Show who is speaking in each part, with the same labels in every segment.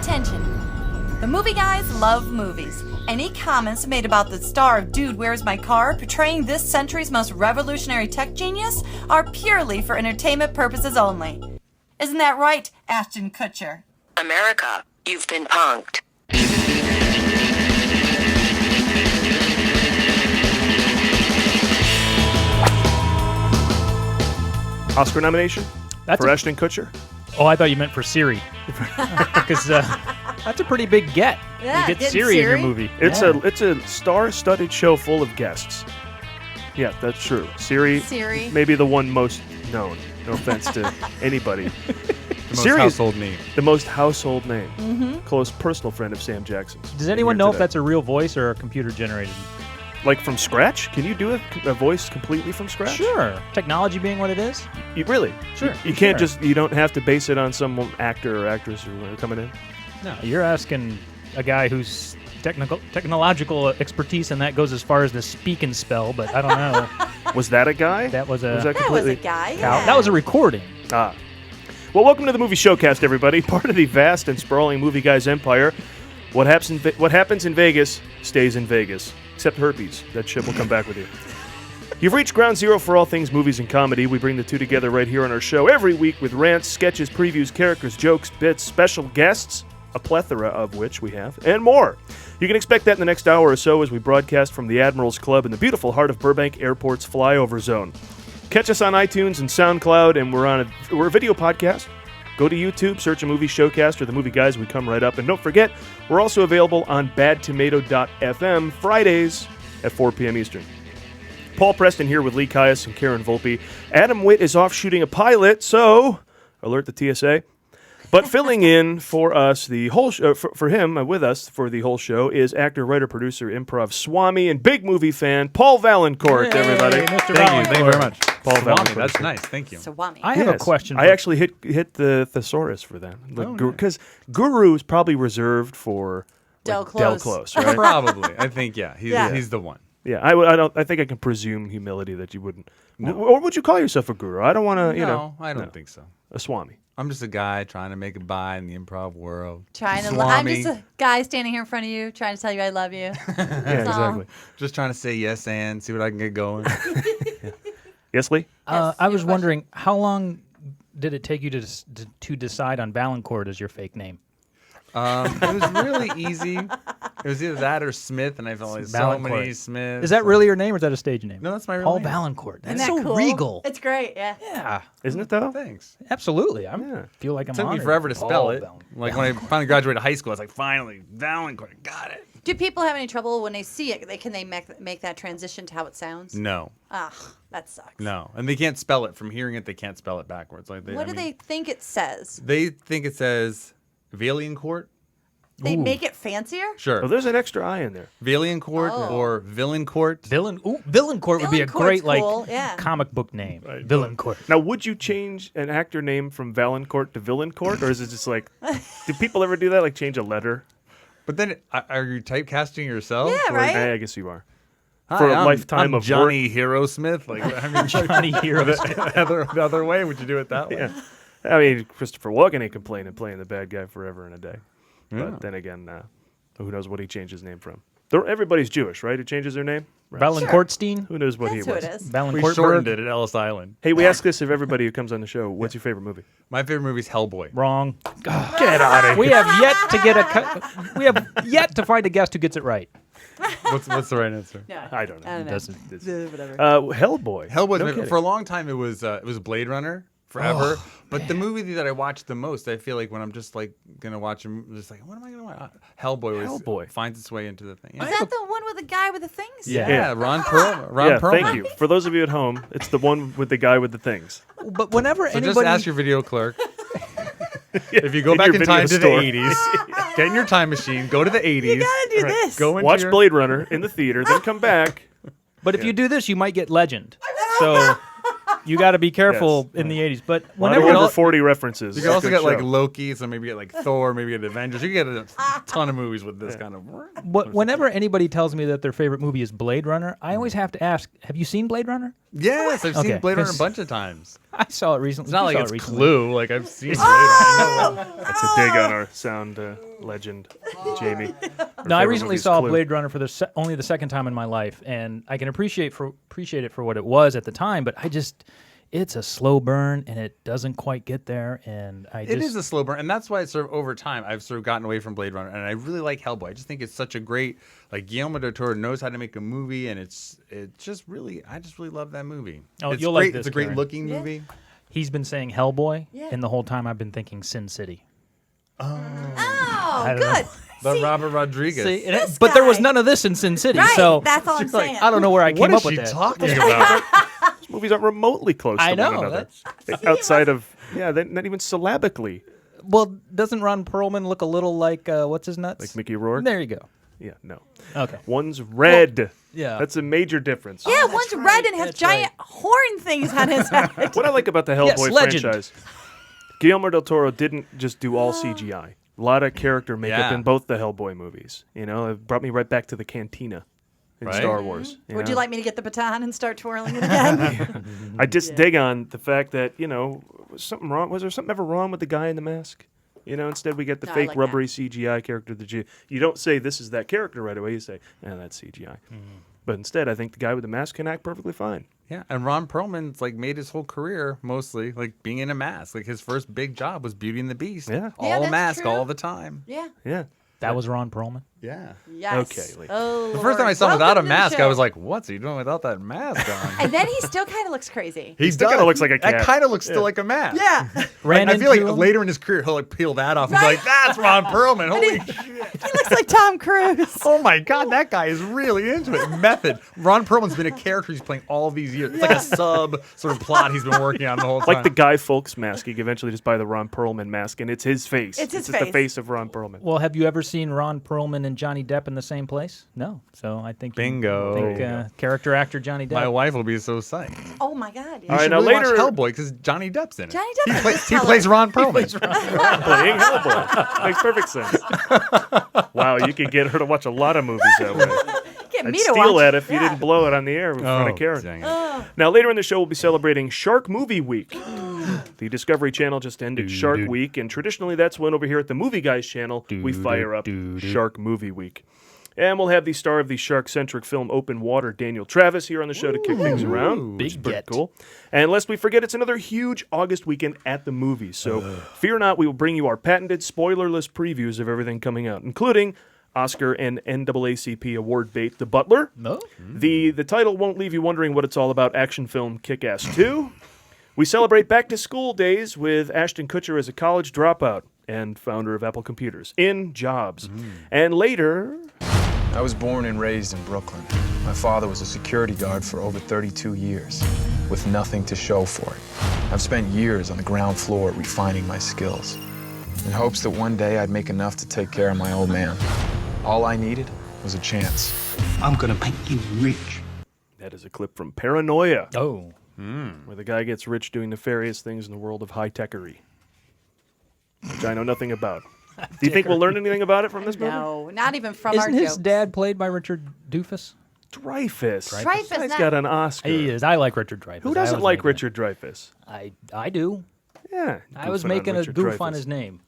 Speaker 1: Attention. The movie guys love movies. Any comments made about the star of Dude, Where's My Car portraying this century's most revolutionary tech genius are purely for entertainment purposes only. Isn't that right, Ashton Kutcher?
Speaker 2: America, you've been punked.
Speaker 3: Oscar nomination for Ashton Kutcher?
Speaker 4: Oh, I thought you meant for Siri. Because that's a pretty big get.
Speaker 1: Yeah,
Speaker 4: you get Siri in your movie.
Speaker 3: It's a star-studded show full of guests. Yeah, that's true. Siri. Maybe the one most known. No offense to anybody.
Speaker 5: The most household name.
Speaker 3: The most household name. Mm-hmm. Close personal friend of Sam Jackson's.
Speaker 4: Does anyone know if that's a real voice or a computer generated?
Speaker 3: Like from scratch? Can you do a voice completely from scratch?
Speaker 4: Sure. Technology being what it is.
Speaker 3: You really?
Speaker 4: Sure.
Speaker 3: You can't just. You don't have to base it on some actor or actress or coming in.
Speaker 4: No, you're asking a guy whose technological expertise and that goes as far as the speak and spell, but I don't know.
Speaker 3: Was that a guy?
Speaker 4: That was
Speaker 1: That was a guy. Yeah.
Speaker 4: That was a recording.
Speaker 3: Ah. Well, welcome to the movie Showcast, everybody. Part of the vast and sprawling movie guys empire. What happens in Vegas stays in Vegas. Except herpes. That shit will come back with you. You've reached ground zero for all things movies and comedy. We bring the two together right here on our show every week with rants, sketches, previews, characters, jokes, bits, special guests, a plethora of which we have, and more. You can expect that in the next hour or so as we broadcast from the Admirals Club in the beautiful heart of Burbank Airport's flyover zone. Catch us on iTunes and SoundCloud, and we're a video podcast. Go to YouTube, search a movie Showcast or the movie guys, we come right up. And don't forget, we're also available on badtomato.fm Fridays at 4 p.m. Eastern. Paul Preston here with Lee Caius and Karen Volpe. Adam Witt is off shooting a pilot, so alert the TSA. But filling in for us the whole for him with us for the whole show is actor, writer, producer, improv Swami, and big movie fan Paul Vaillancourt.
Speaker 4: Hey,
Speaker 3: everybody,
Speaker 5: Thank you very much.
Speaker 3: Paul
Speaker 5: Swami,
Speaker 3: Vaillancourt.
Speaker 5: that's nice. Thank you.
Speaker 1: Swami.
Speaker 4: I have a question.
Speaker 3: I actually hit the thesaurus for them because Guru is probably reserved for
Speaker 1: Del
Speaker 3: Close, right?
Speaker 5: Probably. I think he's the one.
Speaker 3: Yeah, I think I can presume humility that you wouldn't.
Speaker 5: No.
Speaker 3: Or would you call yourself a guru? I don't want to.
Speaker 5: No, I don't think so.
Speaker 3: A Swami.
Speaker 5: I'm just a guy trying to make it by in the improv world.
Speaker 1: I'm
Speaker 5: Swami.
Speaker 1: just a guy standing here in front of you, trying to tell you I love you.
Speaker 3: Yeah, exactly.
Speaker 5: Just trying to say yes and see what I can get going.
Speaker 3: Yes, Lee.
Speaker 4: I was wondering, how long did it take you to decide on Vaillancourt as your fake name?
Speaker 5: It was really easy. It was either that or Smith, and I felt like so many Smiths.
Speaker 4: Is that really your name or is that a stage name?
Speaker 5: No, that's my real
Speaker 4: Paul
Speaker 5: name.
Speaker 4: Vaillancourt. That's
Speaker 1: Isn't that
Speaker 4: so
Speaker 1: cool?
Speaker 4: regal.
Speaker 1: It's great, yeah.
Speaker 4: Yeah,
Speaker 3: Isn't it though?
Speaker 5: Thanks.
Speaker 4: absolutely. I feel like I'm
Speaker 5: It took me
Speaker 4: honored.
Speaker 5: forever to spell
Speaker 4: Paul
Speaker 5: it.
Speaker 4: Vaillancourt.
Speaker 5: Like when I finally graduated high school, I was like, finally, Vaillancourt, got it.
Speaker 1: Do people have any trouble when they see it? Can they make that transition to how it sounds?
Speaker 5: No,
Speaker 1: That sucks.
Speaker 5: no, and they can't spell it. From hearing it, they can't spell it backwards. Like
Speaker 1: What do they think it says?
Speaker 5: They think it says Vaillancourt.
Speaker 1: They make it fancier?
Speaker 5: Sure.
Speaker 3: Oh, there's an extra I in there.
Speaker 5: Vaillancourt or Villaincourt.
Speaker 4: Villaincourt would be a great
Speaker 1: cool, yeah.
Speaker 4: comic book name. Villaincourt.
Speaker 3: Now, would you change an actor name from Vaillancourt to Villaincourt, or is it just like, do people ever do that? Like change a letter?
Speaker 5: But then, are you typecasting yourself?
Speaker 1: Yeah,
Speaker 5: Or-
Speaker 1: right?
Speaker 3: I guess you are.
Speaker 5: Hi,
Speaker 3: For a
Speaker 5: I'm-
Speaker 3: lifetime
Speaker 5: I'm
Speaker 3: of
Speaker 5: Johnny Hero Smith. Like I mean,
Speaker 4: Johnny Hero.
Speaker 5: the other way, would you do it that way?
Speaker 3: Yeah. I mean, Christopher Walken ain't complaining playing the bad guy forever and a day.
Speaker 5: Yeah.
Speaker 3: But then again, who knows what he changed his name from? Everybody's Jewish, right? Who changes their name? Right.
Speaker 4: Vaillancourtstein?
Speaker 3: Who knows what
Speaker 1: That's
Speaker 3: he
Speaker 1: who
Speaker 3: was?
Speaker 1: it is.
Speaker 5: We
Speaker 4: Vaillancourt.
Speaker 5: shortened it at Ellis Island.
Speaker 3: Hey, we ask this of everybody who comes on the show. What's your favorite movie?
Speaker 5: My favorite movie is Hellboy.
Speaker 4: Wrong.
Speaker 3: Get out of here.
Speaker 4: We have yet to we have yet to find a guest who gets it right.
Speaker 5: What's the right answer?
Speaker 1: Yeah.
Speaker 3: I don't know.
Speaker 1: I don't know.
Speaker 3: Doesn't.
Speaker 1: Whatever.
Speaker 3: Hellboy.
Speaker 5: Hellboy.
Speaker 3: No kidding.
Speaker 5: For a long time, it was Blade Runner. Forever, but the movie that I watched the most, I feel like when I'm just like gonna watch him, just like, what am I gonna watch? Hellboy finds its way into the thing.
Speaker 1: Is that the one with the guy with the things?
Speaker 5: Yeah, Ron Perlman.
Speaker 3: Thank you. For those of you at home, it's the one with the guy with the things.
Speaker 4: But whenever
Speaker 5: So
Speaker 4: anybody
Speaker 5: just ask your video clerk. If you go back
Speaker 3: your
Speaker 5: in
Speaker 3: video
Speaker 5: time to
Speaker 3: store.
Speaker 5: the 80s, get in your time machine, go to the 80s.
Speaker 1: You gotta do this.
Speaker 5: Go into
Speaker 3: Watch
Speaker 5: your,
Speaker 3: Blade Runner in the theater, then come back.
Speaker 4: But if you do this, you might get legend. So you got to be careful in the 80s. But
Speaker 3: Whenever
Speaker 4: whenever
Speaker 3: over 40 references.
Speaker 5: You can also
Speaker 3: Good
Speaker 5: get like
Speaker 3: show.
Speaker 5: Loki, so maybe get like Thor, maybe get Avengers. You can get a ton of movies with this kind of.
Speaker 4: whenever anybody tells me that their favorite movie is Blade Runner, I always have to ask, have you seen Blade Runner?
Speaker 5: Yes, I've
Speaker 4: Okay,
Speaker 5: seen Blade Runner a
Speaker 4: 'cause-
Speaker 5: bunch of times.
Speaker 4: I saw it recently.
Speaker 5: It's not
Speaker 4: You
Speaker 5: like
Speaker 4: saw
Speaker 5: it's
Speaker 4: it recently.
Speaker 5: Clue. Like I've seen Blade Runner.
Speaker 3: That's a dig on our sound. legend, Jamie.
Speaker 4: No, I recently saw Blade Runner for only the second time in my life, and I can appreciate it for what it was at the time, but it's a slow burn, and it doesn't quite get there, and
Speaker 5: It is a slow burn, and that's why it's sort of over time I've sort of gotten away from Blade Runner, and I really like Hellboy. I just think it's such a great, Guillermo del Toro knows how to make a movie, and I just really love that movie.
Speaker 4: Oh,
Speaker 5: it's
Speaker 4: you'll
Speaker 5: great.
Speaker 4: like this,
Speaker 5: It's a great
Speaker 4: Karen.
Speaker 5: looking movie.
Speaker 4: He's been saying Hellboy, and the whole time I've been thinking Sin City.
Speaker 1: Oh,
Speaker 4: don't
Speaker 1: good.
Speaker 4: know.
Speaker 5: The Robert Rodriguez.
Speaker 1: This
Speaker 4: but there was
Speaker 1: guy.
Speaker 4: none of this in Sin City,
Speaker 1: Right,
Speaker 4: so
Speaker 1: that's all I'm saying.
Speaker 4: I don't know where I came
Speaker 5: What
Speaker 4: up
Speaker 5: is
Speaker 4: with
Speaker 5: she
Speaker 4: that.
Speaker 5: talking about?
Speaker 3: These movies aren't remotely close
Speaker 4: I
Speaker 3: to
Speaker 4: know,
Speaker 3: one another.
Speaker 4: that's-
Speaker 3: Outside of, they're not even syllabically.
Speaker 4: Well, doesn't Ron Perlman look a little like what's his nuts?
Speaker 3: Like Mickey Rourke?
Speaker 4: There you go.
Speaker 3: Yeah, no.
Speaker 4: Okay.
Speaker 3: One's red.
Speaker 4: yeah.
Speaker 3: That's a major difference.
Speaker 1: Yeah, one's red and has
Speaker 4: That's
Speaker 1: giant horn things on his head.
Speaker 3: What I like about the Hellboy
Speaker 4: Legend.
Speaker 3: franchise, Guillermo del Toro didn't just do all CGI. A lot of character makeup
Speaker 5: Yeah.
Speaker 3: in both the Hellboy movies. It brought me right back to the Cantina in
Speaker 5: Right?
Speaker 3: Star Wars.
Speaker 1: Would you like me to get the baton and start twirling it again?
Speaker 3: I just dig on the fact that, was something wrong? Was there something ever wrong with the guy in the mask? Instead we get the
Speaker 1: No, I
Speaker 3: fake
Speaker 1: like
Speaker 3: rubbery CGI character that you don't say this is that character right away. You say, that's CGI. But instead, I think the guy with the mask can act perfectly fine.
Speaker 5: Yeah, and Ron Perlman's made his whole career mostly being in a mask. His first big job was Beauty and the Beast.
Speaker 3: Yeah.
Speaker 5: all
Speaker 1: Yeah,
Speaker 5: a
Speaker 1: that's
Speaker 5: mask
Speaker 1: true.
Speaker 5: all the time.
Speaker 1: Yeah.
Speaker 3: Yeah.
Speaker 4: That was Ron Perlman.
Speaker 5: Yeah.
Speaker 1: Yes.
Speaker 3: Okay, Lee.
Speaker 1: Oh,
Speaker 5: The first time I saw him
Speaker 1: Welcome
Speaker 5: without a
Speaker 1: to the
Speaker 5: mask, I
Speaker 1: show.
Speaker 5: was like, "What's he doing without that mask on?"
Speaker 1: And then he still kind of looks crazy.
Speaker 3: He still kind of looks like a cat.
Speaker 5: That kind of looks still like a mask.
Speaker 1: Yeah.
Speaker 4: Ran
Speaker 5: I feel like
Speaker 4: into him.
Speaker 5: later in his career he'll peel that off and be
Speaker 1: Right?
Speaker 5: like, "That's Ron Perlman." Holy
Speaker 1: He looks like Tom Cruise.
Speaker 5: Oh my God, that guy is really into it. Method. Ron Perlman's been a character he's playing all these years. It's like a sub sort of plot he's been working on the whole time.
Speaker 3: Like the Guy Fawkes mask. You can eventually just buy the Ron Perlman mask, and it's his face.
Speaker 1: It's his
Speaker 3: just the
Speaker 1: face.
Speaker 3: face of Ron Perlman.
Speaker 4: Well, have you ever seen Ron Perlman and Johnny Depp in the same place? No. So I think
Speaker 5: Bingo.
Speaker 4: Character actor Johnny Depp.
Speaker 5: My wife will be so psyched.
Speaker 1: Oh my God.
Speaker 3: All right,
Speaker 5: You
Speaker 3: now
Speaker 5: should really
Speaker 3: later-
Speaker 5: watch Hellboy because Johnny Depp's in it.
Speaker 1: Johnny Depp is
Speaker 5: He
Speaker 1: Hellboy.
Speaker 5: plays Ron Perlman.
Speaker 3: Playing Hellboy. Makes perfect sense. Wow, you could get her to watch a lot of movies that way.
Speaker 1: Get
Speaker 3: I'd
Speaker 1: me to
Speaker 3: steal
Speaker 1: watch
Speaker 3: that
Speaker 1: it.
Speaker 3: if you
Speaker 1: Yeah.
Speaker 3: didn't blow it on the air in front of Karen.
Speaker 5: dang it.
Speaker 3: Now, later in the show, we'll be celebrating Shark Movie Week. The Discovery Channel just ended Shark Week, and traditionally that's when over here at the Movie Guys channel, we fire up Shark Movie Week. And we'll have the star of the shark-centric film Open Water, Daniel Travis, here on the show to kick things around. Which is pretty cool. And lest we forget, it's another huge August weekend at the movies. So fear not, we will bring you our patented spoilerless previews of everything coming out, including Oscar and NAACP award bait, The Butler.
Speaker 4: No.
Speaker 3: The title won't leave you wondering what it's all about, action film Kick-Ass 2. We celebrate back-to-school days with Ashton Kutcher as a college dropout and founder of Apple Computers in Jobs. And later...
Speaker 6: I was born and raised in Brooklyn. My father was a security guard for over 32 years, with nothing to show for it. I've spent years on the ground floor refining my skills, in hopes that one day I'd make enough to take care of my old man. All I needed was a chance.
Speaker 7: I'm gonna make you rich.
Speaker 3: That is a clip from Paranoia,
Speaker 4: Oh.
Speaker 3: where the guy gets rich doing nefarious things in the world of high-techery, which I know nothing about. Do you think we'll learn anything about it from this movie?
Speaker 1: No, not even from
Speaker 4: Isn't
Speaker 1: our
Speaker 4: his
Speaker 1: jokes.
Speaker 4: dad played by Richard Dreyfuss?
Speaker 3: Dreyfuss.
Speaker 1: Dreyfuss,
Speaker 3: He's
Speaker 1: not-
Speaker 3: got an Oscar.
Speaker 4: He is. I like Richard Dreyfuss.
Speaker 3: Who
Speaker 4: I
Speaker 3: doesn't
Speaker 4: was
Speaker 3: like
Speaker 4: making
Speaker 3: Richard Dreyfuss?
Speaker 4: I do.
Speaker 3: Yeah.
Speaker 4: I was
Speaker 3: goofing on
Speaker 4: making a
Speaker 3: Richard
Speaker 4: goof on
Speaker 3: Dreyfuss.
Speaker 4: his name.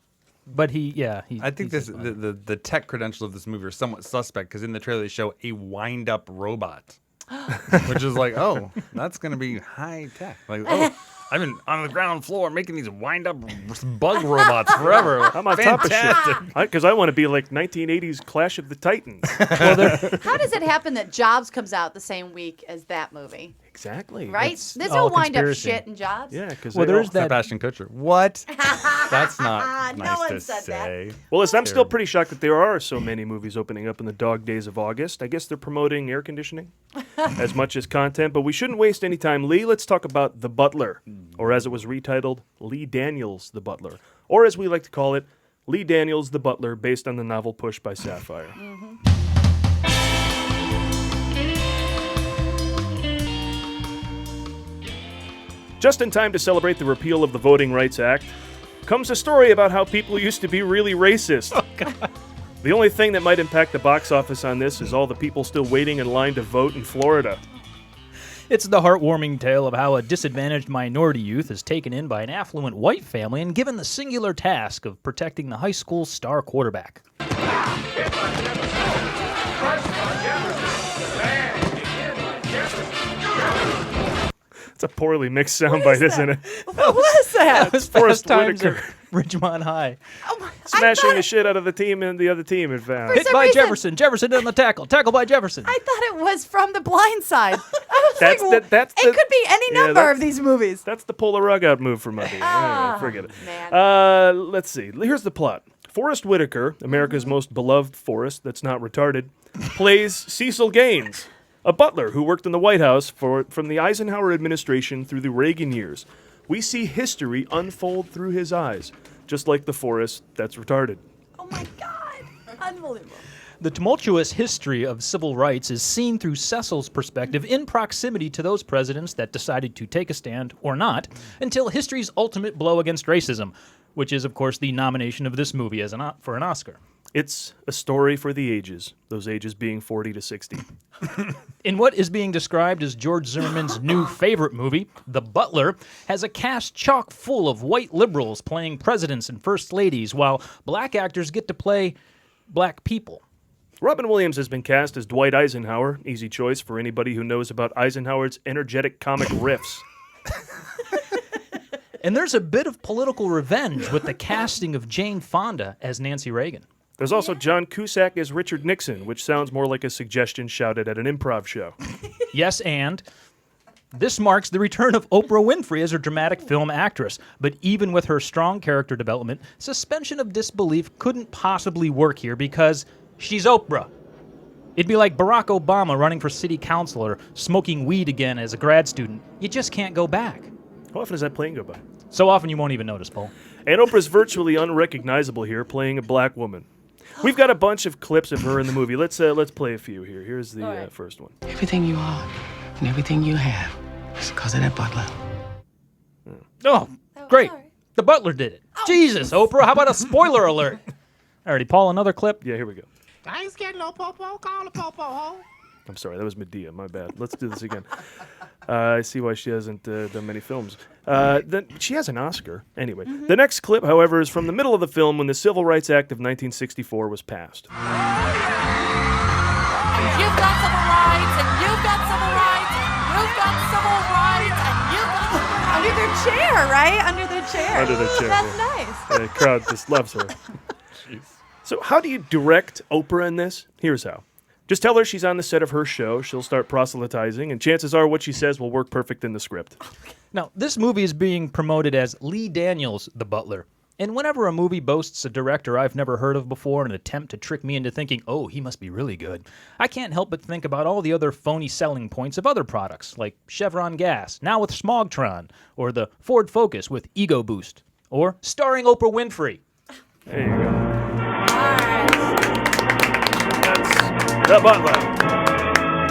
Speaker 4: But he.
Speaker 5: I think
Speaker 4: he's
Speaker 5: this
Speaker 4: funny.
Speaker 5: the tech credentials of this movie are somewhat suspect because in the trailer they show a wind-up robot, which is like, oh, that's gonna be high tech. Like, oh, I've been on the ground floor making these wind-up bug robots forever.
Speaker 3: I'm on top of
Speaker 5: Fantastic.
Speaker 3: shit. Because I want to be like 1980s Clash of the Titans.
Speaker 1: How does it happen that Jobs comes out the same week as that movie?
Speaker 3: Exactly.
Speaker 1: Right?
Speaker 3: That's-
Speaker 1: There's
Speaker 4: all
Speaker 1: no wind up
Speaker 4: conspiracy.
Speaker 1: shit in Jobs.
Speaker 3: yeah, because
Speaker 4: Well, there's that.
Speaker 5: Sebastian Kutcher. What? That's not
Speaker 1: No
Speaker 5: nice
Speaker 1: one
Speaker 5: to
Speaker 1: said that.
Speaker 5: say.
Speaker 3: Well, listen, I'm still pretty shocked that there are so many movies opening up in the dog days of August. I guess they're promoting air conditioning as much as content, but we shouldn't waste any time. Lee, let's talk about The Butler, or as it was retitled, Lee Daniels The Butler, or as we like to call it, Lee Daniels The Butler, based on the novel Push by Sapphire. Just in time to celebrate the repeal of the Voting Rights Act comes a story about how people used to be really racist. The only thing that might impact the box office on this is all the people still waiting in line to vote in Florida.
Speaker 4: It's the heartwarming tale of how a disadvantaged minority youth is taken in by an affluent white family and given the singular task of protecting the high school star quarterback.
Speaker 3: It's a poorly mixed soundbite, isn't it?
Speaker 1: What was that?
Speaker 4: That was
Speaker 3: Forrest
Speaker 4: Fast Times
Speaker 3: Whitaker.
Speaker 4: at Ridgemont High.
Speaker 3: Smashing the shit out of the team and the other team, in fact.
Speaker 4: Hit
Speaker 1: some
Speaker 4: by
Speaker 1: reason-
Speaker 4: Jefferson. Jefferson on the tackle. Tackle by Jefferson.
Speaker 1: I thought it was from The Blind Side. I was
Speaker 3: That's
Speaker 1: like,
Speaker 3: the- that's
Speaker 1: it
Speaker 3: the-
Speaker 1: could be any
Speaker 3: yeah,
Speaker 1: number
Speaker 3: that's-
Speaker 1: of these movies.
Speaker 3: That's the pull the rug out move from Muddy. Anyway, forget it.
Speaker 1: Man.
Speaker 3: Let's see. Here's the plot. Forrest Whitaker, America's most beloved Forrest that's not retarded, plays Cecil Gaines, a butler who worked in the White House from the Eisenhower administration through the Reagan years. We see history unfold through his eyes, just like the Forrest that's retarded.
Speaker 1: Oh my God. Unbelievable.
Speaker 4: The tumultuous history of civil rights is seen through Cecil's perspective in proximity to those presidents that decided to take a stand or not until history's ultimate blow against racism, which is, of course, the nomination of this movie for an Oscar.
Speaker 3: It's a story for the ages, those ages being 40 to 60.
Speaker 4: In what is being described as George Zimmerman's new favorite movie, The Butler has a cast chock full of white liberals playing presidents and first ladies, while black actors get to play black people.
Speaker 3: Robin Williams has been cast as Dwight Eisenhower, easy choice for anybody who knows about Eisenhower's energetic comic riffs.
Speaker 4: And there's a bit of political revenge with the casting of Jane Fonda as Nancy Reagan.
Speaker 3: There's also John Cusack as Richard Nixon, which sounds more like a suggestion shouted at an improv show.
Speaker 4: Yes, and this marks the return of Oprah Winfrey as a dramatic film actress. But even with her strong character development, suspension of disbelief couldn't possibly work here because she's Oprah. It'd be like Barack Obama running for city council or smoking weed again as a grad student. You just can't go back.
Speaker 3: How often does that plane go by?
Speaker 4: So often you won't even notice, Paul.
Speaker 3: And Oprah's virtually unrecognizable here, playing a black woman. We've got a bunch of clips of her in the movie. Let's play a few here. Here's the first one.
Speaker 8: Everything you are and everything you have is because of that butler.
Speaker 4: Oh, great. The Butler did it. Jesus, Oprah, how about a spoiler alert? Alrighty, Paul, another clip.
Speaker 3: Yeah, here we go.
Speaker 8: I ain't scared no popo. Call a popo, ho.
Speaker 3: I'm sorry, that was Medea. My bad. Let's do this again. I see why she hasn't done many films. Then she has an Oscar. Anyway, the next clip, however, is from the middle of the film when the Civil Rights Act of 1964 was passed.
Speaker 1: You've got civil rights, and you've got civil rights, and you've got civil rights, and you've got civil rights. Under their chair, right? Under their chair.
Speaker 3: Under their chair.
Speaker 1: That's
Speaker 3: yeah.
Speaker 1: nice.
Speaker 3: The crowd just loves her. So how do you direct Oprah in this? Here's how. Just tell her she's on the set of her show. She'll start proselytizing, and chances are what she says will work perfect in the script.
Speaker 4: Now, this movie is being promoted as Lee Daniels The Butler. And whenever a movie boasts a director I've never heard of before in an attempt to trick me into thinking, oh, he must be really good, I can't help but think about all the other phony selling points of other products, like Chevron Gas, now with Smogtron, or the Ford Focus with Ego Boost, or starring Oprah Winfrey.
Speaker 3: There you go. That's The Butler.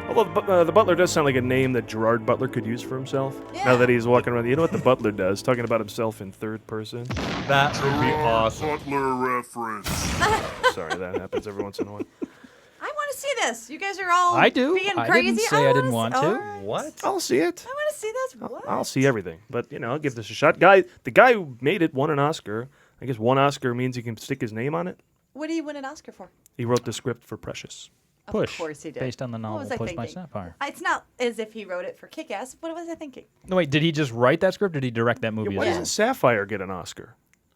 Speaker 3: Although the Butler does sound like a name that Gerard Butler could use for himself. Now that he's walking around. You know what the Butler does? Talking about himself in third person.
Speaker 5: That would be awesome.
Speaker 9: Butler reference.
Speaker 3: Sorry, that happens every once in a while.
Speaker 1: I want to see this. You guys are all
Speaker 4: I do.
Speaker 1: being
Speaker 4: I
Speaker 1: crazy.
Speaker 4: didn't say I didn't want to.
Speaker 1: Alright.
Speaker 5: What?
Speaker 3: I'll see it.
Speaker 1: I want to see this. What?
Speaker 3: I'll see everything. But, I'll give this a shot. The guy who made it won an Oscar. I guess one Oscar means he can stick his name on it.
Speaker 1: What did he win an Oscar for?
Speaker 3: He wrote the script for Precious.
Speaker 4: Push,
Speaker 1: Of course he did.
Speaker 4: based on the
Speaker 1: What
Speaker 4: novel
Speaker 1: was I
Speaker 4: Push by
Speaker 1: thinking?
Speaker 4: Sapphire.
Speaker 1: It's not as if he wrote it for Kick-Ass. What was I thinking?
Speaker 4: No, wait, did he just write that script or did he direct that movie?
Speaker 3: Why
Speaker 4: as well?
Speaker 3: doesn't Sapphire get an Oscar?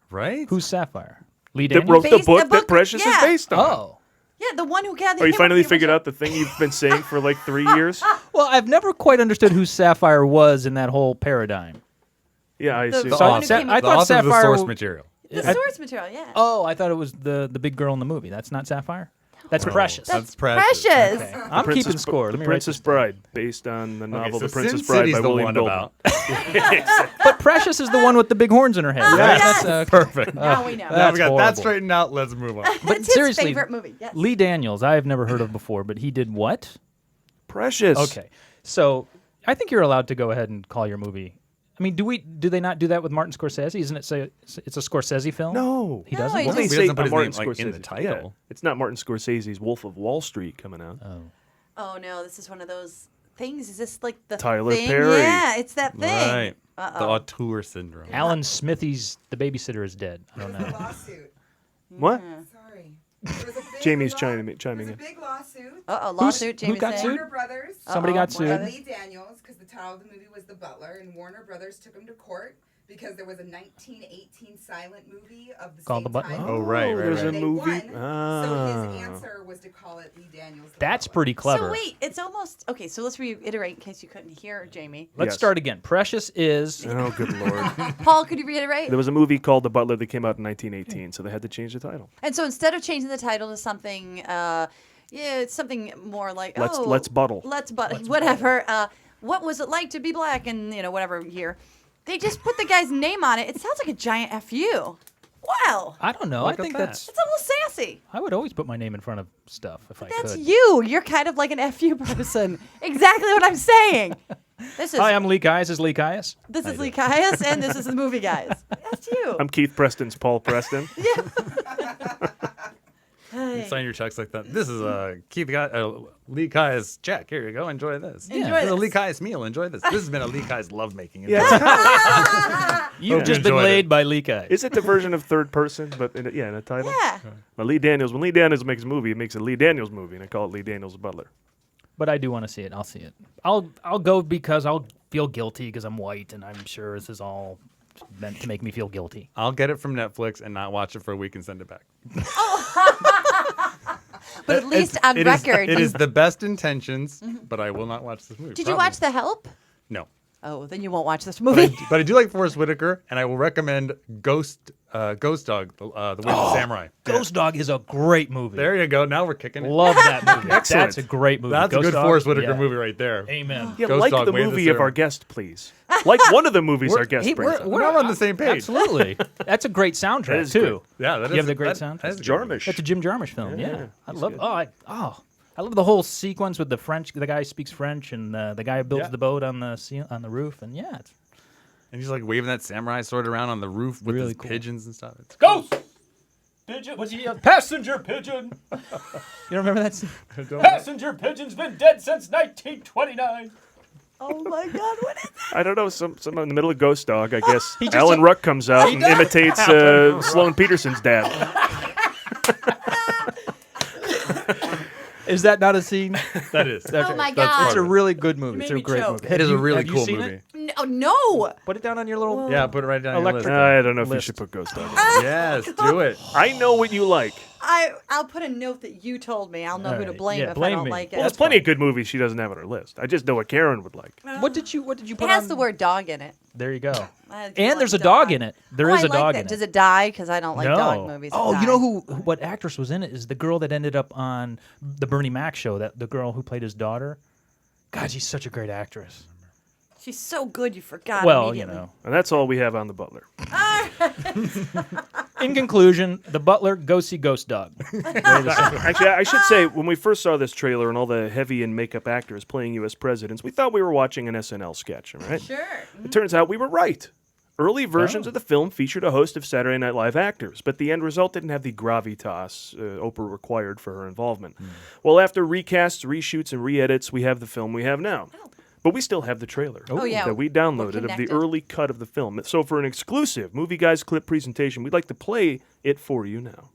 Speaker 5: Right?
Speaker 4: Who's Sapphire? Lee
Speaker 3: That
Speaker 4: Daniels?
Speaker 3: wrote the
Speaker 1: Based-
Speaker 3: book
Speaker 1: the
Speaker 3: that
Speaker 1: book-
Speaker 3: Precious
Speaker 1: yeah.
Speaker 3: is based on.
Speaker 4: Oh.
Speaker 1: Yeah, the one who got the
Speaker 3: Oh, you
Speaker 1: hit
Speaker 3: finally
Speaker 1: with the
Speaker 3: figured
Speaker 1: original-
Speaker 3: out the thing you've been saying for like 3 years?
Speaker 4: Well, I've never quite understood who Sapphire was in that whole paradigm.
Speaker 3: Yeah, I see.
Speaker 1: The
Speaker 4: So I,
Speaker 1: one who came
Speaker 4: I
Speaker 1: up-
Speaker 5: The
Speaker 4: thought
Speaker 5: author of the
Speaker 4: Sapphire.
Speaker 5: source material.
Speaker 1: The
Speaker 4: I-
Speaker 1: source material, yeah.
Speaker 4: Oh, I thought it was the big girl in the movie. That's not Sapphire. That's Precious.
Speaker 5: That's Precious.
Speaker 1: Precious.
Speaker 4: Okay. I'm
Speaker 3: Princess
Speaker 4: keeping score.
Speaker 3: The
Speaker 4: Let me write
Speaker 3: Princess
Speaker 4: this down.
Speaker 3: Bride, based on the novel
Speaker 5: so
Speaker 3: The Princess
Speaker 5: Sin
Speaker 3: Bride
Speaker 5: City's
Speaker 3: by
Speaker 5: the
Speaker 3: William
Speaker 5: one
Speaker 3: Goldman.
Speaker 5: about.
Speaker 4: But Precious is the one with the big horns in her head.
Speaker 1: Oh,
Speaker 4: right?
Speaker 1: yes.
Speaker 4: That's,
Speaker 5: Perfect.
Speaker 1: Now we know.
Speaker 5: Now
Speaker 4: That's
Speaker 5: we got
Speaker 4: horrible.
Speaker 5: that straightened out. Let's move on.
Speaker 4: But
Speaker 1: It's his
Speaker 4: seriously,
Speaker 1: favorite movie, yes.
Speaker 4: Lee Daniels, I have never heard of before, but he did what?
Speaker 3: Precious.
Speaker 4: Okay. So I think you're allowed to go ahead and call your movie. I mean, do they not do that with Martin Scorsese? Isn't it say it's a Scorsese film?
Speaker 3: No.
Speaker 4: He doesn't?
Speaker 1: he
Speaker 3: Well,
Speaker 1: just-
Speaker 3: they
Speaker 5: He
Speaker 3: say
Speaker 5: doesn't put his
Speaker 3: Martin
Speaker 5: name, like, in the
Speaker 3: Scorsese.
Speaker 5: title.
Speaker 3: Yeah. It's not Martin Scorsese's Wolf of Wall Street coming out.
Speaker 1: Oh no, this is one of those things. Is this like the
Speaker 3: Tyler
Speaker 1: thing?
Speaker 3: Perry.
Speaker 1: Yeah, it's that thing.
Speaker 5: Right. The auteur syndrome.
Speaker 4: Alan Smithy's The Babysitter is Dead. I don't know.
Speaker 9: Lawsuit.
Speaker 3: What?
Speaker 9: Sorry. There was a big
Speaker 3: Jamie's
Speaker 9: law-
Speaker 3: chiming
Speaker 9: There was
Speaker 3: in.
Speaker 9: a big lawsuit.
Speaker 1: Lawsuit.
Speaker 4: who
Speaker 1: Jamie
Speaker 4: got
Speaker 1: said.
Speaker 4: sued?
Speaker 9: Warner Brothers.
Speaker 4: Somebody got sued.
Speaker 9: And Lee Daniels, because the title of the movie was The Butler, and Warner Brothers took him to court because there was a 1918 silent movie of the
Speaker 4: Called
Speaker 9: same
Speaker 4: The Butler?
Speaker 9: title.
Speaker 5: Oh, right, right,
Speaker 3: there's
Speaker 5: right.
Speaker 3: a
Speaker 9: They
Speaker 3: movie.
Speaker 9: won, so his answer was to call it Lee Daniels. The
Speaker 4: That's
Speaker 9: Butler.
Speaker 4: pretty clever.
Speaker 1: So wait, it's almost okay. So let's reiterate in case you couldn't hear Jamie.
Speaker 4: Let's
Speaker 3: Yes.
Speaker 4: start again. Precious is
Speaker 3: Oh, good lord.
Speaker 1: Paul, could you reiterate?
Speaker 3: There was a movie called The Butler that came out in 1918, so they had to change the title.
Speaker 1: And so instead of changing the title to something, it's something more like
Speaker 3: Let's buttle.
Speaker 1: Let's whatever. What was it like to be black in whatever year? They just put the guy's name on it. It sounds like a giant FU. Wow,
Speaker 4: I don't know.
Speaker 5: Look
Speaker 4: I think
Speaker 5: at that.
Speaker 4: that's.
Speaker 1: it's a little sassy.
Speaker 4: I would always put my name in front of stuff if I
Speaker 1: That's
Speaker 4: could.
Speaker 1: you. You're kind of like an FU person. Exactly what I'm saying. This is
Speaker 4: Hi, I'm Lee Caius. Is Lee Caius?
Speaker 1: this is Lee Caius, and this is the movie guys. That's you.
Speaker 3: I'm Keith Preston's Paul Preston.
Speaker 5: You sign your checks like that. This is Lee Caius check. Here you go. Enjoy this.
Speaker 1: Enjoy
Speaker 5: This is a
Speaker 1: this.
Speaker 5: Lee Caius meal. Enjoy this. This has been a Lee Caius lovemaking.
Speaker 3: Yeah,
Speaker 4: You've
Speaker 5: Hope
Speaker 4: just
Speaker 5: you
Speaker 4: been
Speaker 5: enjoyed
Speaker 4: laid
Speaker 5: it.
Speaker 4: by Lee Caius.
Speaker 3: Is it the version of third person, but in a title?
Speaker 1: Yeah.
Speaker 3: Well, Lee Daniels. When Lee Daniels makes a movie, he makes a Lee Daniels movie, and I call it Lee Daniels The Butler.
Speaker 4: But I do want to see it. I'll see it. I'll go because I'll feel guilty because I'm white, and I'm sure this is all meant to make me feel guilty.
Speaker 5: I'll get it from Netflix and not watch it for a week and send it back.
Speaker 1: But at least on record.
Speaker 5: It is the best intentions, but I will not watch this movie.
Speaker 1: Did you watch The Help?
Speaker 5: No.
Speaker 1: Oh, then you won't watch this
Speaker 5: But
Speaker 1: movie.
Speaker 5: I do like Forrest Whitaker, and I will recommend Ghost Dog, the Way of the Samurai.
Speaker 4: Ghost Dog is a great movie.
Speaker 5: There you go. Now we're kicking it.
Speaker 4: Love that movie.
Speaker 3: Excellent.
Speaker 4: That's a great movie.
Speaker 5: That's
Speaker 4: Ghost
Speaker 5: a good
Speaker 4: Dog,
Speaker 5: Forrest Whitaker
Speaker 4: yeah.
Speaker 5: movie right there.
Speaker 4: Amen.
Speaker 3: Yeah,
Speaker 5: Ghost
Speaker 3: like
Speaker 5: Dog,
Speaker 3: the
Speaker 5: Way of the
Speaker 3: movie of
Speaker 5: Samurai.
Speaker 3: our guest, please. Like one of the movies our guest brings up.
Speaker 5: We're on the same page.
Speaker 4: Absolutely. That's a great soundtrack
Speaker 3: That is
Speaker 4: too.
Speaker 5: Yeah, that
Speaker 4: You
Speaker 5: is
Speaker 4: have the great
Speaker 5: that-
Speaker 4: soundtrack.
Speaker 5: that is a good movie.
Speaker 3: Jarmusch.
Speaker 4: That's a Jim Jarmusch film. Yeah, I
Speaker 3: he's
Speaker 4: love.
Speaker 3: good.
Speaker 4: I love the whole sequence with the French. The guy speaks French, and the guy who builds
Speaker 5: Yeah.
Speaker 4: the boat on the roof. And yeah, it's
Speaker 5: And he's like waving that samurai sword around on the roof with
Speaker 4: Really
Speaker 5: his
Speaker 4: cool.
Speaker 5: pigeons and stuff. It's
Speaker 4: Ghost pigeon. What's he? Passenger pigeon. You don't remember that? Passenger pigeon's been dead since 1929.
Speaker 1: Oh my God, what is that?
Speaker 3: I don't know. Some in the middle of Ghost Dog, I guess.
Speaker 4: just-
Speaker 3: Alan Ruck comes out and imitates Sloane Peterson's dad.
Speaker 4: Is that not a scene?
Speaker 5: That is.
Speaker 1: Oh my
Speaker 4: It's
Speaker 1: God.
Speaker 4: a really good movie.
Speaker 1: made
Speaker 4: It's a
Speaker 1: me
Speaker 4: great
Speaker 1: choke.
Speaker 4: movie.
Speaker 5: It is a really
Speaker 4: have you
Speaker 5: cool
Speaker 4: seen
Speaker 5: movie.
Speaker 4: it?
Speaker 1: No.
Speaker 4: Put it down on your little.
Speaker 5: Yeah, put it right down on your
Speaker 4: Electric-
Speaker 5: list.
Speaker 3: I don't know if you
Speaker 4: List.
Speaker 3: should put Ghost Dog in.
Speaker 5: Yes, do it.
Speaker 3: I know what you like.
Speaker 1: I'll put a note that you told me. I'll know
Speaker 4: All
Speaker 1: who to
Speaker 4: right.
Speaker 1: blame
Speaker 4: Yeah,
Speaker 1: if I
Speaker 4: blame
Speaker 1: don't
Speaker 4: me.
Speaker 1: like it.
Speaker 3: Well, there's plenty of good movies she doesn't have on her list. I just know what Karen would like.
Speaker 4: What did you put
Speaker 1: It
Speaker 4: on?
Speaker 1: has the word dog in it.
Speaker 4: There you go.
Speaker 1: I do
Speaker 4: And
Speaker 1: like
Speaker 4: there's a dog in it. There is
Speaker 1: I
Speaker 4: a
Speaker 1: like
Speaker 4: dog
Speaker 1: that.
Speaker 4: in it.
Speaker 1: Does it die? Because I don't like
Speaker 4: No.
Speaker 1: dog movies. that
Speaker 4: Oh, you
Speaker 1: die.
Speaker 4: know what actress was in it? Is the girl that ended up on the Bernie Mac show? That the girl who played his daughter. God, she's such a great actress.
Speaker 1: She's so good you forgot
Speaker 4: Well, you
Speaker 1: immediately.
Speaker 4: know.
Speaker 3: And that's all we have on The Butler.
Speaker 4: In conclusion, The Butler, go see Ghost Dog.
Speaker 3: Actually, I should say, when we first saw this trailer and all the heavy and makeup actors playing U.S. presidents, we thought we were watching an SNL sketch, all right?
Speaker 1: Sure.
Speaker 3: It turns out we were right. Early versions of the film featured a host of Saturday Night Live actors, but the end result didn't have the gravitas Oprah required for her involvement. Well, after recasts, reshoots, and re-edits, we have the film we have now. But we still have the trailer
Speaker 1: yeah.
Speaker 3: that we
Speaker 1: We're
Speaker 3: downloaded of the
Speaker 1: connected.
Speaker 3: early cut of the film. So for an exclusive Movie Guys clip presentation, we'd like to play it for you now.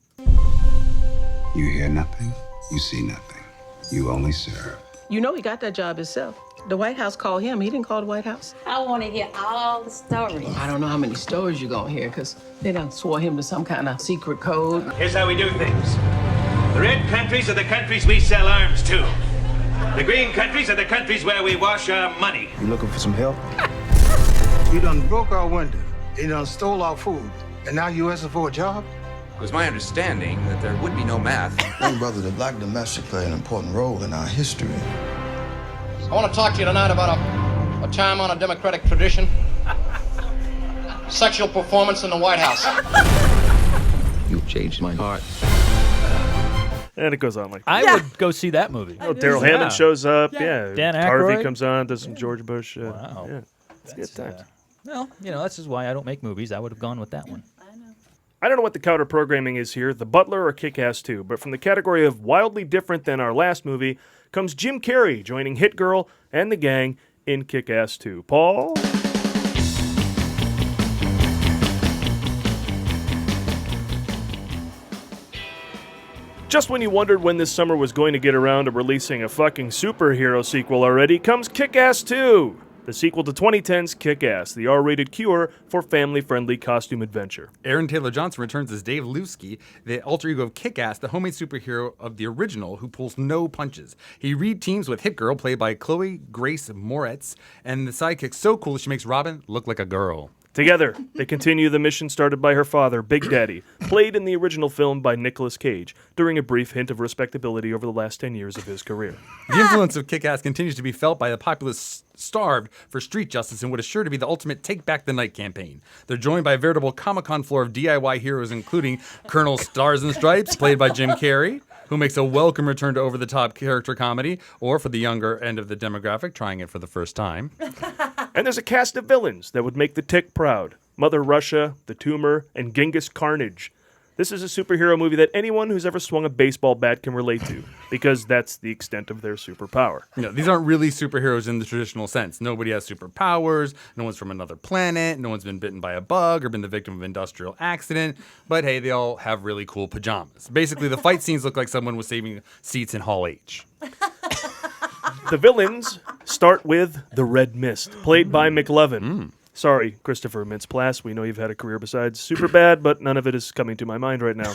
Speaker 7: You hear nothing, you see nothing. You only serve.
Speaker 10: You know he got that job himself. The White House called him. He didn't call the White House.
Speaker 11: I want to hear all the stories.
Speaker 10: I don't know how many stories you're going to hear because they done swore him to some kind of secret code.
Speaker 12: Here's how we do things. The red countries are the countries we sell arms to. The green countries are the countries where we wash our money.
Speaker 7: You looking for some help?
Speaker 13: You done broke our window. You done stole our food. And now you asking for a job?
Speaker 14: It was my understanding that there would be no math.
Speaker 15: Young brother, the black domestic play an important role in our history.
Speaker 16: I want to talk to you tonight about a time on a democratic tradition. Sexual performance in the White House.
Speaker 6: You've changed my heart.
Speaker 3: And it goes on like that.
Speaker 4: I would go see that movie.
Speaker 3: Oh, Daryl Hammond shows up. Yeah.
Speaker 4: Dan
Speaker 3: Harvey
Speaker 4: Aykroyd.
Speaker 3: comes on, does some George Bush.
Speaker 4: Wow.
Speaker 3: Yeah. It's a good time.
Speaker 4: Well, this is why I don't make movies. I would have gone with that one.
Speaker 3: I don't know what the counter programming is here, The Butler or Kick-Ass 2, but from the category of wildly different than our last movie comes Jim Carrey joining Hit Girl and the gang in Kick-Ass 2. Paul? Just when you wondered when this summer was going to get around to releasing a fucking superhero sequel already, comes Kick-Ass 2, the sequel to 2010's Kick-Ass, the R-rated cure for family-friendly costume adventure.
Speaker 5: Aaron Taylor Johnson returns as Dave Lewski, the alter ego of Kick-Ass, the homemade superhero of the original who pulls no punches. He re-teams with Hit Girl, played by Chloe Grace Moretz, and the sidekick's so cool that she makes Robin look like a girl.
Speaker 3: Together, they continue the mission started by her father, Big Daddy, played in the original film by Nicolas Cage, during a brief hint of respectability over the last 10 years of his career.
Speaker 5: The influence of Kick-Ass continues to be felt by the populace starved for street justice in what is sure to be the ultimate Take Back the Night campaign. They're joined by a veritable Comic-Con floor of DIY heroes, including Colonel Stars and Stripes, played by Jim Carrey, who makes a welcome return to over-the-top character comedy, or for the younger end of the demographic, trying it for the first time.
Speaker 3: And there's a cast of villains that would make the Tick proud. Mother Russia, the Tumor, and Genghis Carnage. This is a superhero movie that anyone who's ever swung a baseball bat can relate to, because that's the extent of their superpower.
Speaker 5: These aren't really superheroes in the traditional sense. Nobody has superpowers, no one's from another planet, no one's been bitten by a bug or been the victim of an industrial accident, but hey, they all have really cool pajamas. Basically, the fight scenes look like someone was saving seats in Hall H.
Speaker 3: The villains start with the Red Mist, played by McLovin. Sorry, Christopher Mintz-Plasse, we know you've had a career besides Superbad, but none of it is coming to my mind right now.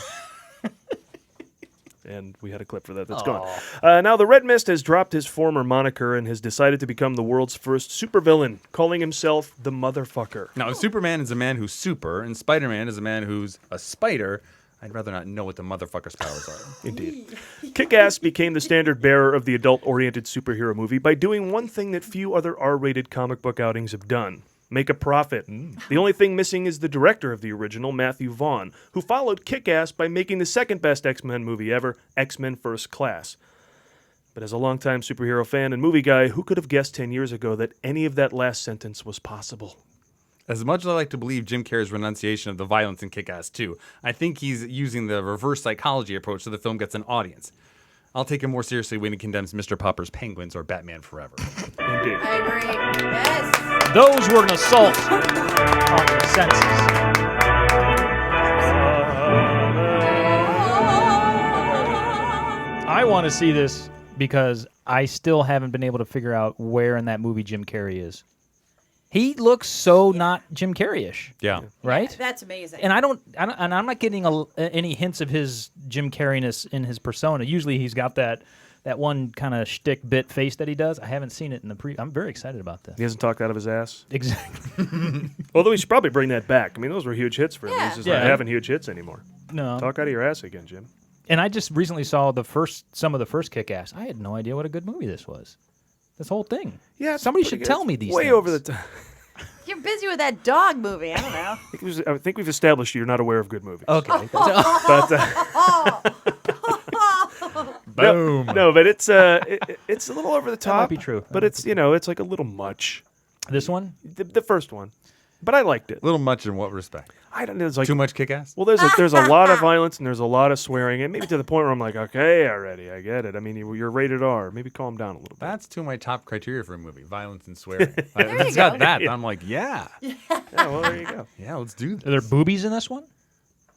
Speaker 3: And we had a clip for that that's gone. Now, the Red Mist has dropped his former moniker and has decided to become the world's first supervillain, calling himself the Motherfucker.
Speaker 5: Now, if Superman is a man who's super, and Spider-Man is a man who's a spider, I'd rather not know what the motherfucker's powers are.
Speaker 3: Indeed. Kick-Ass became the standard bearer of the adult-oriented superhero movie by doing one thing that few other R-rated comic book outings have done. Make a profit. The only thing missing is the director of the original, Matthew Vaughn, who followed Kick-Ass by making the second best X-Men movie ever, X-Men First Class. But as a longtime superhero fan and movie guy, who could have guessed 10 years ago that any of that last sentence was possible?
Speaker 5: As much as I like to believe Jim Carrey's renunciation of the violence in Kick-Ass 2, I think he's using the reverse psychology approach so the film gets an audience. I'll take him more seriously when he condemns Mr. Popper's Penguins or Batman Forever.
Speaker 3: Indeed.
Speaker 1: I agree. Yes.
Speaker 4: Those were an assault on the senses. I want to see this because I still haven't been able to figure out where in that movie Jim Carrey is. He looks so not Jim Carrey-ish.
Speaker 5: Yeah.
Speaker 4: Right?
Speaker 1: That's amazing.
Speaker 4: And I'm not getting any hints of his Jim Carrey-ness in his persona. Usually he's got that one kind of shtick bit face that he does. I haven't seen it in the I'm very excited about this.
Speaker 3: He hasn't talked out of his ass?
Speaker 4: Exactly.
Speaker 3: Although he should probably bring that back. I mean, those were huge hits for him.
Speaker 1: Yeah.
Speaker 3: He's just not having huge hits anymore.
Speaker 4: No.
Speaker 3: Talk out of your ass again, Jim.
Speaker 4: And I just recently saw some of the first Kick-Ass. I had no idea what a good movie this was. This whole thing.
Speaker 3: Yeah,
Speaker 4: somebody should tell me these
Speaker 3: way
Speaker 4: things.
Speaker 3: over the top.
Speaker 1: You're busy with that dog movie. I don't know.
Speaker 3: I think we've established you're not aware of good movies.
Speaker 4: Okay.
Speaker 3: But
Speaker 5: Boom.
Speaker 3: No, but it's a little over the top.
Speaker 4: That might be true.
Speaker 3: But it's it's like a little much.
Speaker 4: This one?
Speaker 3: The first one. But I liked it.
Speaker 5: A little much in what respect?
Speaker 3: I don't know. It's like
Speaker 5: Too much Kick-Ass?
Speaker 3: Well, there's a lot of violence and there's a lot of swearing, and maybe to the point where I'm like, okay, already, I get it. I mean, you're rated R. Maybe calm down a little bit.
Speaker 5: That's two of my top criteria for a movie: violence and swearing. If
Speaker 1: you
Speaker 5: it's got
Speaker 1: go.
Speaker 5: that, I'm like, yeah,
Speaker 3: well, there you go.
Speaker 5: yeah, let's do this.
Speaker 4: Are there boobies in this one?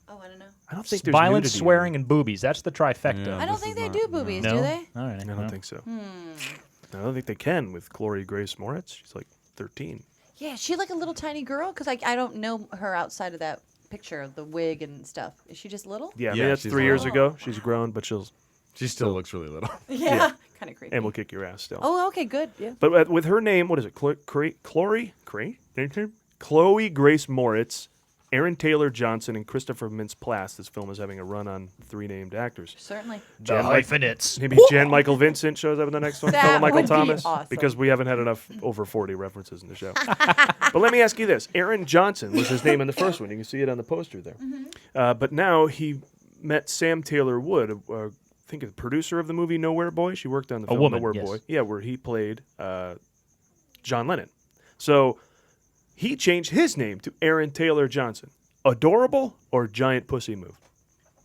Speaker 1: Oh, I don't know.
Speaker 3: I don't think there's
Speaker 4: Violence,
Speaker 3: nudity
Speaker 4: swearing, and boobies. That's the trifecta.
Speaker 5: Yeah.
Speaker 1: I don't
Speaker 5: This
Speaker 1: think
Speaker 5: is
Speaker 1: they
Speaker 5: not-
Speaker 1: do boobies,
Speaker 4: No?
Speaker 1: do they?
Speaker 4: All right.
Speaker 3: I don't think so. I don't think they can with Chloe Grace Moretz. She's like 13.
Speaker 1: Yeah, is she like a little tiny girl? Because I don't know her outside of that picture of the wig and stuff. Is she just little?
Speaker 3: Yeah, I
Speaker 5: Yeah,
Speaker 3: mean, that's
Speaker 5: she's
Speaker 3: 3 years
Speaker 1: little.
Speaker 3: ago. She's grown, but
Speaker 5: She still looks really little.
Speaker 1: Yeah. Kind of creepy.
Speaker 3: and will kick your ass still.
Speaker 1: Oh, okay, good. Yeah.
Speaker 3: But with her name, what is it? Chloe Grace Moretz, Aaron Taylor Johnson, and Christopher Mintz-Plasse. This film is having a run on 3 named actors.
Speaker 1: Certainly.
Speaker 4: Hyphenates.
Speaker 3: Maybe Jan Michael Vincent shows up in the next one.
Speaker 1: That
Speaker 3: Philip Michael
Speaker 1: would be
Speaker 3: Thomas,
Speaker 1: awesome.
Speaker 3: because we haven't had enough over 40 references in the show. But let me ask you this: Aaron Johnson was his name in the first one. You can see it on the poster there. But now he met Sam Taylor Wood, I think the producer of the movie Nowhere Boy. She worked on the film
Speaker 4: woman,
Speaker 3: Nowhere
Speaker 4: yes.
Speaker 3: Boy. Yeah, where he played John Lennon. So he changed his name to Aaron Taylor Johnson. Adorable or giant pussy move?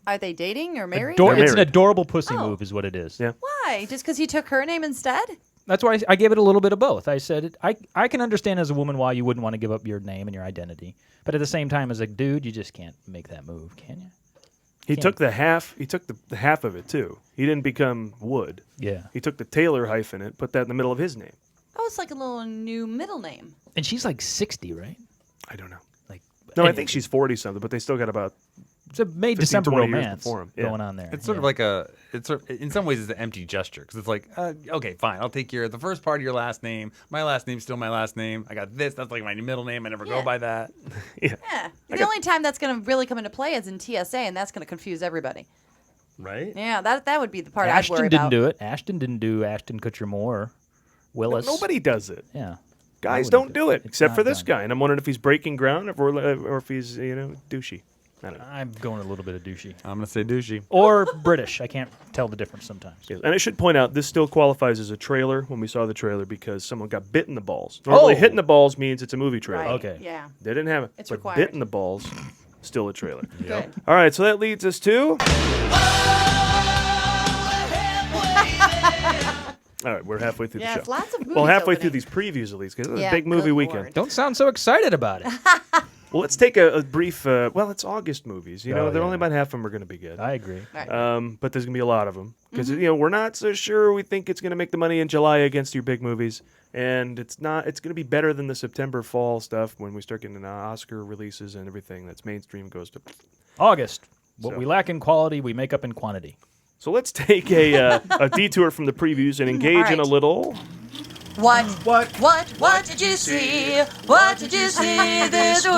Speaker 1: Are they dating or married?
Speaker 4: It's an adorable pussy move is what it is.
Speaker 3: Yeah.
Speaker 1: Why? Just because he took her name instead?
Speaker 4: That's why I gave it a little bit of both. I said, I can understand as a woman why you wouldn't want to give up your name and your identity. But at the same time, as a dude, you just can't make that move, can you?
Speaker 3: He took the half. He took the half of it, too. He didn't become Wood.
Speaker 4: Yeah.
Speaker 3: He took the Taylor hyphenate, put that in the middle of his name.
Speaker 1: Oh, it's like a little new middle name.
Speaker 4: And she's like 60, right?
Speaker 3: I don't know.
Speaker 4: Like,
Speaker 3: no, I think she's 40-something, but they still got about
Speaker 4: it's a May
Speaker 3: 15,
Speaker 4: December
Speaker 3: 20 years
Speaker 4: romance
Speaker 3: before him.
Speaker 4: going on there.
Speaker 5: It's sort of like in some ways, it's an empty gesture because it's like, okay, fine, I'll take the first part of your last name. My last name's still my last name. I got this. That's like my middle name. I never go by that.
Speaker 1: Yeah. The only time that's going to really come into play is in TSA, and that's going to confuse everybody.
Speaker 5: Right?
Speaker 1: Yeah, that would be the part
Speaker 4: Ashton
Speaker 1: I'd worry
Speaker 4: didn't
Speaker 1: about.
Speaker 4: do it. Ashton didn't do Ashton Kutcher Moore. Willis.
Speaker 3: Nobody does it.
Speaker 4: Yeah.
Speaker 3: Guys don't do it, except
Speaker 4: not
Speaker 3: for this
Speaker 4: done.
Speaker 3: guy. And I'm wondering if he's breaking ground or if he's, douchey. I don't know.
Speaker 4: I'm going a little bit of douchey.
Speaker 5: I'm going to say douchey.
Speaker 4: Or British. I can't tell the difference sometimes.
Speaker 3: Yeah, and I should point out, this still qualifies as a trailer when we saw the trailer because someone got bit in the balls. Normally, hitting the balls means it's a movie trailer.
Speaker 1: Right.
Speaker 4: Okay.
Speaker 1: Yeah.
Speaker 3: They didn't have it.
Speaker 1: It's
Speaker 3: but
Speaker 1: required.
Speaker 3: bit in the balls, still a trailer.
Speaker 1: Good.
Speaker 3: All right, so that leads us to... All right, we're halfway through the
Speaker 1: Yeah,
Speaker 3: show.
Speaker 1: it's lots of movies
Speaker 3: Well, halfway
Speaker 1: opening.
Speaker 3: through these previews, at least, because it's
Speaker 1: Yeah,
Speaker 3: a big movie
Speaker 1: good
Speaker 3: weekend.
Speaker 1: Lord.
Speaker 4: Don't sound so excited about it.
Speaker 3: Well, let's take a brief... it's August movies. They're
Speaker 4: yeah.
Speaker 3: only about half of them are going to be good.
Speaker 4: I agree.
Speaker 3: But there's going to be a lot of them. Because, we're not so sure we think it's going to make the money in July against your big movies. And it's not. It's going to be better than the September fall stuff when we start getting Oscar releases and everything that's mainstream goes to...
Speaker 4: August. What
Speaker 3: So.
Speaker 4: we lack in quality, we make up in quantity.
Speaker 3: So let's take a detour from the previews and engage in a
Speaker 1: right.
Speaker 3: little...
Speaker 1: What did you see? What did you see this week?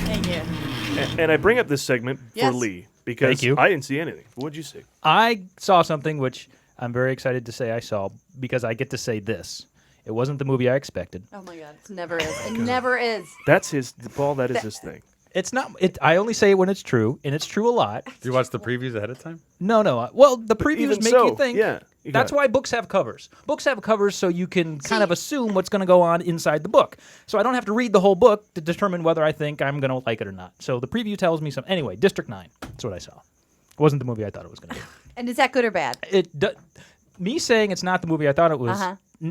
Speaker 1: Thank you.
Speaker 3: And I bring up this segment
Speaker 1: Yes.
Speaker 3: for Lee because
Speaker 4: Thank you.
Speaker 3: I didn't see anything. What'd you see?
Speaker 4: I saw something which I'm very excited to say I saw because I get to say this. It wasn't the movie I expected.
Speaker 1: Oh my God, it never is. It never is.
Speaker 3: That's Paul, that is his thing.
Speaker 4: It's not. I only say it when it's true, and it's true a lot.
Speaker 5: Did you watch the previews ahead of time?
Speaker 4: No. Well, the previews
Speaker 3: even
Speaker 4: make
Speaker 3: so,
Speaker 4: you think.
Speaker 3: yeah,
Speaker 4: That's why books have covers. Books have covers so you can kind of assume what's going to go on inside the book. So I don't have to read the whole book to determine whether I think I'm going to like it or not. So the preview tells me something. Anyway, District 9. That's what I saw. It wasn't the movie I thought it was going to be.
Speaker 1: And is that good or bad?
Speaker 4: Me saying it's not the movie I thought it was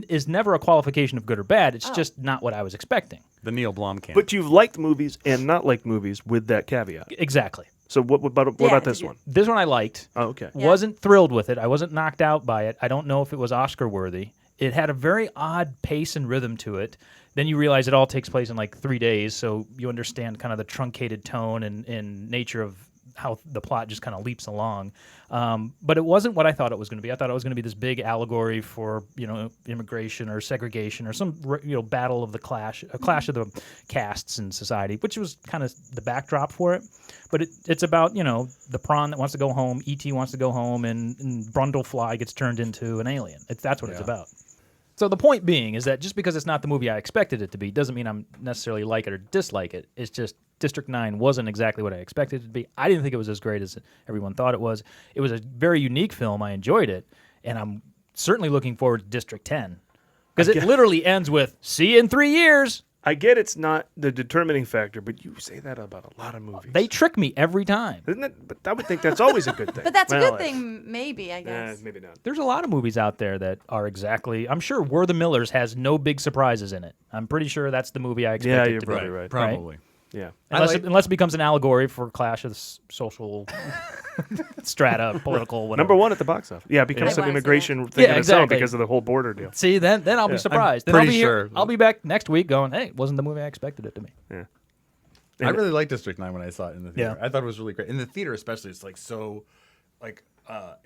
Speaker 4: is never a qualification of good or bad. It's
Speaker 1: Oh.
Speaker 4: just not what I was expecting.
Speaker 5: The Neil Blomkamp.
Speaker 3: But you've liked movies and not liked movies with that caveat.
Speaker 4: Exactly.
Speaker 3: So what about this one?
Speaker 4: This one I liked.
Speaker 3: Oh, okay.
Speaker 1: Yeah.
Speaker 4: Wasn't thrilled with it. I wasn't knocked out by it. I don't know if it was Oscar worthy. It had a very odd pace and rhythm to it. Then you realize it all takes place in like 3 days, so you understand kind of the truncated tone and nature of how the plot just kind of leaps along. But it wasn't what I thought it was going to be. I thought it was going to be this big allegory for, immigration or segregation or some, battle of the clash of the castes in society, which was kind of the backdrop for it. But it's about, the prawn that wants to go home, E.T. wants to go home, and Brundlefly gets turned into an alien. That's what it's about. So the point being is that just because it's not the movie I expected it to be doesn't mean I'm necessarily like it or dislike it. It's just District 9 wasn't exactly what I expected it to be. I didn't think it was as great as everyone thought it was. It was a very unique film. I enjoyed it. And I'm certainly looking forward to District 10. Because it literally ends with, see you in 3 years.
Speaker 3: I get it's not the determining factor, but you say that about a lot of movies.
Speaker 4: They trick me every time.
Speaker 3: Isn't it? But I would think that's always a good thing.
Speaker 1: But that's a
Speaker 3: Well,
Speaker 1: good thing, maybe, I guess.
Speaker 3: Maybe not.
Speaker 4: There's a lot of movies out there that are exactly... I'm sure We're the Millers has no big surprises in it. I'm pretty sure that's the movie I expected
Speaker 3: Yeah, you're
Speaker 4: to
Speaker 3: probably
Speaker 4: be.
Speaker 3: right.
Speaker 5: Probably.
Speaker 3: Yeah.
Speaker 4: Unless it becomes an allegory for clash of social strata, political, whatever.
Speaker 3: Number one at the box office. Yeah, it becomes some immigration thing in itself because of the whole border deal.
Speaker 4: See, then I'll be surprised. Then
Speaker 5: pretty
Speaker 4: I'll be
Speaker 5: sure.
Speaker 4: here. I'll be back next week going, hey, it wasn't the movie I expected it to be.
Speaker 3: Yeah.
Speaker 5: I really liked District 9 when I saw it in the theater.
Speaker 4: Yeah.
Speaker 5: I thought it was really great. In the theater especially, it's like so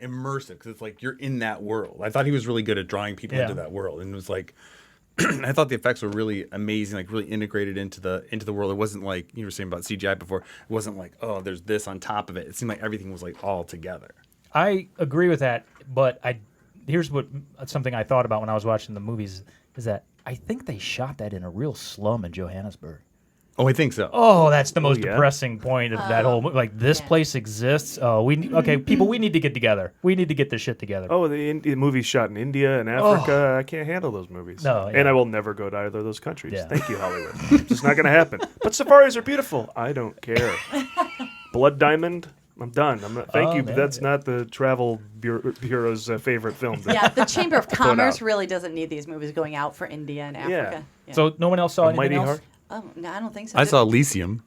Speaker 5: immersive because it's like you're in that world. I thought he was really good at drawing people into that world. And it was like I thought the effects were really amazing, like really integrated into the world. It wasn't like you were saying about CGI before. It wasn't like, oh, there's this on top of it. It seemed like everything was like all together.
Speaker 4: I agree with that, but here's something I thought about when I was watching the movies is that I think they shot that in a real slum in Johannesburg.
Speaker 5: Oh, I think so.
Speaker 4: Oh, that's the most depressing point of that whole movie. Like, this place exists. Oh, people, we need to get together. We need to get this shit together.
Speaker 3: Oh, the movies shot in India and Africa. I can't handle those movies.
Speaker 4: No,
Speaker 3: and I will never go to either of those countries. Thank you, Hollywood. It's just not going to happen. But safaris are beautiful. I don't care. Blood Diamond. I'm done. Thank you. But that's not the Travel Bureau's favorite film.
Speaker 1: Yeah, the Chamber of Commerce really doesn't need these movies going out for India and Africa.
Speaker 4: Yeah. So no one else saw anything
Speaker 3: Mighty
Speaker 4: else?
Speaker 3: Heart?
Speaker 1: Oh, no, I don't think so.
Speaker 5: I saw Elysium.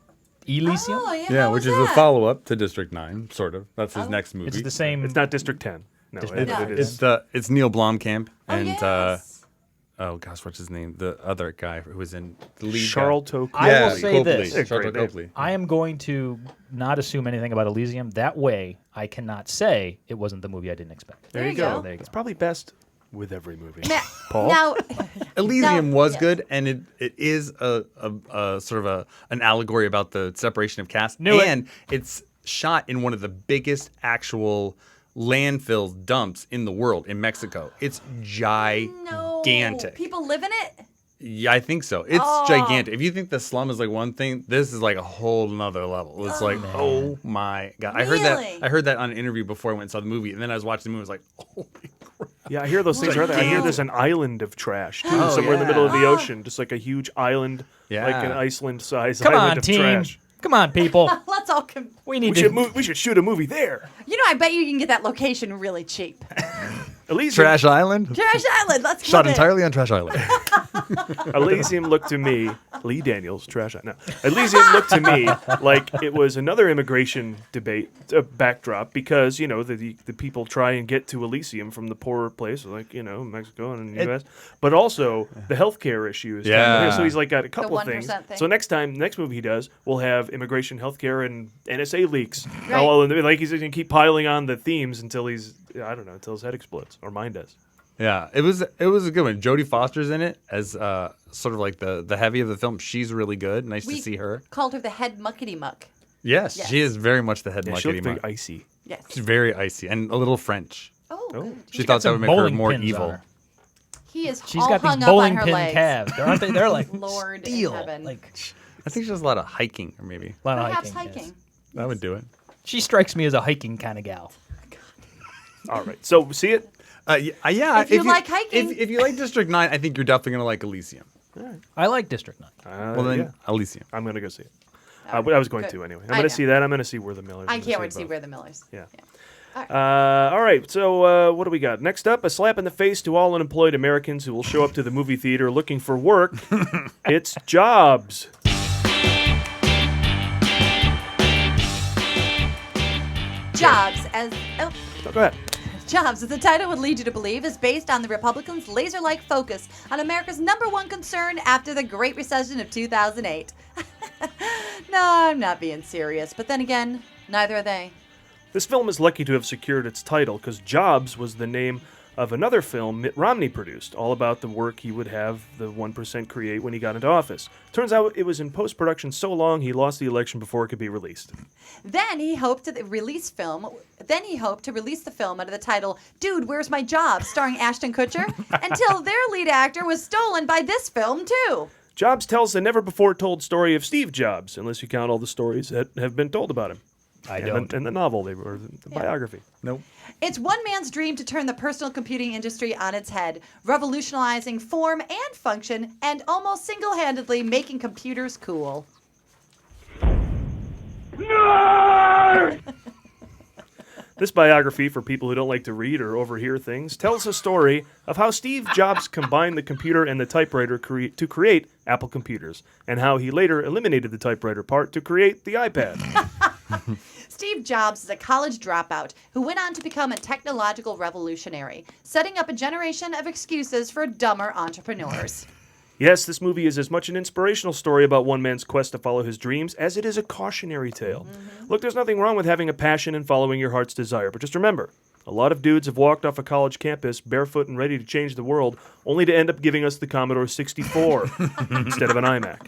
Speaker 4: Elysium?
Speaker 1: Oh, yeah.
Speaker 5: Yeah,
Speaker 1: how
Speaker 5: which
Speaker 1: was
Speaker 5: is the
Speaker 1: that?
Speaker 5: follow-up to District 9, sort of. That's his next movie.
Speaker 4: It's the same.
Speaker 3: It's not District 10. No, it is.
Speaker 5: It's Neil Blomkamp and
Speaker 1: yes.
Speaker 5: oh gosh, what's his name? The other guy who was in the lead.
Speaker 3: Charlton
Speaker 5: Copley.
Speaker 4: I will say this.
Speaker 5: Charlton Copley.
Speaker 4: I am going to not assume anything about Elysium. That way, I cannot say it wasn't the movie I didn't expect.
Speaker 3: There you go. It's probably best with every movie. Paul?
Speaker 1: Now,
Speaker 5: Elysium was good, and it is a sort of an allegory about the separation of caste. And it's shot in one of the biggest actual landfill dumps in the world in Mexico. It's gigantic.
Speaker 1: People live in it?
Speaker 5: Yeah, I think so. It's gigantic. If you think the slum is like one thing, this is like a whole nother level. It's like, oh my God.
Speaker 1: Really?
Speaker 5: I heard that on an interview before I went and saw the movie, and then I was watching the movie, I was like, holy crap.
Speaker 3: Yeah, I hear those things. I hear there's an island of trash too, somewhere in the middle of the ocean, just like a huge island, like an Iceland-sized island of trash.
Speaker 4: Come on, people.
Speaker 1: Let's all
Speaker 3: We should shoot a movie there.
Speaker 1: You know, I bet you can get that location really cheap.
Speaker 3: Elysium.
Speaker 5: Trash Island?
Speaker 1: Trash Island. Let's
Speaker 5: Shot
Speaker 1: move it.
Speaker 5: entirely on Trash Island.
Speaker 3: Elysium looked to me, Lee Daniels, Trash Island. No. Elysium looked to me like it was another immigration debate backdrop because, you know, the people try and get to Elysium from the poorer place, like, you know, Mexico and the U.S., but also the healthcare issue is kind of, so he's like got a couple things. So next movie he does, we'll have immigration, healthcare, and NSA leaks.
Speaker 1: Right.
Speaker 3: Like he's going to keep piling on the themes until his head explodes, or mine does.
Speaker 5: Yeah, it was a good one. Jodie Foster's in it as sort of like the heavy of the film. She's really good. Nice to see her.
Speaker 1: Called her the head muckety muck.
Speaker 5: Yes, she is very much the head
Speaker 3: She
Speaker 5: muckety
Speaker 3: looked very
Speaker 5: muck.
Speaker 3: icy.
Speaker 1: Yes.
Speaker 5: She's very icy and a little French.
Speaker 1: Oh, good.
Speaker 5: She thought that would make her more evil.
Speaker 1: He is
Speaker 4: She's
Speaker 1: all
Speaker 4: got
Speaker 1: hung
Speaker 4: these
Speaker 1: up on
Speaker 4: bowling
Speaker 1: her
Speaker 4: pin
Speaker 1: legs.
Speaker 4: calves. Aren't they? They're like
Speaker 1: Lord
Speaker 4: steel.
Speaker 1: in heaven.
Speaker 4: Like,
Speaker 5: I think she does a lot of hiking, or maybe.
Speaker 4: a lot of
Speaker 1: Perhaps
Speaker 4: hiking.
Speaker 1: hiking.
Speaker 5: That would do it.
Speaker 4: She strikes me as a hiking kind of gal.
Speaker 3: All right, so see it?
Speaker 5: Yeah.
Speaker 1: If you like hiking.
Speaker 5: If you like District 9, I think you're definitely going to like Elysium.
Speaker 4: I like District
Speaker 5: 9. Well, then Elysium.
Speaker 3: I'm going to go see it. I was going to anyway. I'm going to see that. I'm going to see Where the Millers.
Speaker 1: I can't wait to see Where the Millers.
Speaker 3: Yeah. All right, so what do we got? Next up, a slap in the face to all unemployed Americans who will show up to the movie theater looking for work. It's Jobs.
Speaker 1: Jobs
Speaker 3: Go ahead.
Speaker 1: Jobs, as the title would lead you to believe, is based on the Republicans' laser-like focus on America's #1 concern after the Great Recession of 2008. No, I'm not being serious, but then again, neither are they.
Speaker 3: This film is lucky to have secured its title because Jobs was the name of another film Mitt Romney produced, all about the work he would have the 1% create when he got into office. Turns out it was in post-production so long he lost the election before it could be released.
Speaker 1: Then he hoped to release the film under the title "Dude, Where's My Job?" starring Ashton Kutcher, until their lead actor was stolen by this film too.
Speaker 3: Jobs tells the never-before-told story of Steve Jobs, unless you count all the stories that have been told about him.
Speaker 4: I don't.
Speaker 3: And the novel, or the biography.
Speaker 5: Nope.
Speaker 1: It's one man's dream to turn the personal computing industry on its head, revolutionizing form and function, and almost single-handedly making computers cool.
Speaker 3: This biography, for people who don't like to read or overhear things, tells a story of how Steve Jobs combined the computer and the typewriter to create Apple computers, and how he later eliminated the typewriter part to create the iPad.
Speaker 1: Steve Jobs is a college dropout who went on to become a technological revolutionary, setting up a generation of excuses for dumber entrepreneurs.
Speaker 3: Yes, this movie is as much an inspirational story about one man's quest to follow his dreams as it is a cautionary tale. Look, there's nothing wrong with having a passion and following your heart's desire, but just remember, a lot of dudes have walked off a college campus barefoot and ready to change the world, only to end up giving us the Commodore 64 instead of an iMac.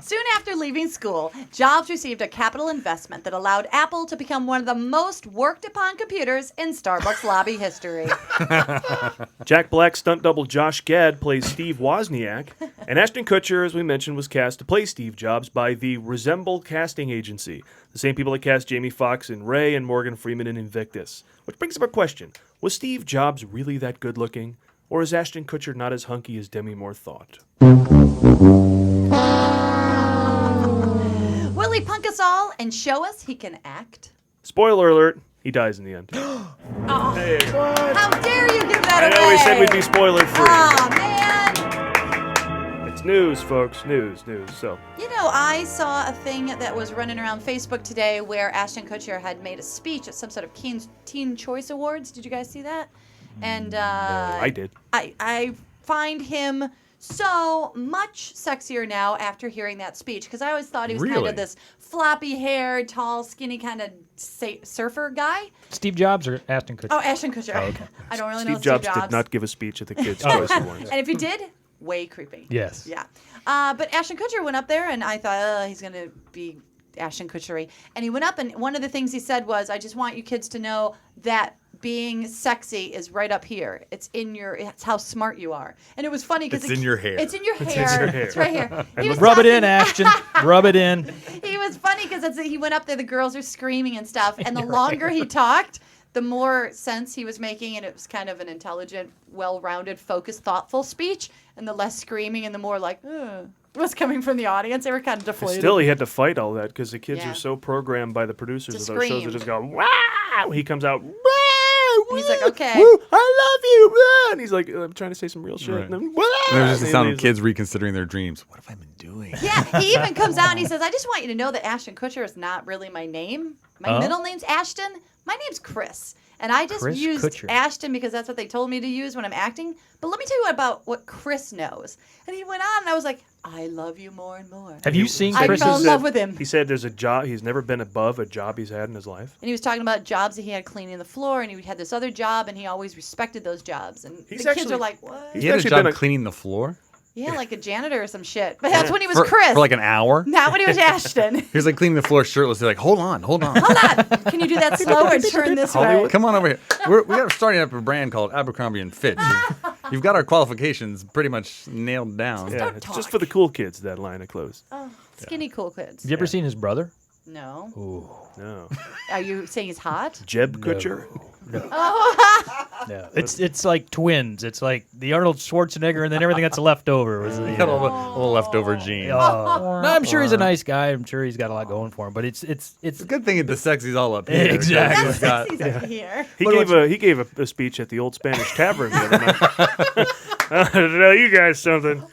Speaker 1: Soon after leaving school, Jobs received a capital investment that allowed Apple to become one of the most worked upon computers in Starbucks lobby history.
Speaker 3: Jack Black's stunt double Josh Gad plays Steve Wozniak, and Ashton Kutcher, as we mentioned, was cast to play Steve Jobs by the Resemble casting agency, the same people that cast Jamie Foxx in Ray and Morgan Freeman in Invictus. Which brings up a question. Was Steve Jobs really that good looking? Or is Ashton Kutcher not as hunky as Demi Moore thought?
Speaker 1: Will he punk us all and show us he can act?
Speaker 3: Spoiler alert, he dies in the end.
Speaker 1: Oh, hey. How dare you give that away?
Speaker 3: I know we said we'd be spoiler free.
Speaker 1: Oh, man.
Speaker 3: It's news, folks. News. So,
Speaker 1: You know, I saw a thing that was running around Facebook today where Ashton Kutcher had made a speech at some sort of Teen Choice Awards. Did you guys see that? And
Speaker 3: I did.
Speaker 1: I find him so much sexier now after hearing that speech, because I always thought he was kind of this floppy-haired, tall, skinny kind of surfer guy.
Speaker 4: Steve Jobs or Ashton Kutcher?
Speaker 1: Oh, Ashton Kutcher.
Speaker 4: Oh, okay.
Speaker 1: I don't really
Speaker 3: Steve
Speaker 1: know
Speaker 3: Jobs
Speaker 1: Steve Jobs.
Speaker 3: did not give a speech at the Kids' Choice Awards.
Speaker 1: And if he did, way creepy.
Speaker 4: Yes.
Speaker 1: Yeah. But Ashton Kutcher went up there, and I thought, he's going to be Ashton Kutcher-y. And he went up, and one of the things he said was, I just want you kids to know that being sexy is right up here. It's how smart you are. And it was funny because
Speaker 5: it's in your hair.
Speaker 1: It's in your hair. It's right here.
Speaker 4: Rub it in, Ashton. Rub it in.
Speaker 1: He was funny because he went up there, the girls are screaming and stuff, and the longer he talked, the more sense he was making, and it was kind of an intelligent, well-rounded, focused, thoughtful speech, and the less screaming and the more like, was coming from the audience. They were kind of deflated.
Speaker 3: Still, he had to fight all that because the kids
Speaker 1: Yeah.
Speaker 3: are so programmed by the producers
Speaker 1: To
Speaker 3: of those shows
Speaker 1: scream.
Speaker 3: that just go, wow! He comes out,
Speaker 1: And he's like, okay.
Speaker 3: woo, I love you, wah! And he's like, I'm trying to say some real shit.
Speaker 5: Right.
Speaker 3: And then,
Speaker 5: And there's just the
Speaker 3: And
Speaker 5: sound of
Speaker 3: he's
Speaker 5: kids reconsidering their dreams. What have I been doing?
Speaker 1: Yeah, he even comes out and he says, I just want you to know that Ashton Kutcher is not really my name. My middle name's Ashton. My name's Chris. And I just
Speaker 4: Chris
Speaker 1: used
Speaker 4: Kutcher.
Speaker 1: Ashton because that's what they told me to use when I'm acting. But let me tell you about what Chris knows. And he went on, and I was like, I love you more and more.
Speaker 4: Have you seen
Speaker 1: I
Speaker 4: Chris's?
Speaker 1: fell in love with him.
Speaker 3: He said there's a job, he's never been above a job he's had in his life.
Speaker 1: And he was talking about jobs that he had cleaning the floor, and he had this other job, and he always respected those jobs. And
Speaker 3: He's
Speaker 1: the kids
Speaker 3: actually-
Speaker 1: are like, what?
Speaker 5: He had a job cleaning the floor?
Speaker 1: Yeah, like a janitor or some shit. But that's when he was Chris.
Speaker 5: For like an hour?
Speaker 1: Not when he was Ashton.
Speaker 5: He was like cleaning the floor shirtless. They're like, hold on.
Speaker 1: Hold on. Can you do that slow and turn this way?
Speaker 5: Come on over here. We are starting up a brand called Abercrombie & Fitch. You've got our qualifications pretty much nailed down.
Speaker 3: Yeah, it's just for the cool kids, that line of clothes.
Speaker 1: Oh, skinny cool kids.
Speaker 4: Have you ever seen his brother?
Speaker 1: No.
Speaker 4: Ooh.
Speaker 3: No.
Speaker 1: Are you saying he's hot?
Speaker 3: Jeb Kutcher?
Speaker 1: Oh.
Speaker 4: No. It's like twins. It's like the Arnold Schwarzenegger and then everything that's left over. Was,
Speaker 5: You got all the leftover genes.
Speaker 4: No, I'm sure he's a nice guy. I'm sure he's got a lot going for him. But it's
Speaker 5: a good thing the sexy's all up here.
Speaker 4: Exactly.
Speaker 5: He's got-
Speaker 1: here.
Speaker 3: He gave a speech at the Old Spanish Tavern the other night. I tell you guys something.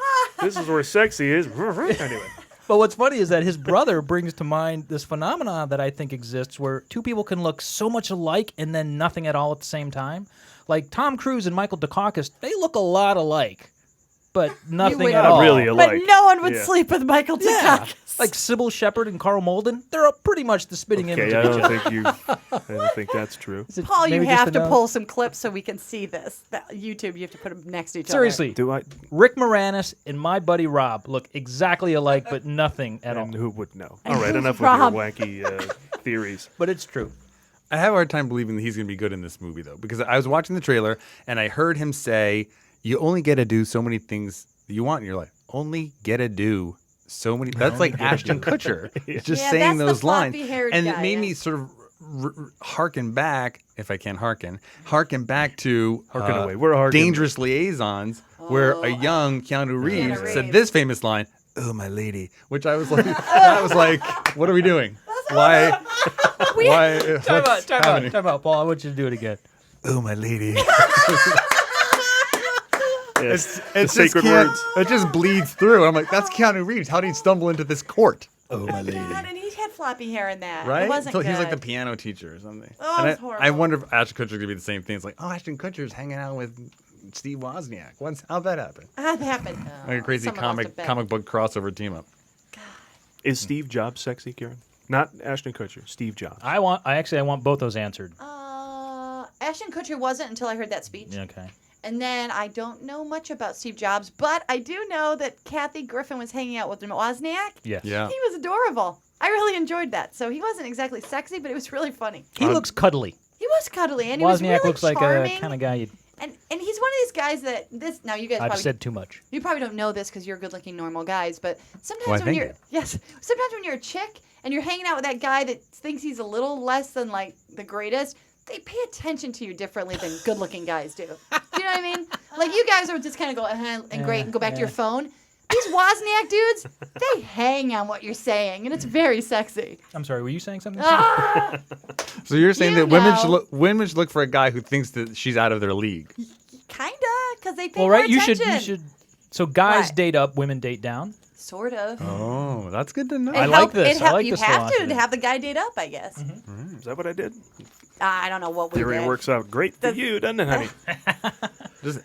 Speaker 3: This is where sexy is. Anyway.
Speaker 4: But what's funny is that his brother brings to mind this phenomenon that I think exists where two people can look so much alike and then nothing at all at the same time. Like Tom Cruise and Michael Dukakis, they look a lot alike, but nothing at all.
Speaker 3: Really alike.
Speaker 1: But no one would
Speaker 3: Yeah.
Speaker 1: sleep with Michael
Speaker 4: Yeah.
Speaker 1: Dukakis.
Speaker 4: Like Sybil Shepherd and Carl Malden, they're pretty much the spitting image
Speaker 3: Okay, I
Speaker 4: of each
Speaker 3: don't
Speaker 4: other.
Speaker 3: think that's true.
Speaker 1: Paul, you
Speaker 4: maybe just
Speaker 1: have to
Speaker 4: enough?
Speaker 1: pull some clips so we can see this. That YouTube, you have to put them next to each
Speaker 4: Seriously,
Speaker 3: Do I?
Speaker 4: Rick Moranis and my buddy Rob look exactly alike, but nothing at all.
Speaker 3: And who would know? All right, enough
Speaker 1: Rob.
Speaker 3: with your wacky theories.
Speaker 4: But it's true.
Speaker 5: I have a hard time believing that he's going to be good in this movie, though, because I was watching the trailer and I heard him say, you only get to do so many things that you want in your life. Only get to do so many. That's like Ashton Kutcher. Just
Speaker 1: Yeah,
Speaker 5: saying
Speaker 1: that's the
Speaker 5: those lines.
Speaker 1: floppy-haired
Speaker 5: And
Speaker 1: guy,
Speaker 5: it made
Speaker 1: yeah.
Speaker 5: me sort of harken back, if I can harken back to
Speaker 3: Harken away. We're harkening.
Speaker 5: Dangerous Liaisons, where a young Keanu Reeves said this famous line, "Oh, my lady," which I was like, what are we doing? Why?
Speaker 4: Time out, Paul. I want you to do it again.
Speaker 5: Oh, my lady.
Speaker 3: Yes.
Speaker 5: It's
Speaker 3: The
Speaker 5: just
Speaker 3: sacred
Speaker 5: can't-
Speaker 3: words.
Speaker 5: It just bleeds through. I'm like, that's Keanu Reeves. How did he stumble into this court? Oh, my lady.
Speaker 1: God, and he had floppy hair in that.
Speaker 5: Right?
Speaker 1: It wasn't
Speaker 5: So
Speaker 1: good.
Speaker 5: he was like the piano teacher or something.
Speaker 1: Oh,
Speaker 5: And
Speaker 1: it was
Speaker 5: I
Speaker 1: horrible.
Speaker 5: wonder if Ashton Kutcher's going to be the same thing. It's like, oh, Ashton Kutcher's hanging out with Steve Wozniak. How'd that happen?
Speaker 1: That happened.
Speaker 5: Like a crazy
Speaker 1: someone must have been.
Speaker 5: comic book crossover team up.
Speaker 3: Is Steve Jobs sexy, Karen? Not Ashton Kutcher. Steve Jobs.
Speaker 4: I want both those answered.
Speaker 1: Ashton Kutcher wasn't until I heard that speech.
Speaker 4: Okay.
Speaker 1: And then I don't know much about Steve Jobs, but I do know that Kathy Griffin was hanging out with Wozniak.
Speaker 4: Yes.
Speaker 5: Yeah.
Speaker 1: He was adorable. I really enjoyed that. So he wasn't exactly sexy, but it was really funny.
Speaker 4: He looks cuddly.
Speaker 1: He was cuddly, and he was
Speaker 4: Wozniak
Speaker 1: really
Speaker 4: looks
Speaker 1: charming.
Speaker 4: like a kind of guy you'd...
Speaker 1: And he's one of these guys that this. Now you guys
Speaker 4: I've
Speaker 1: probably
Speaker 4: said too much.
Speaker 1: You probably don't know this because you're good-looking normal guys, but sometimes
Speaker 5: Well,
Speaker 1: when
Speaker 5: thank
Speaker 1: you're
Speaker 5: you.
Speaker 1: sometimes when you're a chick and you're hanging out with that guy that thinks he's a little less than like the greatest, they pay attention to you differently than good-looking guys do. Do you know what I mean? Like you guys are just kind of go and great and go back to your phone. These Wozniak dudes, they hang on what you're saying, and it's very sexy.
Speaker 4: I'm sorry, were you saying something?
Speaker 5: So you're saying
Speaker 1: You
Speaker 5: that women
Speaker 1: know.
Speaker 5: women should look for a guy who thinks that she's out of their league.
Speaker 1: Kinda, because they pay
Speaker 4: Well,
Speaker 1: more
Speaker 4: right, you
Speaker 1: attention.
Speaker 4: should. So guys
Speaker 1: What?
Speaker 4: date up, women date down.
Speaker 1: Sort of.
Speaker 5: Oh, that's good to know.
Speaker 4: I like this. I like
Speaker 1: You
Speaker 4: this
Speaker 1: have
Speaker 4: philosophy.
Speaker 1: to have the guy date up, I guess.
Speaker 3: Is that what I did?
Speaker 1: I don't know what we
Speaker 3: Theory
Speaker 1: did.
Speaker 3: works out great for you, doesn't it, honey?
Speaker 5: Just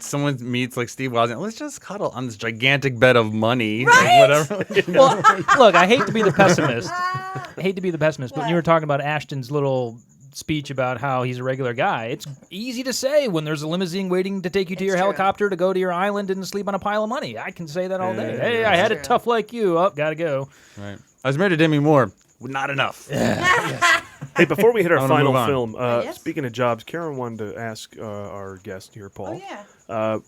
Speaker 5: someone meets like Steve Wozniak. Let's just cuddle on this gigantic bed of money,
Speaker 1: Right?
Speaker 5: whatever. You know?
Speaker 4: Well, look, I hate to be the pessimist. But when you were talking about Ashton's little speech about how he's a regular guy, it's easy to say when there's a limousine waiting to take you to your helicopter to go to your island and sleep on a pile of money. I can say that all day. Hey, I had it tough like you. Oh, gotta go.
Speaker 5: Right. I was married to Demi Moore. Not enough.
Speaker 3: Hey, before we hit our
Speaker 5: I wanna
Speaker 3: final
Speaker 5: move on.
Speaker 3: film,
Speaker 1: Yes?
Speaker 3: speaking of jobs, Karen wanted to ask our guest here, Paul.
Speaker 1: Oh, yeah.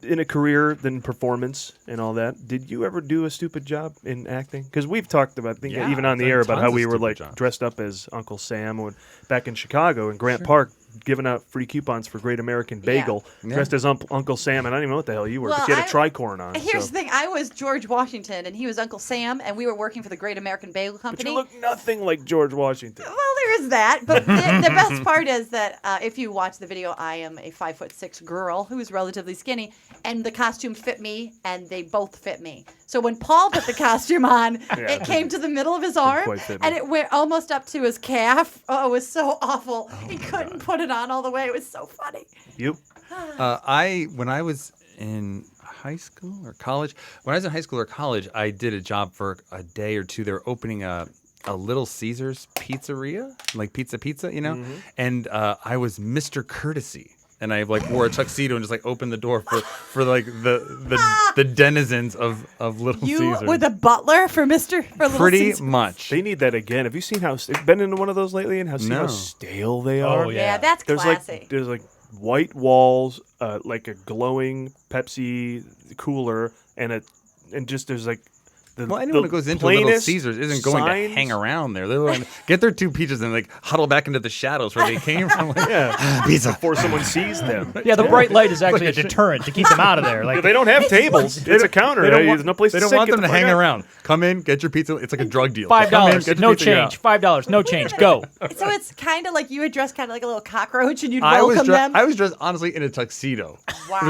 Speaker 3: In a career, then performance and all that, did you ever do a stupid job in acting? Because we've talked about, I think,
Speaker 5: Yeah,
Speaker 3: even on the
Speaker 5: I've
Speaker 3: air
Speaker 5: done
Speaker 3: about how
Speaker 5: tons
Speaker 3: we
Speaker 5: of
Speaker 3: were
Speaker 5: stupid
Speaker 3: like
Speaker 5: jobs.
Speaker 3: dressed up as Uncle Sam back in Chicago in Grant Park, giving out free coupons for Great American Bagel,
Speaker 5: Yeah.
Speaker 3: dressed as Uncle Sam, and I don't even know what the hell you were,
Speaker 1: Well,
Speaker 3: but you had a tricorn on.
Speaker 1: Here's
Speaker 3: so.
Speaker 1: the thing. I was George Washington, and he was Uncle Sam, and we were working for the Great American Bagel
Speaker 3: But
Speaker 1: Company.
Speaker 3: you look nothing like George Washington.
Speaker 1: Well, there is that, but the best part is that if you watch the video, I am a 5'6" girl who is relatively skinny, and the costume fit me, and they both fit me. So when Paul put the costume on, it came to the middle of his arm,
Speaker 3: quite fit me.
Speaker 1: and it went almost up to his calf. Oh, it was so awful. He couldn't put it on all the way. It was so funny.
Speaker 3: You?
Speaker 5: When I was in high school or college, I did a job for a day or two. They were opening a Little Caesars pizzeria, like pizza, you know? And I was Mr. Courtesy. And I like wore a tuxedo and just like opened the door for like the denizens of Little
Speaker 1: You
Speaker 5: Caesars.
Speaker 1: were the butler for Little
Speaker 5: Pretty
Speaker 1: Caesars.
Speaker 5: much.
Speaker 3: They need that again. Have you seen how been into one of those lately and seen how
Speaker 5: No.
Speaker 3: stale they are?
Speaker 4: Oh,
Speaker 1: Yeah, that's classy.
Speaker 3: There's like white walls, like a glowing Pepsi cooler, and just there's like the
Speaker 5: Well, anyone
Speaker 3: the
Speaker 5: who goes into Little
Speaker 3: plainest
Speaker 5: Caesars isn't going
Speaker 3: signs.
Speaker 5: to hang around there. They're going to get their two pizzas and like huddle back into the shadows where they came from. Like, pizza.
Speaker 3: Before someone sees them.
Speaker 4: Yeah, the bright light is actually a deterrent to keep them out of there. Like
Speaker 3: They don't have tables. It's a counter. There's no place
Speaker 5: They
Speaker 3: to
Speaker 5: don't
Speaker 3: sit.
Speaker 5: want
Speaker 3: Get
Speaker 5: them
Speaker 3: the
Speaker 5: to
Speaker 3: fuck
Speaker 5: hang
Speaker 3: out.
Speaker 5: around. Come in, get your pizza. It's like a drug deal. Come in,
Speaker 4: $5,
Speaker 5: get your
Speaker 4: no
Speaker 5: pizza, get out.
Speaker 4: change. $5, no change. Go.
Speaker 1: So it's kind of like you would dress kind of like a little cockroach, and you'd
Speaker 5: I
Speaker 1: welcome them.
Speaker 5: I was dressed honestly in a tuxedo.
Speaker 1: Wow.
Speaker 5: It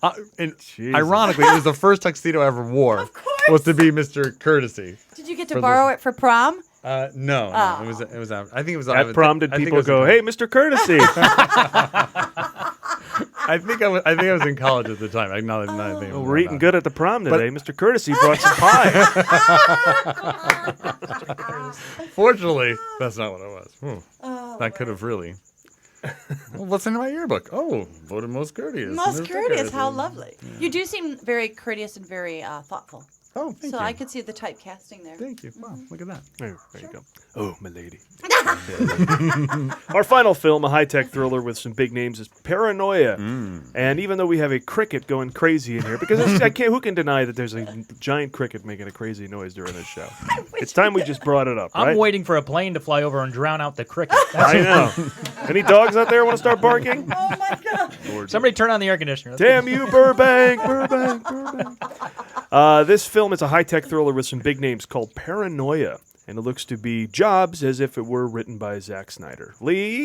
Speaker 5: was and ironically, it was the first tuxedo I ever wore.
Speaker 1: Of course.
Speaker 5: Was to be Mr. Courtesy.
Speaker 1: Did you get to
Speaker 5: For
Speaker 1: borrow it for prom?
Speaker 5: No,
Speaker 1: Oh.
Speaker 5: it was. I think it was.
Speaker 3: At prom, did
Speaker 5: I think
Speaker 3: people
Speaker 5: it was
Speaker 3: go,
Speaker 5: in-
Speaker 3: "Hey, Mr. Courtesy"?
Speaker 5: I think I was in college at the time. Now that I think
Speaker 3: Well, we're eating good at the prom today. Mr. Courtesy brought some pie.
Speaker 5: Fortunately, that's not what it was.
Speaker 1: Oh,
Speaker 5: That could have really. Well, what's in my yearbook? Oh, voted most courteous.
Speaker 1: Most
Speaker 5: Mr.
Speaker 1: courteous. How lovely. You do seem very courteous and very thoughtful.
Speaker 5: Oh, thank
Speaker 1: so
Speaker 5: you.
Speaker 1: I could see the typecasting there.
Speaker 5: Thank you. Wow, look at that.
Speaker 3: There you go. Oh, my lady. Our final film, a high-tech thriller with some big names, is Paranoia. And even though we have a cricket going crazy in here, because who can deny that there's a giant cricket making a crazy noise during this show? It's time we just brought it up, right?
Speaker 4: I'm waiting for a plane to fly over and drown out the cricket.
Speaker 3: I know. Any dogs out there want to start barking?
Speaker 1: Oh my God!
Speaker 4: Somebody turn on the air conditioner.
Speaker 3: Damn you, Burbank, Burbank, Burbank. This film is a high-tech thriller with some big names called Paranoia, and it looks to be Jobs as if it were written by Zack Snyder. Lee?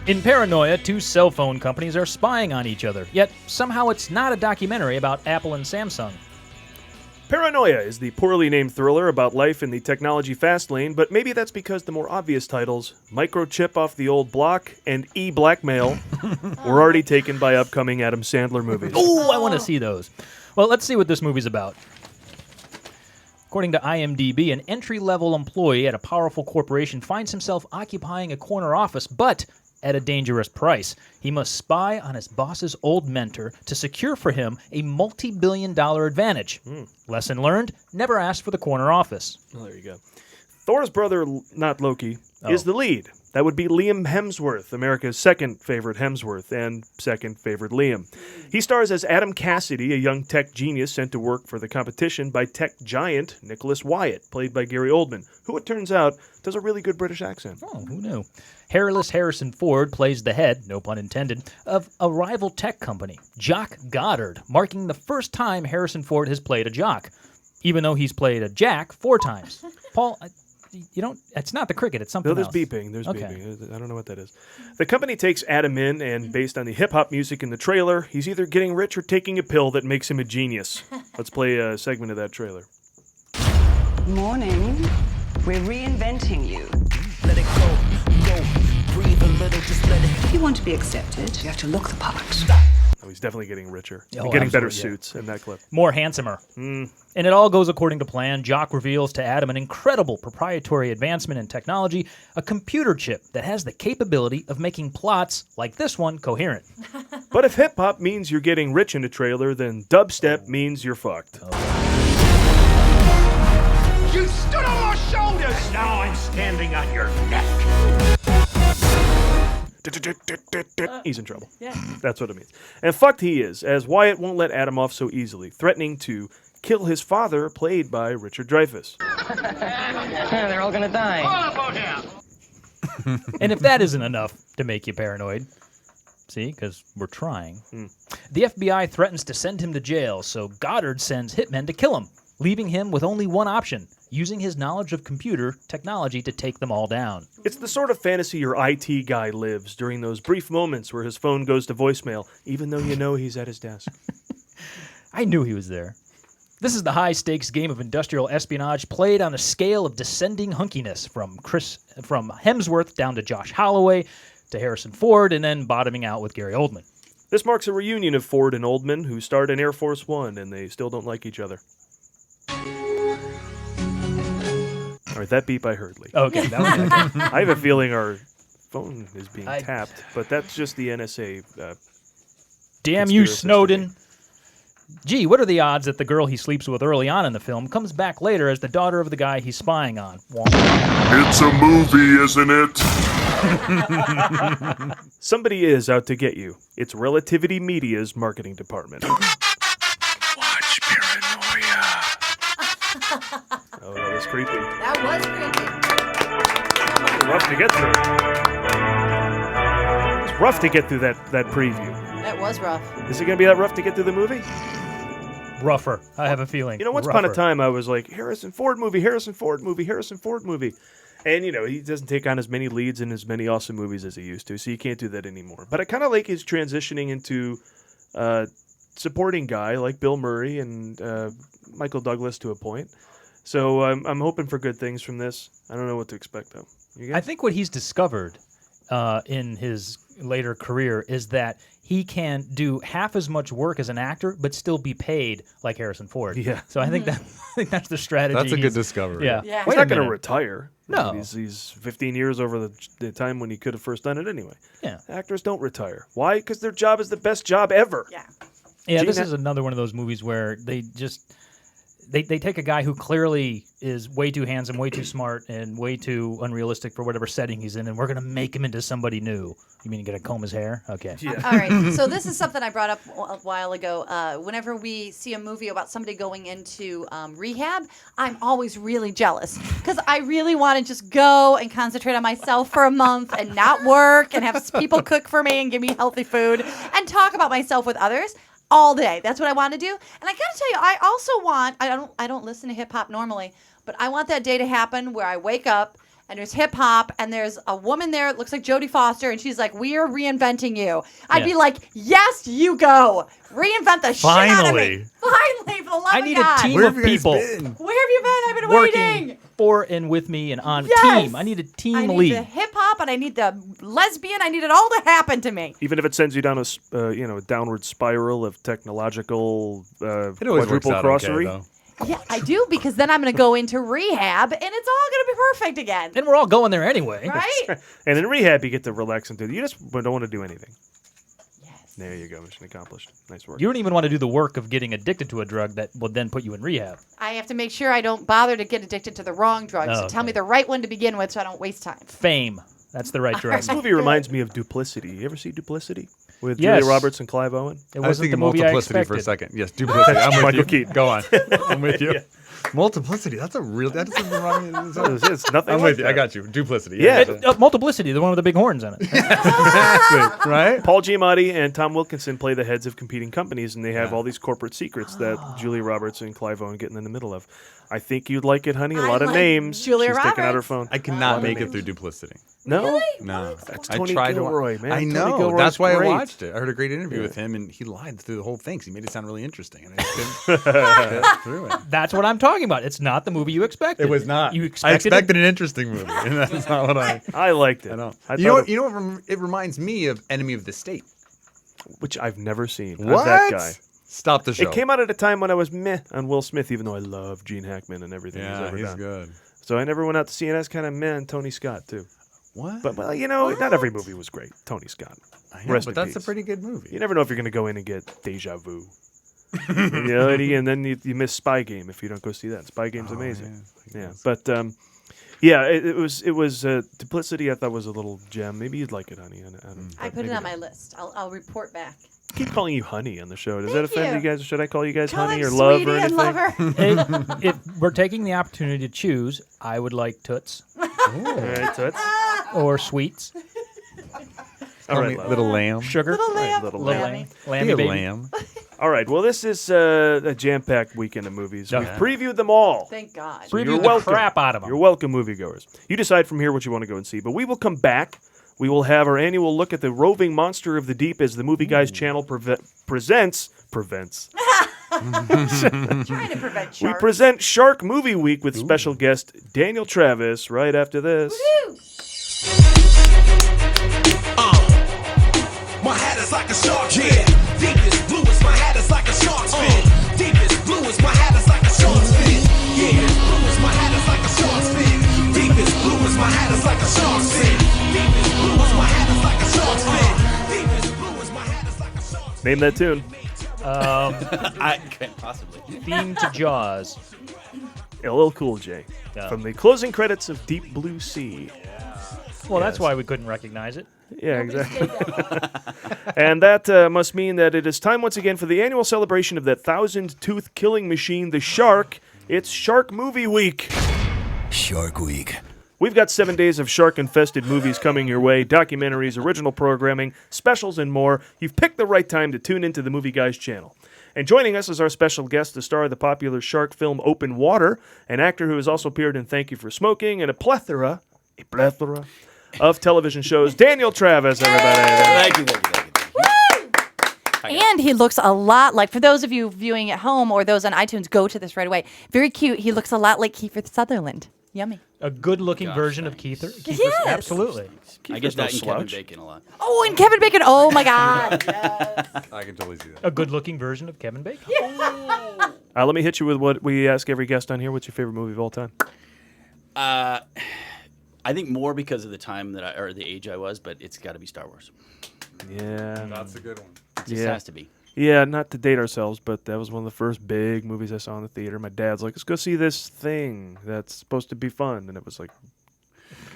Speaker 4: In Paranoia, two cell phone companies are spying on each other, yet somehow it's not a documentary about Apple and Samsung.
Speaker 3: Paranoia is the poorly named thriller about life in the technology fast lane, but maybe that's because the more obvious titles, Microchip Off the Old Block and E-Blackmail, were already taken by upcoming Adam Sandler movies.
Speaker 4: Oh, I want to see those. Well, let's see what this movie's about. According to IMDb, an entry-level employee at a powerful corporation finds himself occupying a corner office, but at a dangerous price. He must spy on his boss's old mentor to secure for him a multi-billion-dollar advantage. Lesson learned, never ask for the corner office.
Speaker 3: Well, there you go. Thor's brother, not Loki, is the lead. That would be Liam Hemsworth, America's second favorite Hemsworth and second favorite Liam. He stars as Adam Cassidy, a young tech genius sent to work for the competition by tech giant Nicholas Wyatt, played by Gary Oldman, who it turns out does a really good British accent.
Speaker 4: Oh, who knew? Hairless Harrison Ford plays the head, no pun intended, of a rival tech company, Jock Goddard, marking the first time Harrison Ford has played a jock, even though he's played a jack 4 times. Paul, you don't. It's not the cricket. It's something
Speaker 3: there's
Speaker 4: else.
Speaker 3: beeping. There's beeping. I don't know what that is. The company takes Adam in, and based on the hip-hop music in the trailer, he's either getting rich or taking a pill that makes him a genius. Let's play a segment of that trailer.
Speaker 17: Morning. We're reinventing you.
Speaker 18: Let it go, breathe a little, just let it.
Speaker 17: If you want to be accepted, you have to look the part.
Speaker 3: Oh, he's definitely getting richer.
Speaker 4: Oh,
Speaker 3: and getting better
Speaker 4: absolutely,
Speaker 3: suits in that clip.
Speaker 4: More handsomer. And it all goes according to plan. Jock reveals to Adam an incredible proprietary advancement in technology, a computer chip that has the capability of making plots like this one coherent.
Speaker 3: But if hip-hop means you're getting rich in a trailer, then dubstep means you're fucked.
Speaker 12: You stood on my shoulders! And now I'm standing on your neck.
Speaker 3: He's in trouble.
Speaker 4: Yeah.
Speaker 3: That's what it means. And fucked he is, as Wyatt won't let Adam off so easily, threatening to kill his father, played by Richard Dreyfuss.
Speaker 10: Yeah, they're all gonna die.
Speaker 12: All about him!
Speaker 4: And if that isn't enough to make you paranoid, see, because we're trying, the FBI threatens to send him to jail, so Goddard sends hitmen to kill him, leaving him with only one option, using his knowledge of computer technology to take them all down.
Speaker 3: It's the sort of fantasy your IT guy lives during those brief moments where his phone goes to voicemail, even though you know he's at his desk.
Speaker 4: I knew he was there. This is the high-stakes game of industrial espionage played on a scale of descending hunkiness from Hemsworth down to Josh Holloway to Harrison Ford, and then bottoming out with Gary Oldman.
Speaker 3: This marks a reunion of Ford and Oldman, who starred in Air Force One, and they still don't like each other. All right, that beep I heard, Lee.
Speaker 4: Okay. That was
Speaker 3: I have a feeling our phone is being tapped, but that's just the NSA.
Speaker 4: Damn you, Snowden. Gee, what are the odds that the girl he sleeps with early on in the film comes back later as the daughter of the guy he's spying on?
Speaker 19: It's a movie, isn't it?
Speaker 3: Somebody is out to get you. It's Relativity Media's marketing department.
Speaker 19: Watch Paranoia.
Speaker 3: Oh, that was creepy.
Speaker 1: That was creepy.
Speaker 3: Rough to get through. It's rough to get through that preview.
Speaker 1: That was rough.
Speaker 3: Is it going to be that rough to get through the movie?
Speaker 4: Rougher. I have a feeling.
Speaker 3: You know, once upon a time, I was like, Harrison Ford movie, Harrison Ford movie, Harrison Ford movie. And, you know, he doesn't take on as many leads in as many awesome movies as he used to, so you can't do that anymore. But I kind of like his transitioning into supporting guy like Bill Murray and Michael Douglas to a point. So I'm hoping for good things from this. I don't know what to expect, though.
Speaker 4: I think what he's discovered in his later career is that he can do half as much work as an actor, but still be paid like Harrison Ford.
Speaker 3: Yeah.
Speaker 4: So I think that's the strategy.
Speaker 5: That's a good discovery.
Speaker 4: Yeah.
Speaker 3: He's not going to retire.
Speaker 4: No.
Speaker 3: He's 15 years over the time when he could have first done it anyway.
Speaker 4: Yeah.
Speaker 3: Actors don't retire. Why? Because their job is the best job ever.
Speaker 1: Yeah.
Speaker 4: Yeah, this is another one of those movies where they just... They take a guy who clearly is way too handsome, way too smart, and way too unrealistic for whatever setting he's in, and we're going to make him into somebody new. You mean you're going to comb his hair? Okay.
Speaker 3: Yeah.
Speaker 1: All right. So this is something I brought up a while ago. Whenever we see a movie about somebody going into rehab, I'm always really jealous because I really want to just go and concentrate on myself for a month and not work and have people cook for me and give me healthy food and talk about myself with others. All day. That's what I want to do. And I gotta tell you, I also want, I don't listen to hip hop normally, but I want that day to happen where I wake up and there's hip hop and there's a woman there, it looks like Jodie Foster, and she's like, "We are reinventing you." I'd be like, "Yes, you go. Reinvent the shit out of me." Finally, for the love
Speaker 4: I
Speaker 1: of
Speaker 4: need
Speaker 1: God.
Speaker 4: a team
Speaker 5: Where
Speaker 4: of
Speaker 5: have you guys
Speaker 4: people
Speaker 5: been?
Speaker 1: Where have you been? I've been
Speaker 4: working
Speaker 1: waiting.
Speaker 4: for and with me and on
Speaker 1: Yes.
Speaker 4: team. I need a team
Speaker 1: I need
Speaker 4: lead.
Speaker 1: the hip hop and I need the lesbian. I need it all to happen to me.
Speaker 3: Even if it sends you down a downward spiral of technological
Speaker 5: It always works
Speaker 3: quadruple
Speaker 5: out
Speaker 3: crossery.
Speaker 5: okay, though.
Speaker 1: Yeah, I do, because then I'm going to go into rehab and it's all going to be perfect again.
Speaker 4: And we're all going there anyway.
Speaker 1: Right?
Speaker 3: And in rehab, you get to relax and do. You just don't want to do anything. Yes. There you go. Mission accomplished. Nice work.
Speaker 4: You don't even want to do the work of getting addicted to a drug that will then put you in rehab.
Speaker 1: I have to make sure I don't bother to get addicted to the wrong drugs.
Speaker 4: Oh,
Speaker 1: So tell
Speaker 4: okay.
Speaker 1: me the right one to begin with so I don't waste time.
Speaker 4: Fame. That's the right drug.
Speaker 3: This movie reminds me of Duplicity. You ever see Duplicity? With
Speaker 4: Yes.
Speaker 3: Julia Roberts and Clive Owen?
Speaker 4: It
Speaker 5: I was
Speaker 4: wasn't the
Speaker 5: thinking
Speaker 4: movie I
Speaker 5: multiplicity for a
Speaker 4: expected.
Speaker 5: second. Yes, duplicity. I'm with
Speaker 3: Michael
Speaker 5: you.
Speaker 3: Keaton.
Speaker 5: Go on. I'm with you.
Speaker 3: Yeah.
Speaker 5: Multiplicity. That's a real. That doesn't remind me.
Speaker 3: It's nothing
Speaker 5: I'm
Speaker 3: like
Speaker 5: with you.
Speaker 3: that.
Speaker 5: I got you. Duplicity.
Speaker 3: Yeah.
Speaker 4: Multiplicity, the one with the big horns on it.
Speaker 5: Exactly. Right.
Speaker 3: Paul Giamatti and Tom Wilkinson play the heads of competing companies, and they have all these corporate secrets that Julia Roberts and Clive Owen getting in the middle of. I think you'd like it, honey. A lot of
Speaker 1: like
Speaker 3: names.
Speaker 1: Julia
Speaker 3: She's taking out her
Speaker 1: Roberts.
Speaker 3: phone.
Speaker 5: I cannot make it through duplicity.
Speaker 3: No?
Speaker 5: No.
Speaker 3: That's
Speaker 5: I
Speaker 3: Tony
Speaker 5: tried
Speaker 3: Gilroy, man.
Speaker 5: I
Speaker 3: Tony
Speaker 5: know.
Speaker 3: Gilroy's
Speaker 5: That's why
Speaker 3: great.
Speaker 5: I watched it. I heard a great interview with him, and he lied through the whole thing. 'Cause he made it sound really interesting, and I just couldn't get through it.
Speaker 4: That's what I'm talking about. It's not the movie you expected.
Speaker 5: It was not.
Speaker 4: You
Speaker 5: I
Speaker 4: expected
Speaker 5: expected an interesting movie, and that's not what I
Speaker 3: liked it.
Speaker 5: I know.
Speaker 3: I
Speaker 5: You know
Speaker 3: thought
Speaker 5: what? You know what? It reminds me of Enemy of the State.
Speaker 3: Which I've never seen. I'm
Speaker 5: What?
Speaker 3: that guy.
Speaker 5: Stop the show.
Speaker 3: It came out at a time when I was meh on Will Smith, even though I love Gene Hackman and everything he's
Speaker 5: Yeah,
Speaker 3: ever
Speaker 5: he's
Speaker 3: done.
Speaker 5: good.
Speaker 3: So I never went out to see it. I was kind of meh on Tony Scott, too.
Speaker 5: What?
Speaker 3: But, well, you know, not every movie was great. Tony Scott.
Speaker 5: I know,
Speaker 3: Rest
Speaker 5: but
Speaker 3: in
Speaker 5: that's
Speaker 3: peace.
Speaker 5: a pretty good movie.
Speaker 3: You never know if you're going to go in and get deja vu. You know, and then you miss Spy Game if you don't go see that. Spy Game's amazing. Yeah, but yeah, it was Duplicity. I thought was a little gem. Maybe you'd like it, honey.
Speaker 1: I put it on my list. I'll report back.
Speaker 3: I keep calling you honey on the show. Does
Speaker 1: Thank
Speaker 3: that offend
Speaker 1: you.
Speaker 3: you guys? Should I call you guys
Speaker 1: Call
Speaker 3: honey
Speaker 1: him
Speaker 3: or love
Speaker 1: sweetie
Speaker 3: or
Speaker 1: and
Speaker 3: anything?
Speaker 1: lover.
Speaker 4: If we're taking the opportunity to choose, I would like Toots.
Speaker 3: All right, Toots.
Speaker 4: Or Sweets.
Speaker 3: All right,
Speaker 5: little lamb.
Speaker 4: Sugar.
Speaker 1: Little lamb.
Speaker 3: Little
Speaker 4: Little
Speaker 3: lamb.
Speaker 4: lamb.
Speaker 5: Be
Speaker 4: Lammy
Speaker 5: a
Speaker 4: baby.
Speaker 5: lamb.
Speaker 3: All right. Well, this is a jam-packed weekend of movies. We've
Speaker 4: Yeah.
Speaker 3: previewed them all.
Speaker 1: Thank God.
Speaker 3: So
Speaker 4: Previewed
Speaker 3: you're
Speaker 4: the
Speaker 3: welcome.
Speaker 4: crap out of 'em.
Speaker 3: You're welcome, moviegoers. You decide from here what you want to go and see. But we will come back. We will have our annual look at the roving monster of the deep as the Movie Guys channel prevents.
Speaker 1: Trying to prevent
Speaker 3: We
Speaker 1: sharks.
Speaker 3: present Shark Movie Week with special guest Daniel Travis right after this.
Speaker 1: Woo!
Speaker 18: My hat is like a shark, yeah. Deepest blue is my hat is like a shark's fin. Deepest blue is my hat is like a shark's fin. Yeah, blue is my hat is like a shark's fin. Deepest blue is my hat is like a shark's fin. Deepest blue is my hat is like a shark's fin. Deepest blue is my hat is like a shark's fin.
Speaker 3: Name that tune.
Speaker 20: I can't possibly.
Speaker 4: Theme to Jaws.
Speaker 3: LL Cool J.
Speaker 4: Yeah.
Speaker 3: From the closing credits of Deep Blue Sea.
Speaker 4: Well, that's
Speaker 3: Yes.
Speaker 4: why we couldn't recognize it.
Speaker 3: Yeah, exactly. And that must mean that it is time once again for the annual celebration of that thousand-tooth killing machine, the shark. It's Shark Movie Week.
Speaker 20: Shark Week.
Speaker 3: We've got 7 days of shark-infested movies coming your way, documentaries, original programming, specials, and more. You've picked the right time to tune into the Movie Guys channel. And joining us is our special guest, the star of the popular shark film Open Water, an actor who has also appeared in Thank You for Smoking, and a plethora of television shows, Daniel Travis, everybody.
Speaker 20: Thank you.
Speaker 1: And he looks a lot like, for those of you viewing at home or those on iTunes, go to this right away. Very cute. He looks a lot like Kiefer Sutherland. Yummy.
Speaker 4: A good-looking version of Keith.
Speaker 1: Yes.
Speaker 4: Absolutely.
Speaker 20: I get that in Kevin
Speaker 3: slouch.
Speaker 20: Bacon a lot.
Speaker 1: Oh, and Kevin Bacon. Oh, my God. Yes.
Speaker 5: I can totally see that.
Speaker 4: A good-looking version of Kevin Bacon.
Speaker 3: Let me hit you with what we ask every guest on here. What's your favorite movie of all time?
Speaker 20: I think more because of the time that or the age I was, but it's got to be Star Wars.
Speaker 3: Yeah.
Speaker 5: That's a good one.
Speaker 20: It just has to be.
Speaker 3: Yeah, not to date ourselves, but that was one of the first big movies I saw in the theater. My dad's like, let's go see this thing that's supposed to be fun. And it was like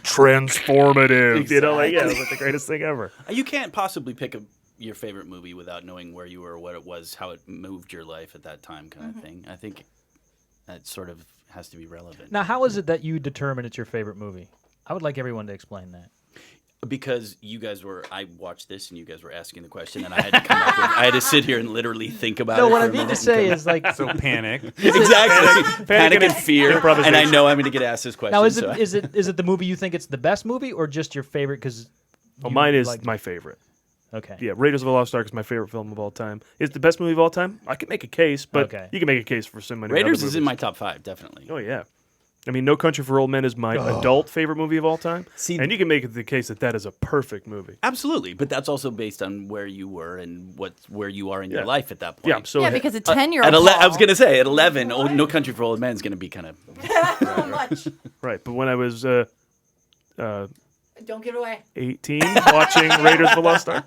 Speaker 3: transformative. You know, like, yeah, it was like the greatest thing ever.
Speaker 20: You can't possibly pick your favorite movie without knowing where you were, what it was, how it moved your life at that time kind of thing. I think that sort of has to be relevant.
Speaker 4: Now, how is it that you determine it's your favorite movie? I would like everyone to explain that.
Speaker 20: Because I watched this and you guys were asking the question and I had to come up with, I had to sit here and literally think about it.
Speaker 4: No, what
Speaker 20: for
Speaker 4: I
Speaker 20: a
Speaker 4: mean to
Speaker 20: minute
Speaker 4: say
Speaker 20: and
Speaker 4: is like...
Speaker 5: So panic.
Speaker 20: Exactly. Panic and fear.
Speaker 3: improvisation.
Speaker 20: And I know I'm going to get asked this question.
Speaker 4: Now, is
Speaker 20: so
Speaker 4: it the movie you think it's the best movie or just your favorite because...
Speaker 3: Well, mine is my favorite.
Speaker 4: Okay.
Speaker 3: Yeah, Raiders of the Lost Ark is my favorite film of all time. Is it the best movie of all time? I can make a case, but
Speaker 4: Okay.
Speaker 3: you can make a case for so many
Speaker 20: Raiders
Speaker 3: other
Speaker 20: is in
Speaker 3: movies.
Speaker 20: my top 5, definitely.
Speaker 3: Oh, yeah. I mean, No Country for Old Men is my adult favorite movie of all time.
Speaker 20: See,
Speaker 3: and you can make it the case that is a perfect movie.
Speaker 20: Absolutely, but that's also based on where you were and where you are in your life at that point.
Speaker 3: Yeah, so
Speaker 1: because a 10-year-old.
Speaker 20: I was going to say, at 11, No Country for Old Men is going to be kind of...
Speaker 3: Right, but when I was...
Speaker 11: Don't give it away.
Speaker 3: 18, watching Raiders of the Lost Ark.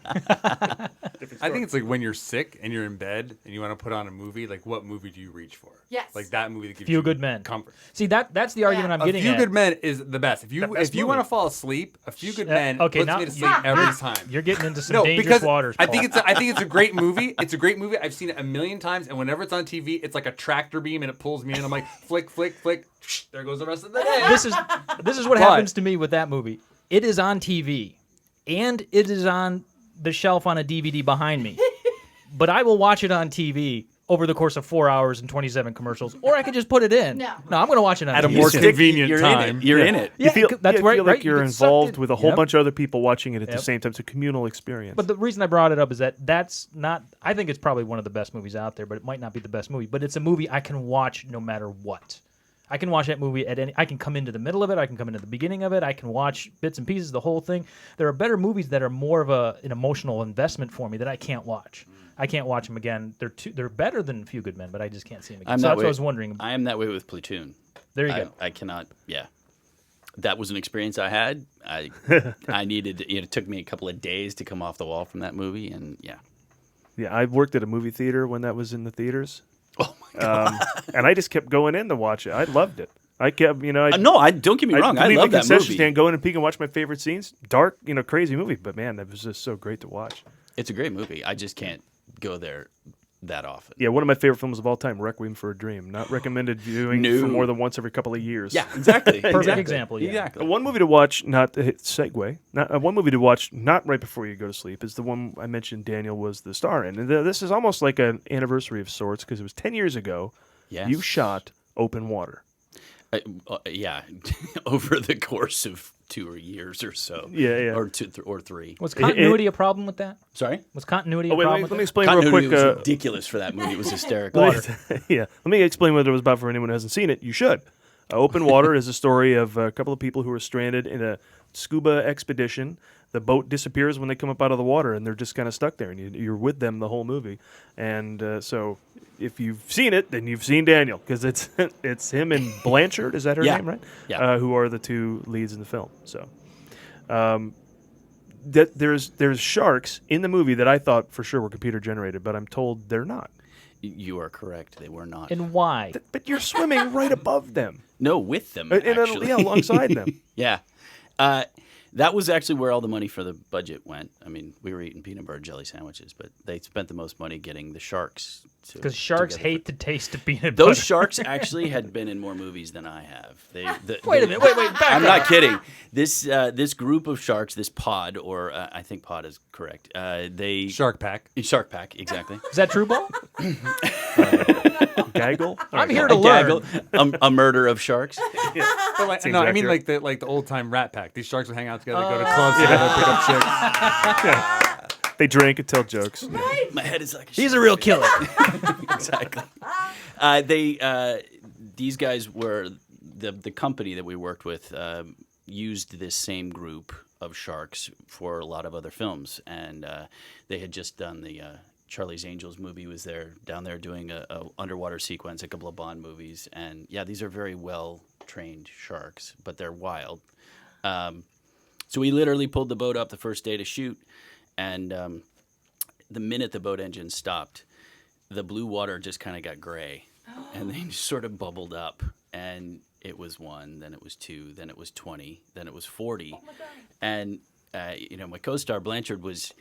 Speaker 5: I think it's like when you're sick and you're in bed and you want to put on a movie, like what movie do you reach for?
Speaker 11: Yes.
Speaker 5: Like that movie that gives
Speaker 4: Few
Speaker 5: you
Speaker 4: Good Men.
Speaker 5: comfort.
Speaker 4: See, that's the argument I'm
Speaker 5: A
Speaker 4: getting
Speaker 5: Few
Speaker 4: at.
Speaker 5: Good Men is the best. If you want to fall asleep, A Few Good Men puts me to sleep every time.
Speaker 4: You're getting into some dangerous waters.
Speaker 5: I think it's a great movie. It's a great movie. I've seen it a million times, and whenever it's on TV, it's like a tractor beam and it pulls me in. I'm like, flick, flick, flick. There goes the rest of the day.
Speaker 4: This is what happens to me with that movie. It is on TV, and it is on the shelf on a DVD behind me. But I will watch it on TV over the course of 4 hours and 27 commercials, or I could just put it in. No, I'm going to watch it on
Speaker 5: at
Speaker 4: TV.
Speaker 5: a more convenient time.
Speaker 20: You're in it.
Speaker 3: You feel,
Speaker 4: that's
Speaker 3: you
Speaker 4: right.
Speaker 3: feel like you're involved with a whole bunch of other people watching it at
Speaker 4: Yep.
Speaker 3: the same time. It's a communal experience.
Speaker 4: But the reason I brought it up is that's not. I think it's probably one of the best movies out there, but it might not be the best movie. But it's a movie I can watch no matter what. I can watch that movie at any. I can come into the middle of it. I can come into the beginning of it. I can watch bits and pieces, the whole thing. There are better movies that are more of an emotional investment for me that I can't watch. I can't watch them again. They're better than Few Good Men, but I just can't see them again. So that's what I was wondering.
Speaker 20: I am that way with Platoon.
Speaker 4: There you go.
Speaker 20: I cannot. Yeah, that was an experience I had. I needed. It took me a couple of days to come off the wall from that movie, and yeah.
Speaker 3: Yeah, I worked at a movie theater when that was in the theaters.
Speaker 20: Oh my god!
Speaker 3: And I just kept going in to watch it. I loved it. I kept,
Speaker 20: no, don't get me wrong. I
Speaker 3: leave
Speaker 20: love
Speaker 3: the
Speaker 20: that
Speaker 3: concession
Speaker 20: movie.
Speaker 3: stand, go in and peek and watch my favorite scenes. Dark, crazy movie, but man, that was just so great to watch.
Speaker 20: It's a great movie. I just can't go there that often.
Speaker 3: Yeah, one of my favorite films of all time, Requiem for a Dream. Not recommended viewing for more than once every couple of years.
Speaker 20: Yeah, exactly.
Speaker 4: Perfect example. Yeah.
Speaker 20: Exactly.
Speaker 3: One movie to watch, not segue. One movie to watch, not right before you go to sleep, is the one I mentioned. Daniel was the star in, and this is almost like an anniversary of sorts because it was 10 years ago.
Speaker 20: Yes.
Speaker 3: You shot Open Water.
Speaker 20: Yeah, over the course of 2 years or so.
Speaker 3: Yeah.
Speaker 20: Or 2 or 3.
Speaker 4: Was continuity a problem with that?
Speaker 20: Sorry?
Speaker 4: Was continuity a problem with
Speaker 3: let
Speaker 4: that?
Speaker 3: me explain real quick.
Speaker 20: Continuity was ridiculous for that movie. It was hysterical.
Speaker 3: Let me explain what it was about for anyone who hasn't seen it. You should. Open Water is a story of a couple of people who are stranded in a scuba expedition. The boat disappears when they come up out of the water, and they're just kind of stuck there, and you're with them the whole movie. And so if you've seen it, then you've seen Daniel, because it's him and Blanchard, is that her name, right?
Speaker 20: Yeah.
Speaker 3: Who are the two leads in the film. So there's sharks in the movie that I thought for sure were computer generated, but I'm told they're not.
Speaker 20: You are correct. They were not.
Speaker 4: And why?
Speaker 3: But you're swimming right above them.
Speaker 20: No, with them, actually.
Speaker 3: Alongside them.
Speaker 20: Yeah. That was actually where all the money for the budget went. I mean, we were eating peanut butter jelly sandwiches, but they spent the most money getting the sharks.
Speaker 4: Because sharks hate the taste of peanut butter.
Speaker 20: Those sharks actually had been in more movies than I have.
Speaker 4: Wait a minute. Wait. Back
Speaker 20: I'm
Speaker 4: up.
Speaker 20: not kidding. This group of sharks, this pod, or I think pod is correct.
Speaker 5: Shark Pack.
Speaker 20: Shark Pack, exactly.
Speaker 4: Is that true, Ball?
Speaker 3: Gaggle?
Speaker 4: I'm here to learn.
Speaker 20: Gaggle, a murder of sharks.
Speaker 5: Yeah. I mean like the old time Rat Pack. These sharks would hang out together, go to clubs together, pick up chicks.
Speaker 3: Yeah. They drink and tell jokes.
Speaker 20: My head is like
Speaker 4: he's a real killer.
Speaker 20: Exactly. These guys were the company that we worked with used this same group of sharks for a lot of other films, and they had just done the Charlie's Angels movie was down there doing a underwater sequence, a couple of Bond movies, and yeah, these are very well trained sharks, but they're wild. So we literally pulled the boat up the first day to shoot, and the minute the boat engine stopped, the blue water just kind of got gray, and they sort of bubbled up, and it was 1, then it was 2, then it was 20, then it was 40, and my co-star Blanchard was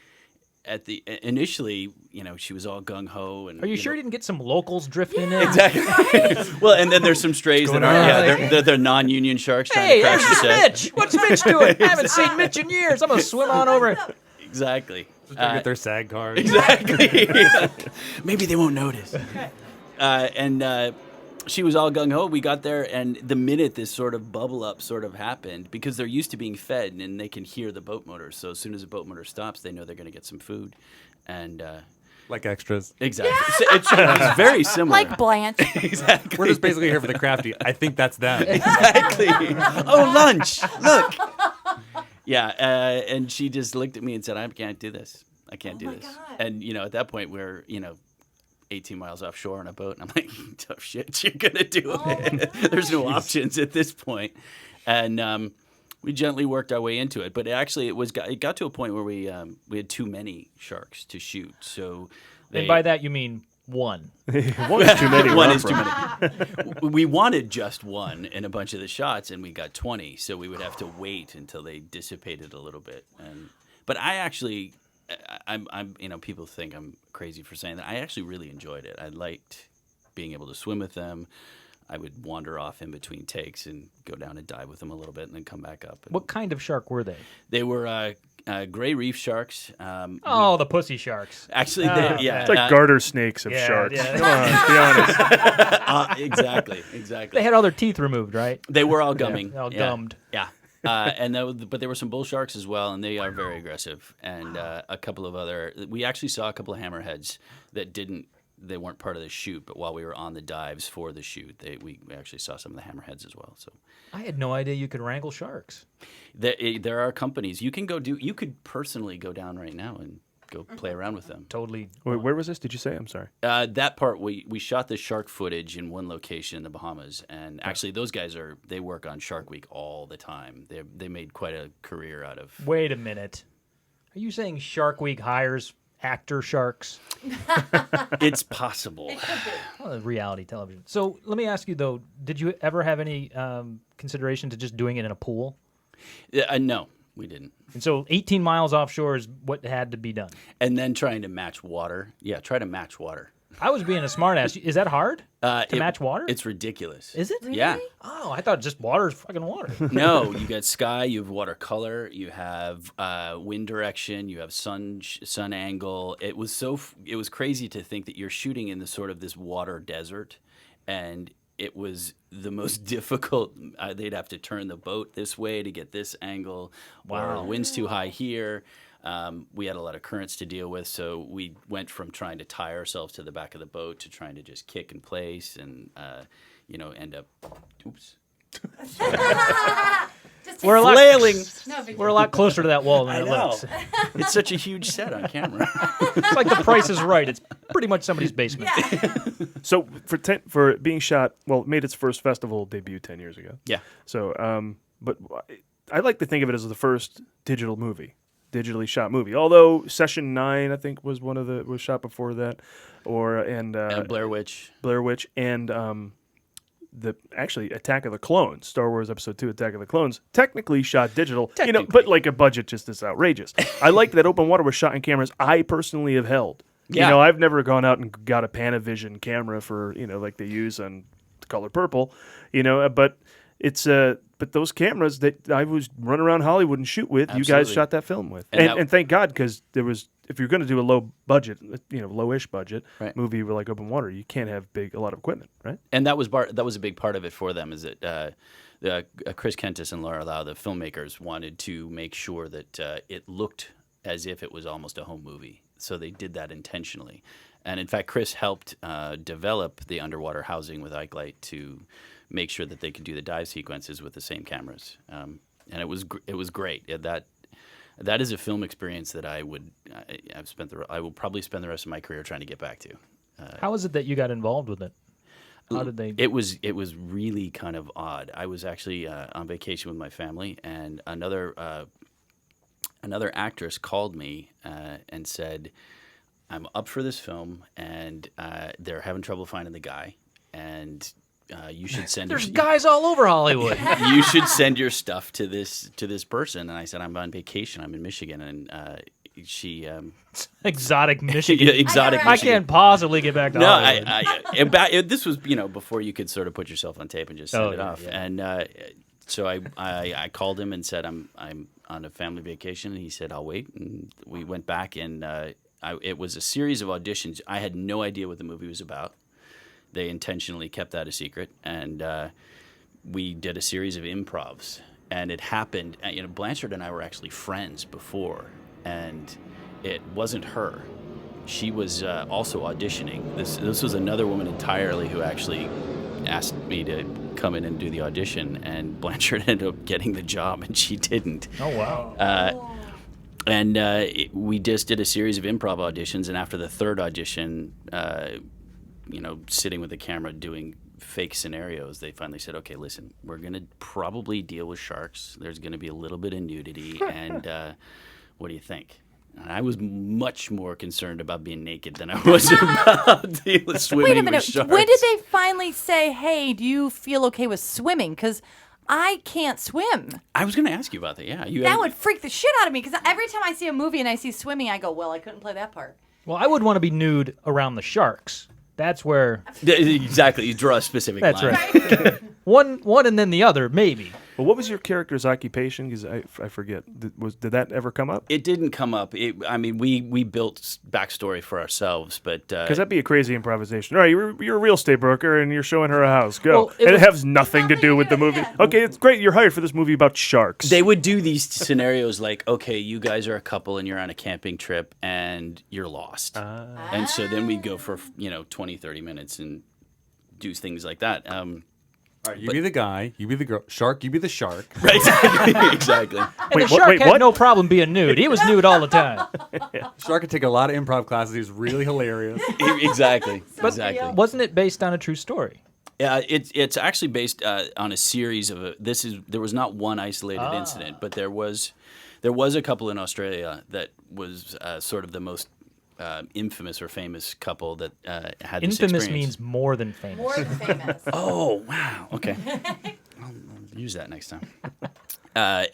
Speaker 20: initially, she was all gung ho, and
Speaker 4: Are you sure you didn't get some locals drifting in?
Speaker 20: Exactly. Well, and then there's some strays that aren't. They're non-union sharks trying to crash the set.
Speaker 4: Mitch. What's Mitch doing? I haven't seen Mitch in years. I'm gonna swim on over.
Speaker 20: Exactly.
Speaker 5: Just to get their SAG card.
Speaker 20: Exactly. Maybe they won't notice. And she was all gung ho. We got there, and the minute this sort of bubble up sort of happened, because they're used to being fed and they can hear the boat motors. So as soon as the boat motor stops, they know they're going to get some food. And
Speaker 5: Like extras.
Speaker 20: Exactly. It's very similar.
Speaker 1: Like Blanche.
Speaker 20: Exactly.
Speaker 5: We're just basically here for the crafty. I think that's them.
Speaker 20: Exactly. Oh, lunch. Look. Yeah, and she just looked at me and said, I can't do this. I can't do this.
Speaker 1: God.
Speaker 20: And, at that point, we're, 18 miles offshore on a boat. And I'm like, tough shit, you're going to do it. There's no options at this point. And we gently worked our way into it. But it got to a point where we had too many sharks to shoot. So
Speaker 4: And by that, you mean one.
Speaker 3: One is too many.
Speaker 20: One is too many. We wanted just one in a bunch of the shots, and we got 20. So we would have to wait until they dissipated a little bit. But I actually... I'm people think I'm crazy for saying that. I actually really enjoyed it. I liked being able to swim with them. I would wander off in between takes and go down and dive with them a little bit and then come back up.
Speaker 4: What kind of shark were they?
Speaker 20: They were gray reef sharks.
Speaker 4: The pussy sharks.
Speaker 20: Actually,
Speaker 3: it's like garter snakes of sharks.
Speaker 4: Yeah.
Speaker 3: Come on, be honest.
Speaker 20: Exactly.
Speaker 4: They had all their teeth removed, right?
Speaker 20: They were all gumming.
Speaker 4: All gummed.
Speaker 20: Yeah. But there were some bull sharks as well, and they are very aggressive. And a couple of other, we actually saw a couple of hammerheads that they weren't part of the shoot, but while we were on the dives for the shoot, we actually saw some of the hammerheads as well. So
Speaker 4: I had no idea you could wrangle sharks.
Speaker 20: There are companies you could personally go down right now and go play around with them.
Speaker 4: Totally.
Speaker 3: Wait, where was this? Did you say? I'm sorry.
Speaker 20: That part, we shot the shark footage in one location in the Bahamas, and actually those guys they work on Shark Week all the time. They made quite a career out of.
Speaker 4: Wait a minute. Are you saying Shark Week hires actor sharks?
Speaker 20: It's possible.
Speaker 1: It could be.
Speaker 4: Well, reality television. So let me ask you though, did you ever have any consideration to just doing it in a pool?
Speaker 20: No. We didn't.
Speaker 4: And so 18 miles offshore is what had to be done.
Speaker 20: And then trying to match water. Yeah, try to match water.
Speaker 4: I was being a smartass. Is that hard to match water?
Speaker 20: It's ridiculous.
Speaker 4: Is it?
Speaker 1: Really?
Speaker 20: Yeah.
Speaker 4: Oh, I thought just water is fucking water.
Speaker 20: No, you got sky, you have watercolor, you have wind direction, you have sun angle. It was crazy to think that you're shooting in this water desert, and it was the most difficult. They'd have to turn the boat this way to get this angle. Wow. Or the wind's too high here. We had a lot of currents to deal with, so we went from trying to tie ourselves to the back of the boat to trying to just kick in place and, end up, oops.
Speaker 4: We're a lot closer to that wall than
Speaker 20: I
Speaker 4: it
Speaker 20: know.
Speaker 4: looks.
Speaker 20: It's such a huge set on camera.
Speaker 4: It's like The Price is Right. It's pretty much somebody's basement.
Speaker 3: So for being shot, it made its first festival debut 10 years ago.
Speaker 20: Yeah.
Speaker 3: So, but I like to think of it as the first digitally shot movie. Although Session 9, I think, was shot before that, and
Speaker 20: Blair Witch,
Speaker 3: and Attack of the Clones, Star Wars Episode 2, Attack of the Clones, technically shot digital, but like a budget just this outrageous. I like that Open Water was shot in cameras I personally have held.
Speaker 20: Yeah.
Speaker 3: I've never gone out and got a Panavision camera for, like they use on The Color Purple, but it's but those cameras that I was running around Hollywood and shoot with,
Speaker 20: Absolutely.
Speaker 3: you guys shot that film with. And thank God, because if you're going to do a low budget, lowish budget movie like Open Water, you can't have a lot of equipment, right?
Speaker 20: And that was a big part of it for them. Is that Chris Kentis and Laura Lau, the filmmakers, wanted to make sure that it looked as if it was almost a home movie. So they did that intentionally. And in fact, Chris helped develop the underwater housing with Ike Light to make sure that they could do the dive sequences with the same cameras. And it was great. Yeah, that is a film experience that I will probably spend the rest of my career trying to get back to.
Speaker 4: How is it that you got involved with it? How did they?
Speaker 20: It was really kind of odd. I was actually on vacation with my family, and another actress called me and said, "I'm up for this film, and they're having trouble finding the guy, and you should send."
Speaker 4: There's guys all over Hollywood.
Speaker 20: You should send your stuff to this person. And I said, "I'm on vacation. I'm in Michigan," and she
Speaker 4: exotic Michigan.
Speaker 20: Yeah, exotic Michigan.
Speaker 4: I can't possibly get back to Hollywood.
Speaker 20: This was before you could sort of put yourself on tape and just send it off. Yeah. And so I called him and said, I'm on a family vacation, and he said, I'll wait. And we went back, and it was a series of auditions. I had no idea what the movie was about. They intentionally kept that a secret, and we did a series of improvs. And it happened. Blanchard and I were actually friends before, and it wasn't her. she was also auditioning. This was another woman entirely who actually asked me to come in and do the audition, and Blanchard ended up getting the job, and she didn't.
Speaker 4: Oh, wow.
Speaker 20: And we just did a series of improv auditions, and after the third audition, sitting with the camera doing fake scenarios, they finally said, okay, listen, we're going to probably deal with sharks. There's going to be a little bit of nudity, and what do you think? And I was much more concerned about being naked than I was about swimming
Speaker 1: Wait a minute.
Speaker 20: with sharks.
Speaker 1: When did they finally say, hey, do you feel okay with swimming? Because I can't swim.
Speaker 20: I was going to ask you about that, yeah.
Speaker 1: That would freak the shit out of me, because every time I see a movie and I see swimming, I go, well, I couldn't play that part.
Speaker 4: Well, I would want to be nude around the sharks. That's where...
Speaker 20: Exactly. You draw a specific line.
Speaker 4: That's right. one and then the other, maybe.
Speaker 3: Well, what was your character's occupation? Because I forget. Did that ever come up?
Speaker 20: It didn't come up. We built backstory for ourselves, but...
Speaker 3: Because that'd be a crazy improvisation. All right, you're a real estate broker, and you're showing her a house. Go.
Speaker 20: Well,
Speaker 3: it has nothing to do with the movie. Okay, it's great. You're hired for this movie about sharks.
Speaker 20: They would do these scenarios like, okay, you guys are a couple, and you're on a camping trip, and you're lost. And so then we'd go for 20, 30 minutes and do things like that.
Speaker 5: All right, you be the guy, you be the girl, shark, you be the shark.
Speaker 20: Right, exactly.
Speaker 4: And the shark had no problem being nude. He was nude all the time.
Speaker 5: Shark could take a lot of improv classes. He was really hilarious.
Speaker 20: Exactly.
Speaker 4: But wasn't it based on a true story?
Speaker 20: Yeah, it's actually based on a series of there was not one isolated incident, but there was a couple in Australia that was sort of the most infamous or famous couple that had this
Speaker 4: Infamous
Speaker 20: experience.
Speaker 4: means more than famous.
Speaker 1: More than famous.
Speaker 20: Oh, wow. Okay. I'll use that next time.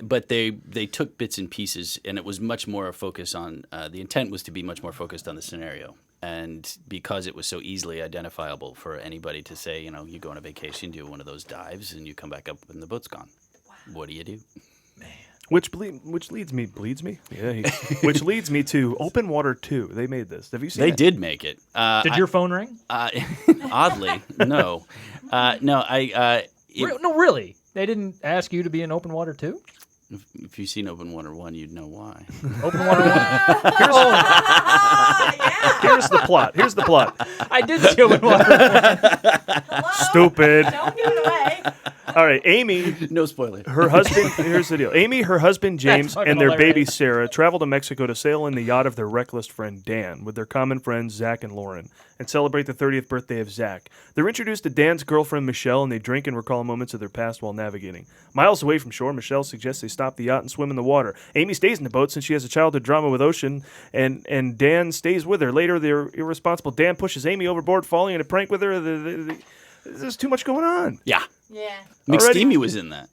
Speaker 20: But they took bits and pieces, and it was much more a focus on the intent was to be much more focused on the scenario. And because it was so easily identifiable for anybody to say, you go on a vacation, do one of those dives, and you come back up and the boat's gone. Wow. What do you do?
Speaker 3: Which leads me which leads me to Open Water 2. They made this. Have you seen it?
Speaker 20: They did make it.
Speaker 4: Did your phone ring?
Speaker 20: Oddly, no. No,
Speaker 4: really? They didn't ask you to be in Open Water 2?
Speaker 20: If you've seen Open Water 1, you'd know why.
Speaker 4: Open Water 1?
Speaker 3: Here's the plot.
Speaker 4: I did see Open Water 1.
Speaker 3: Stupid.
Speaker 1: Don't give it away.
Speaker 3: All right, Amy.
Speaker 20: No spoiler.
Speaker 3: Her husband. Here's the deal. Amy, her husband James,
Speaker 4: fucking
Speaker 3: and their
Speaker 4: hilarious.
Speaker 3: baby Sarah travel to Mexico to sail in the yacht of their reckless friend Dan with their common friends Zach and Lauren and celebrate the 30th birthday of Zach. They're introduced to Dan's girlfriend Michelle, and they drink and recall moments of their past while navigating. Miles away from shore, Michelle suggests they stop the yacht and swim in the water. Amy stays in the boat since she has a childhood drama with Ocean, and Dan stays with her. Later, they're irresponsible. Dan pushes Amy overboard, falling in a prank with her. There's too much going on.
Speaker 20: Yeah.
Speaker 1: Yeah.
Speaker 20: McSteamy was in that.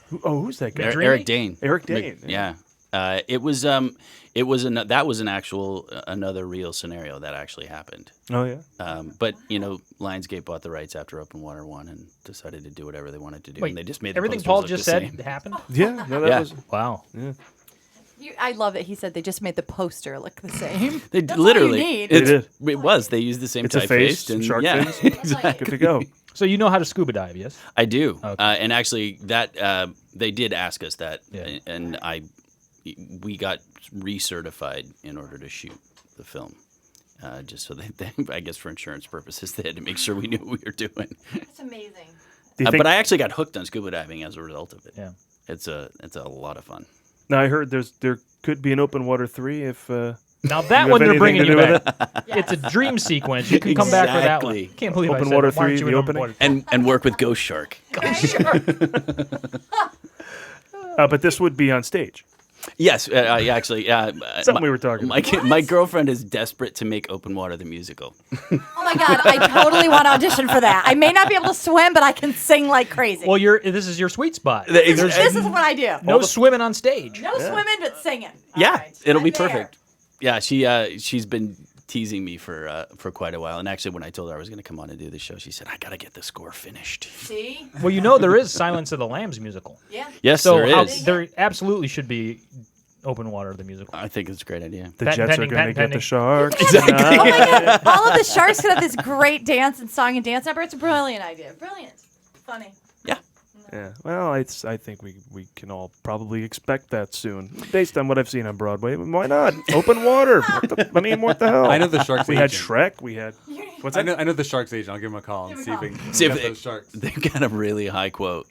Speaker 3: Who's that guy?
Speaker 20: Eric Dane.
Speaker 3: Eric Dane.
Speaker 20: Yeah. That was another real scenario that actually happened.
Speaker 3: Oh yeah.
Speaker 20: But Lionsgate bought the rights after Open Water 1 and decided to do whatever they wanted to do,
Speaker 4: Wait,
Speaker 20: and they just made the
Speaker 4: everything
Speaker 20: posters
Speaker 4: Paul
Speaker 20: look
Speaker 4: just
Speaker 20: the
Speaker 4: said
Speaker 20: same.
Speaker 4: happened?
Speaker 3: Yeah. No, that was
Speaker 4: Wow.
Speaker 3: Yeah.
Speaker 1: I love it. He said they just made the poster look the same.
Speaker 20: They
Speaker 1: That's
Speaker 20: literally.
Speaker 1: all you need.
Speaker 20: It was. They used the same
Speaker 3: It's a face,
Speaker 20: typeface and
Speaker 3: shark
Speaker 20: yeah,
Speaker 3: fins.
Speaker 20: exactly.
Speaker 3: Good to go.
Speaker 4: So you know how to scuba dive, yes?
Speaker 20: I do,
Speaker 4: Okay.
Speaker 20: and actually, that they did ask us that,
Speaker 4: Yeah.
Speaker 20: and we got recertified in order to shoot the film. Just so they, I guess, for insurance purposes, they had to make sure we knew what we were doing.
Speaker 1: That's amazing.
Speaker 20: But I actually got hooked on scuba diving as a result of it.
Speaker 4: Yeah,
Speaker 20: it's a lot of fun.
Speaker 3: Now I heard there could be an Open Water 3 if.
Speaker 4: Now that one they're bringing you back. It's a dream sequence. You can come back for that one. Can't believe
Speaker 3: Open
Speaker 4: I said
Speaker 3: Water
Speaker 4: that. Why aren't
Speaker 3: 3,
Speaker 4: you
Speaker 3: the
Speaker 4: in
Speaker 3: opening?
Speaker 4: Water?
Speaker 20: And work with Ghost Shark.
Speaker 3: But this would be on stage.
Speaker 20: Yes, actually,
Speaker 3: Something we were talking about.
Speaker 20: My girlfriend is desperate to make Open Water the musical.
Speaker 1: Oh my God, I totally want to audition for that. I may not be able to swim, but I can sing like crazy.
Speaker 4: Well, this is your sweet spot.
Speaker 1: This is what I do.
Speaker 4: No swimming on stage.
Speaker 1: No swimming, but singing.
Speaker 20: Yeah,
Speaker 1: All right,
Speaker 20: it'll be
Speaker 1: I'm there.
Speaker 20: perfect. Yeah, she's been teasing me for quite a while, and actually, when I told her I was going to come on and do the show, she said, "I got to get the score finished."
Speaker 1: See?
Speaker 4: Well, there is Silence of the Lambs musical.
Speaker 1: Yeah.
Speaker 20: Yes,
Speaker 4: so
Speaker 20: there is.
Speaker 4: There absolutely should be Open Water the musical.
Speaker 20: I think it's a great idea.
Speaker 3: The Jets are going to get the sharks.
Speaker 20: Exactly.
Speaker 1: Oh my God, all of the sharks could have this great dance and song and dance number. It's a brilliant idea. Brilliant. Funny.
Speaker 20: Yeah.
Speaker 3: Yeah. Well, I think we can all probably expect that soon, based on what I've seen on Broadway. Why not? Open water. What the hell?
Speaker 5: I know the Sharks
Speaker 3: We had
Speaker 5: agent.
Speaker 3: Shrek. We had. What's
Speaker 5: I
Speaker 3: that?
Speaker 5: know the Sharks agent. I'll give him a call and see if he can
Speaker 20: See if
Speaker 5: get
Speaker 20: they-
Speaker 5: those sharks.
Speaker 20: They've got a really high quote.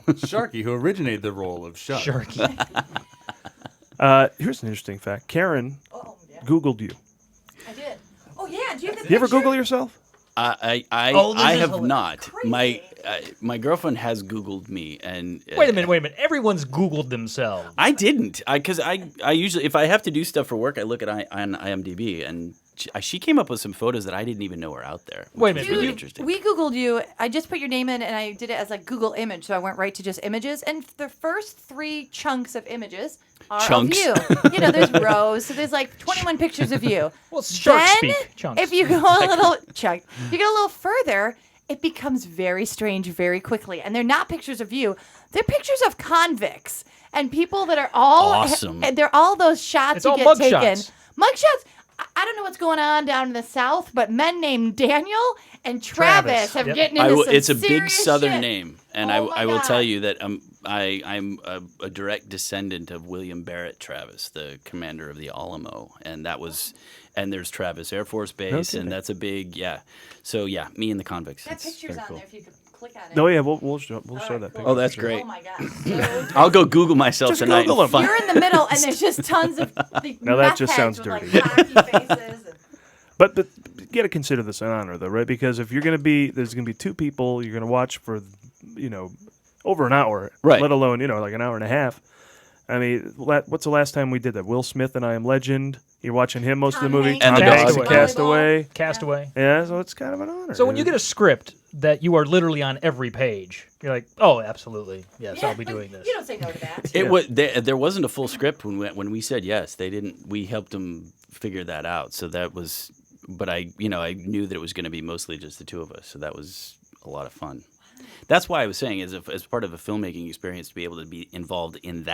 Speaker 5: Sharky, who originated the role of Shark.
Speaker 3: Here's an interesting fact. Karen Googled you.
Speaker 1: I did. Oh yeah, do you have the
Speaker 3: You ever
Speaker 1: picture?
Speaker 3: Google yourself?
Speaker 20: I
Speaker 1: this is
Speaker 20: have not. My girlfriend has Googled me, and
Speaker 4: Wait a minute. Everyone's Googled themselves.
Speaker 20: I didn't, because I usually, if I have to do stuff for work, I look at on IMDb, and she came up with some photos that I didn't even know were out there.
Speaker 4: Wait a
Speaker 20: which
Speaker 4: minute,
Speaker 20: was really
Speaker 4: you-
Speaker 20: interesting.
Speaker 1: We Googled you. I just put your name in, and I did it as like Google image, so I went right to just images. And the first 3 chunks of images are
Speaker 20: Chunks.
Speaker 1: of you. There's rows, so there's like 21 pictures of you.
Speaker 4: Well, shark
Speaker 1: Then,
Speaker 4: speak. Chunks.
Speaker 1: if you go a little chunk, if you go a little further, it becomes very strange very quickly. And they're not pictures of you; they're pictures of convicts and people that are all
Speaker 20: Awesome.
Speaker 1: And they're all those shots
Speaker 4: It's
Speaker 1: you
Speaker 4: all
Speaker 1: get
Speaker 4: mug
Speaker 1: taken.
Speaker 4: shots.
Speaker 1: Mugshots. I don't know what's going on down in the South, but men named Daniel and Travis have getting into some
Speaker 20: it's a big
Speaker 1: serious
Speaker 20: Southern
Speaker 1: shit.
Speaker 20: name, and
Speaker 1: Oh
Speaker 20: I
Speaker 1: my
Speaker 20: will tell
Speaker 1: God.
Speaker 20: you that I'm a direct descendant of William Barrett Travis, the commander of the Alamo, and there's Travis Air Force Base,
Speaker 3: Okay.
Speaker 20: and that's a big So yeah, me and the convicts.
Speaker 1: That
Speaker 20: It's
Speaker 1: picture's
Speaker 20: very
Speaker 1: on
Speaker 20: cool.
Speaker 1: there if you could click on it.
Speaker 3: Oh yeah, we'll show that picture.
Speaker 20: Oh, that's
Speaker 3: Sure.
Speaker 20: great.
Speaker 1: Oh my God.
Speaker 20: I'll go Google myself
Speaker 3: Just
Speaker 20: tonight.
Speaker 3: Google
Speaker 20: and find-
Speaker 1: You're in the middle, and there's just tons of
Speaker 3: Now that
Speaker 1: meth
Speaker 3: just
Speaker 1: heads
Speaker 3: sounds
Speaker 1: with,
Speaker 3: dirty.
Speaker 1: Like, cocky faces.
Speaker 3: But you got to consider this an honor, though, right? Because if there's going to be 2 people you're going to watch for, over an hour,
Speaker 20: Right.
Speaker 3: let alone, like an hour and a half. I mean, what's the last time we did that? Will Smith and I Am Legend. You're watching him most of the
Speaker 1: Tom
Speaker 3: movie.
Speaker 1: Hanks.
Speaker 20: And
Speaker 3: Tom
Speaker 20: the
Speaker 3: Hanks
Speaker 20: dog.
Speaker 3: and Castaway.
Speaker 4: Castaway.
Speaker 3: Yeah, so it's kind of an honor.
Speaker 4: So when you get a script that you are literally on every page, you're like, oh, absolutely, yes, I'll be doing this.
Speaker 1: You don't say no to that.
Speaker 20: It was there wasn't a full script when we said yes. They didn't. We helped them figure that out. So that was. But I knew that it was going to be mostly just the 2 of us. So that was a lot of fun. That's why I was saying, as part of a filmmaking experience, to be able to be involved in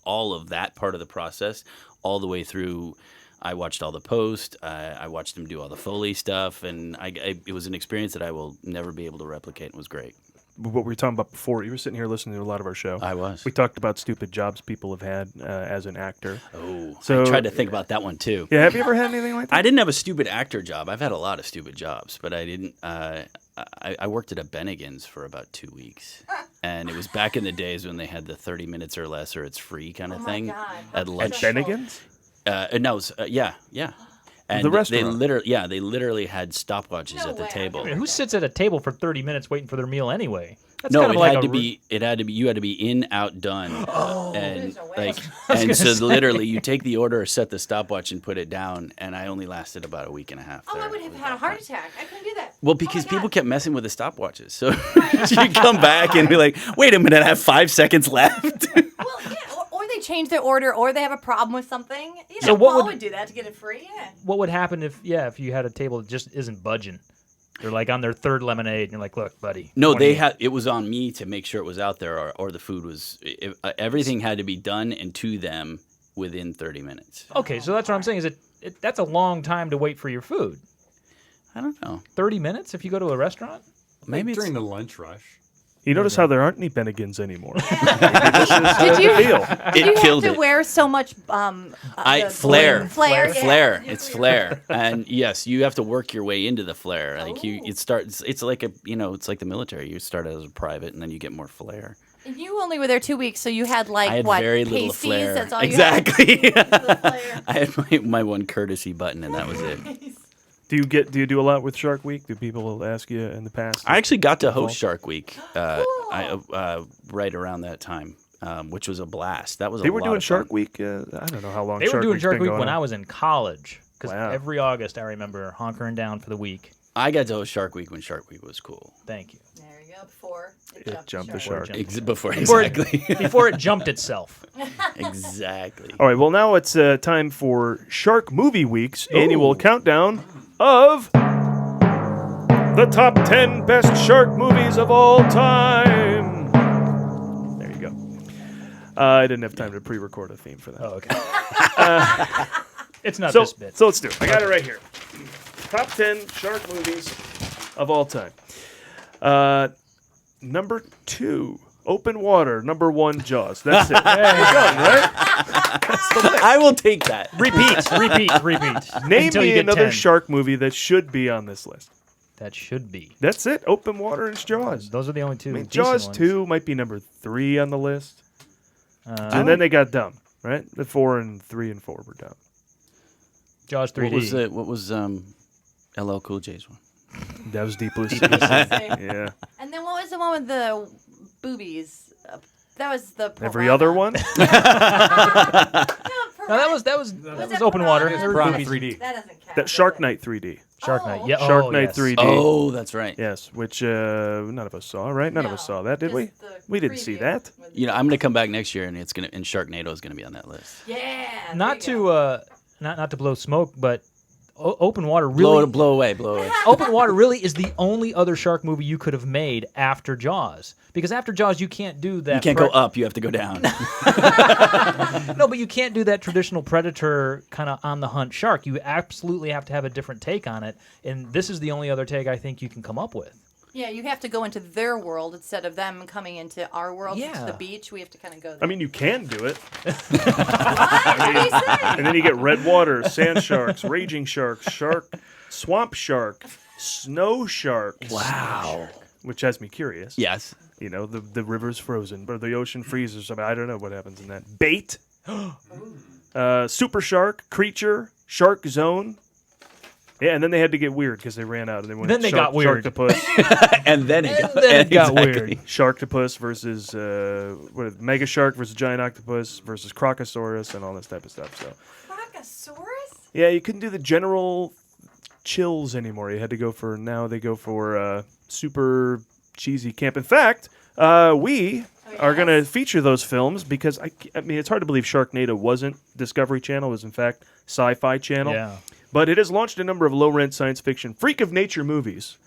Speaker 20: all of that part of the process, all the way through. I watched all the post. I watched them do all the Foley stuff, and it was an experience that I will never be able to replicate. And was great.
Speaker 3: What we were talking about before, you were sitting here listening to a lot of our show.
Speaker 20: I was.
Speaker 3: We talked about stupid jobs people have had as an actor.
Speaker 20: Oh,
Speaker 3: So-
Speaker 20: I tried to think about that one too.
Speaker 3: Yeah, have you ever had anything like that?
Speaker 20: I didn't have a stupid actor job. I've had a lot of stupid jobs, but I didn't. I worked at a Bennigan's for about 2 weeks, and it was back in the days when they had the 30 minutes or less or it's free kind of thing at
Speaker 3: At
Speaker 20: lunch.
Speaker 3: Bennigan's?
Speaker 20: No, it was, yeah. And
Speaker 3: The restaurant?
Speaker 20: they literally had stopwatches at the table.
Speaker 4: I mean, who sits at a table for 30 minutes waiting for their meal anyway? That's
Speaker 20: No,
Speaker 4: kind of
Speaker 20: it
Speaker 4: like
Speaker 20: had
Speaker 4: a
Speaker 20: to be. It had to be. You had to be in, out, done. And like,
Speaker 4: I was
Speaker 20: and
Speaker 4: gonna
Speaker 20: so
Speaker 4: say.
Speaker 20: literally, you take the order, set the stopwatch, and put it down. And I only lasted about a week and a half.
Speaker 1: Oh,
Speaker 20: there.
Speaker 1: I would have had a heart attack. I couldn't do that.
Speaker 20: Well, because people kept messing with the stopwatches. So you come back and be like, wait a minute, I have 5 seconds left.
Speaker 1: Or they change their order, or they have a problem with something.
Speaker 4: So
Speaker 1: So
Speaker 4: what
Speaker 1: Paul
Speaker 4: would-
Speaker 1: would do that to get it free. Yeah.
Speaker 4: What would happen if you had a table that just isn't budging? They're like on their 3rd lemonade, and you're like, look, buddy.
Speaker 20: No,
Speaker 4: 20
Speaker 20: they had. It was on me to make sure it was out there, or the food was. Everything had to be done and to them within 30 minutes.
Speaker 4: Okay, so that's what I'm saying. Is that's a long time to wait for your food?
Speaker 20: I don't know.
Speaker 4: 30 minutes if you go to a restaurant?
Speaker 20: Maybe
Speaker 5: during the lunch rush.
Speaker 3: You notice how there aren't any Bennigan's anymore.
Speaker 1: Did you?
Speaker 20: It
Speaker 1: Did you
Speaker 20: killed
Speaker 1: have to
Speaker 20: it.
Speaker 1: wear so much?
Speaker 20: Flare.
Speaker 1: Flare. Yeah.
Speaker 20: It's flare, and yes, you have to work your way into the flare. Like it starts. It's like it's like the military. You start as a private, and then you get more flare.
Speaker 1: And you only were there 2 weeks, so you had like
Speaker 20: I had
Speaker 1: what?
Speaker 20: very little
Speaker 1: pasties?
Speaker 20: flare.
Speaker 1: That's all
Speaker 20: Exactly.
Speaker 1: you had.
Speaker 20: I had my one courtesy button, and that was it.
Speaker 3: Do you do a lot with Shark Week? Do people ask you in the past?
Speaker 20: I actually got to host Shark Week right around that time, which was a blast. That was
Speaker 3: They
Speaker 20: a
Speaker 3: were
Speaker 20: lot
Speaker 3: doing
Speaker 20: of fun.
Speaker 3: Shark Week. I don't know how long.
Speaker 4: They were doing
Speaker 3: Week's
Speaker 4: Shark
Speaker 3: been
Speaker 4: Week
Speaker 3: going
Speaker 4: when
Speaker 3: on.
Speaker 4: I was in college. Because
Speaker 3: Wow.
Speaker 4: every August, I remember hunkering down for the week.
Speaker 20: I got to host Shark Week when Shark Week was cool.
Speaker 4: Thank you.
Speaker 1: There you go. Before
Speaker 3: It jumped the shark.
Speaker 20: Before
Speaker 4: exactly. Before it jumped itself.
Speaker 20: Exactly.
Speaker 3: All right. Well, now it's time for Shark Movie Week's annual countdown of the top 10 best shark movies of all time. There you go. I didn't have time to pre-record a theme for that.
Speaker 4: Oh, okay. It's not
Speaker 3: so,
Speaker 4: this bit.
Speaker 3: So let's do it. I got it right here. Top 10 shark movies of all time. Number 2, Open water, number 1, Jaws. That's it. We're done, right?
Speaker 20: I will take that.
Speaker 4: Repeat.
Speaker 3: Name
Speaker 4: Until you
Speaker 3: me
Speaker 4: get
Speaker 3: another
Speaker 4: 10.
Speaker 3: shark movie that should be on this list.
Speaker 4: That should be.
Speaker 3: That's it. Open water and Jaws.
Speaker 4: Those are the only two.
Speaker 3: I mean,
Speaker 4: decent
Speaker 3: Jaws
Speaker 4: ones.
Speaker 3: 2 might be number 3 on the list. And then they got dumb, right? The 4 and 3 and 4 were dumb.
Speaker 4: Jaws 3D.
Speaker 20: What was LL Cool J's one?
Speaker 3: That was Deep Blue Sea. Yeah.
Speaker 1: And then what was the one with the boobies? That was the
Speaker 3: Every other one?
Speaker 4: No, that was open water.
Speaker 5: It's
Speaker 4: There were
Speaker 5: Piranha
Speaker 4: boobies.
Speaker 5: 3D.
Speaker 1: That doesn't count.
Speaker 3: That Shark Night 3D.
Speaker 4: Shark Night. Yeah.
Speaker 3: Shark
Speaker 4: oh,
Speaker 3: Night
Speaker 4: yes.
Speaker 3: 3D.
Speaker 20: Oh, that's right.
Speaker 3: Yes, which none of us saw, right? None of us saw that, did we? We didn't see that.
Speaker 20: You know, I'm going to come back next year, and Sharknado is going to be on that list.
Speaker 1: Yeah.
Speaker 4: Not to blow smoke, but open water really
Speaker 20: blow away.
Speaker 4: Open water really is the only other shark movie you could have made after Jaws. Because after Jaws, you can't do that.
Speaker 20: You can't go up. You have to go down.
Speaker 4: No, but you can't do that traditional predator kind of on the hunt shark. You absolutely have to have a different take on it. And this is the only other take I think you can come up with.
Speaker 1: Yeah, you have to go into their world instead of them coming into our world, to
Speaker 4: Yeah.
Speaker 1: the beach. We have to kind of go there.
Speaker 3: I mean, you can do it. And then you get red water, sand sharks, raging sharks, swamp shark, snow shark.
Speaker 20: Wow.
Speaker 3: Which has me curious.
Speaker 20: Yes.
Speaker 3: You know, the river's frozen, but the ocean freezes. I mean, I don't know what happens in that. Bait. Super shark, creature, shark zone. Yeah, and then they had to get weird because they ran out. And they went
Speaker 4: Then they got weird.
Speaker 3: Sharktopus.
Speaker 20: and then it
Speaker 4: got weird.
Speaker 3: Sharktopus versus Mega Shark versus Giant Octopus versus Crocosaurus and all this type of stuff. So.
Speaker 1: Crocosaurus?
Speaker 3: Yeah, you couldn't do the general chills anymore. You had to go for super cheesy camp. In fact, we are going to feature those films because I mean it's hard to believe Sharknado wasn't Discovery Channel. It was in fact Sci-Fi Channel.
Speaker 4: Yeah.
Speaker 3: But it has launched a number of low-rent science fiction, freak of nature movies,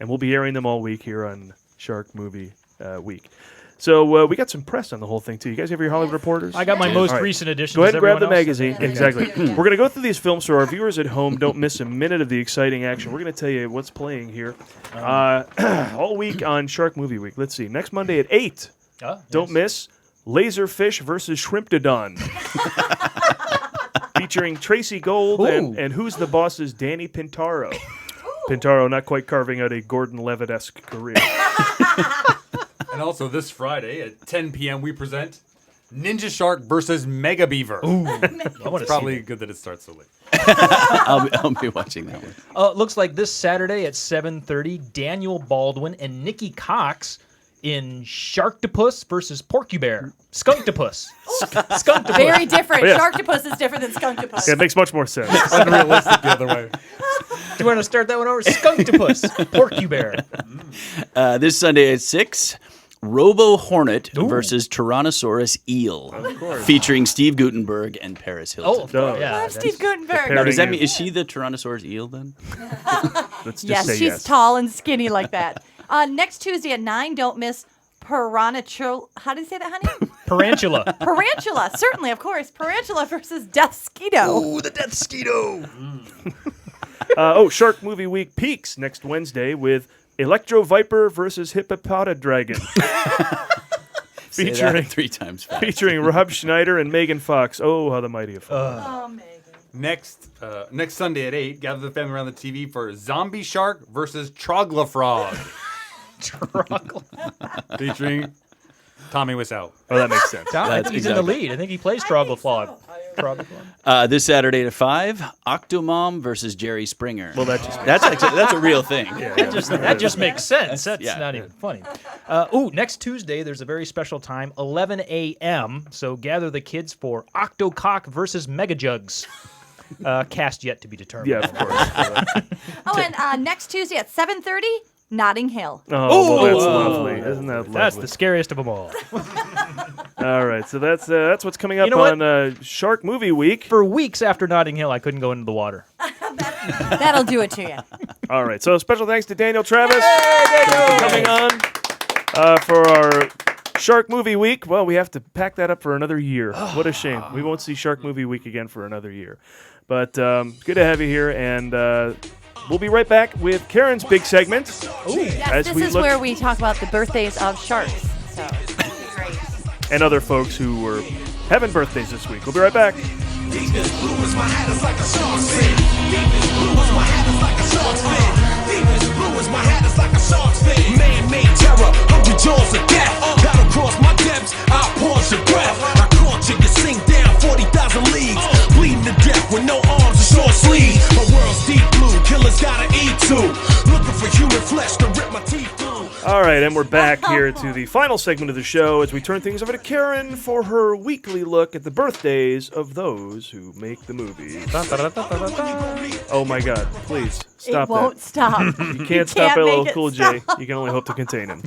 Speaker 3: and we'll be airing them all week here on Shark Movie Week. So we got some press on the whole thing, too. You guys have your Hollywood Reporters?
Speaker 4: I got my most
Speaker 3: All right.
Speaker 4: recent edition.
Speaker 3: Go ahead and
Speaker 4: Does
Speaker 3: grab the
Speaker 4: everyone else?
Speaker 3: magazine. Exactly. We're going to go through these films so our viewers at home don't miss a minute of the exciting action. We're going to tell you what's playing here all week on Shark Movie Week. Let's see. Next Monday at 8. Don't miss Laserfish versus Shrimptodon. Featuring Tracy Gold and Who's the Boss's Danny Pintaro. Pintaro not quite carving out a Gordon Levitt-esque career.
Speaker 5: And also this Friday at 10 p.m. we present Ninja Shark versus Mega Beaver.
Speaker 4: Ooh,
Speaker 5: it's probably good that it starts so late.
Speaker 20: I'll be watching that one.
Speaker 4: Looks like this Saturday at 7:30, Daniel Baldwin and Nikki Cox in Sharktopus versus Porcubear. Skunktopus. Skunktopus.
Speaker 1: Very different.
Speaker 3: Oh, yeah.
Speaker 1: Sharktopus is different than Skunktopus.
Speaker 3: Yeah, it makes much more sense.
Speaker 5: Unrealistic the other way.
Speaker 4: Do you want to start that one over? Skunktopus. Porcubear.
Speaker 20: This Sunday at 6, Robo Hornet versus Tyrannosaurus Eel. Of course. Featuring Steve Guttenberg and Paris Hilton.
Speaker 4: Oh, yeah.
Speaker 1: Love Steve Guttenberg.
Speaker 20: Now, does that mean, is she the Tyrannosaurus Eel then?
Speaker 3: Let's just
Speaker 1: Yes,
Speaker 3: say
Speaker 1: she's
Speaker 3: yes.
Speaker 1: tall and skinny like that. Next Tuesday at 9, don't miss Paranoia. How do you say that, honey?
Speaker 4: Tarantula.
Speaker 1: Tarantula, certainly, of course. Tarantula versus Deathsquito.
Speaker 4: Ooh, the Deathsquito.
Speaker 3: Shark Movie Week peaks next Wednesday with Electro Viper versus Hippopotadragon.
Speaker 20: Say that 3 times fast.
Speaker 3: Featuring Rob Schneider and Megan Fox. Oh, how the mighty have fallen.
Speaker 1: Oh, Megan.
Speaker 5: Next Sunday at 8, gather the family around the TV for Zombie Shark versus Troglafrog. Featuring Tommy Wiseau.
Speaker 3: Oh, that makes sense.
Speaker 4: I think he's in the lead. I think he plays Troglaflog.
Speaker 20: This Saturday at 5, Octomom versus Jerry Springer.
Speaker 3: Well, that's
Speaker 20: a real thing.
Speaker 3: Yeah,
Speaker 4: that just makes sense. That's not even funny. Next Tuesday, there's a very special time, 11 a.m., so gather the kids for Octocock versus Megajugs. Cast yet to be determined.
Speaker 3: Yeah, of course.
Speaker 1: And next Tuesday at 7:30, Notting Hill.
Speaker 3: Oh, well, that's lovely. Isn't that lovely?
Speaker 4: That's the scariest of them all.
Speaker 3: All right, so that's what's coming up
Speaker 4: You know
Speaker 3: on Shark Movie Week.
Speaker 4: For weeks after Notting Hill, I couldn't go into the water.
Speaker 1: That'll do it to you.
Speaker 3: All right, so special thanks to Daniel Travis for coming on for our Shark Movie Week. Well, we have to pack that up for another year. What a shame. We won't see Shark Movie Week again for another year. But good to have you here, and we'll be right back with Karen's big segment.
Speaker 1: Yes, this is where we talk about the birthdays of sharks. So.
Speaker 3: and other folks who were having birthdays this week. We'll be right back.
Speaker 18: Man-made terror, 100 jaws of death. Battle across my depths, I pause your breath. I caught you, you sink down 40,000 leagues. Bleeding to death with no arms and short sleeves. My world's deep blue, killers gotta eat too. Looking for human flesh to rip my teeth through.
Speaker 3: All right, and we're back here to the final segment of the show as we turn things over to Karen for her weekly look at the birthdays of those who make the movies. Oh my God, please stop
Speaker 1: It won't
Speaker 3: that.
Speaker 1: stop.
Speaker 3: You can't stop
Speaker 1: make
Speaker 3: LL
Speaker 1: it
Speaker 3: Cool
Speaker 1: stop.
Speaker 3: J. You can only hope to contain him.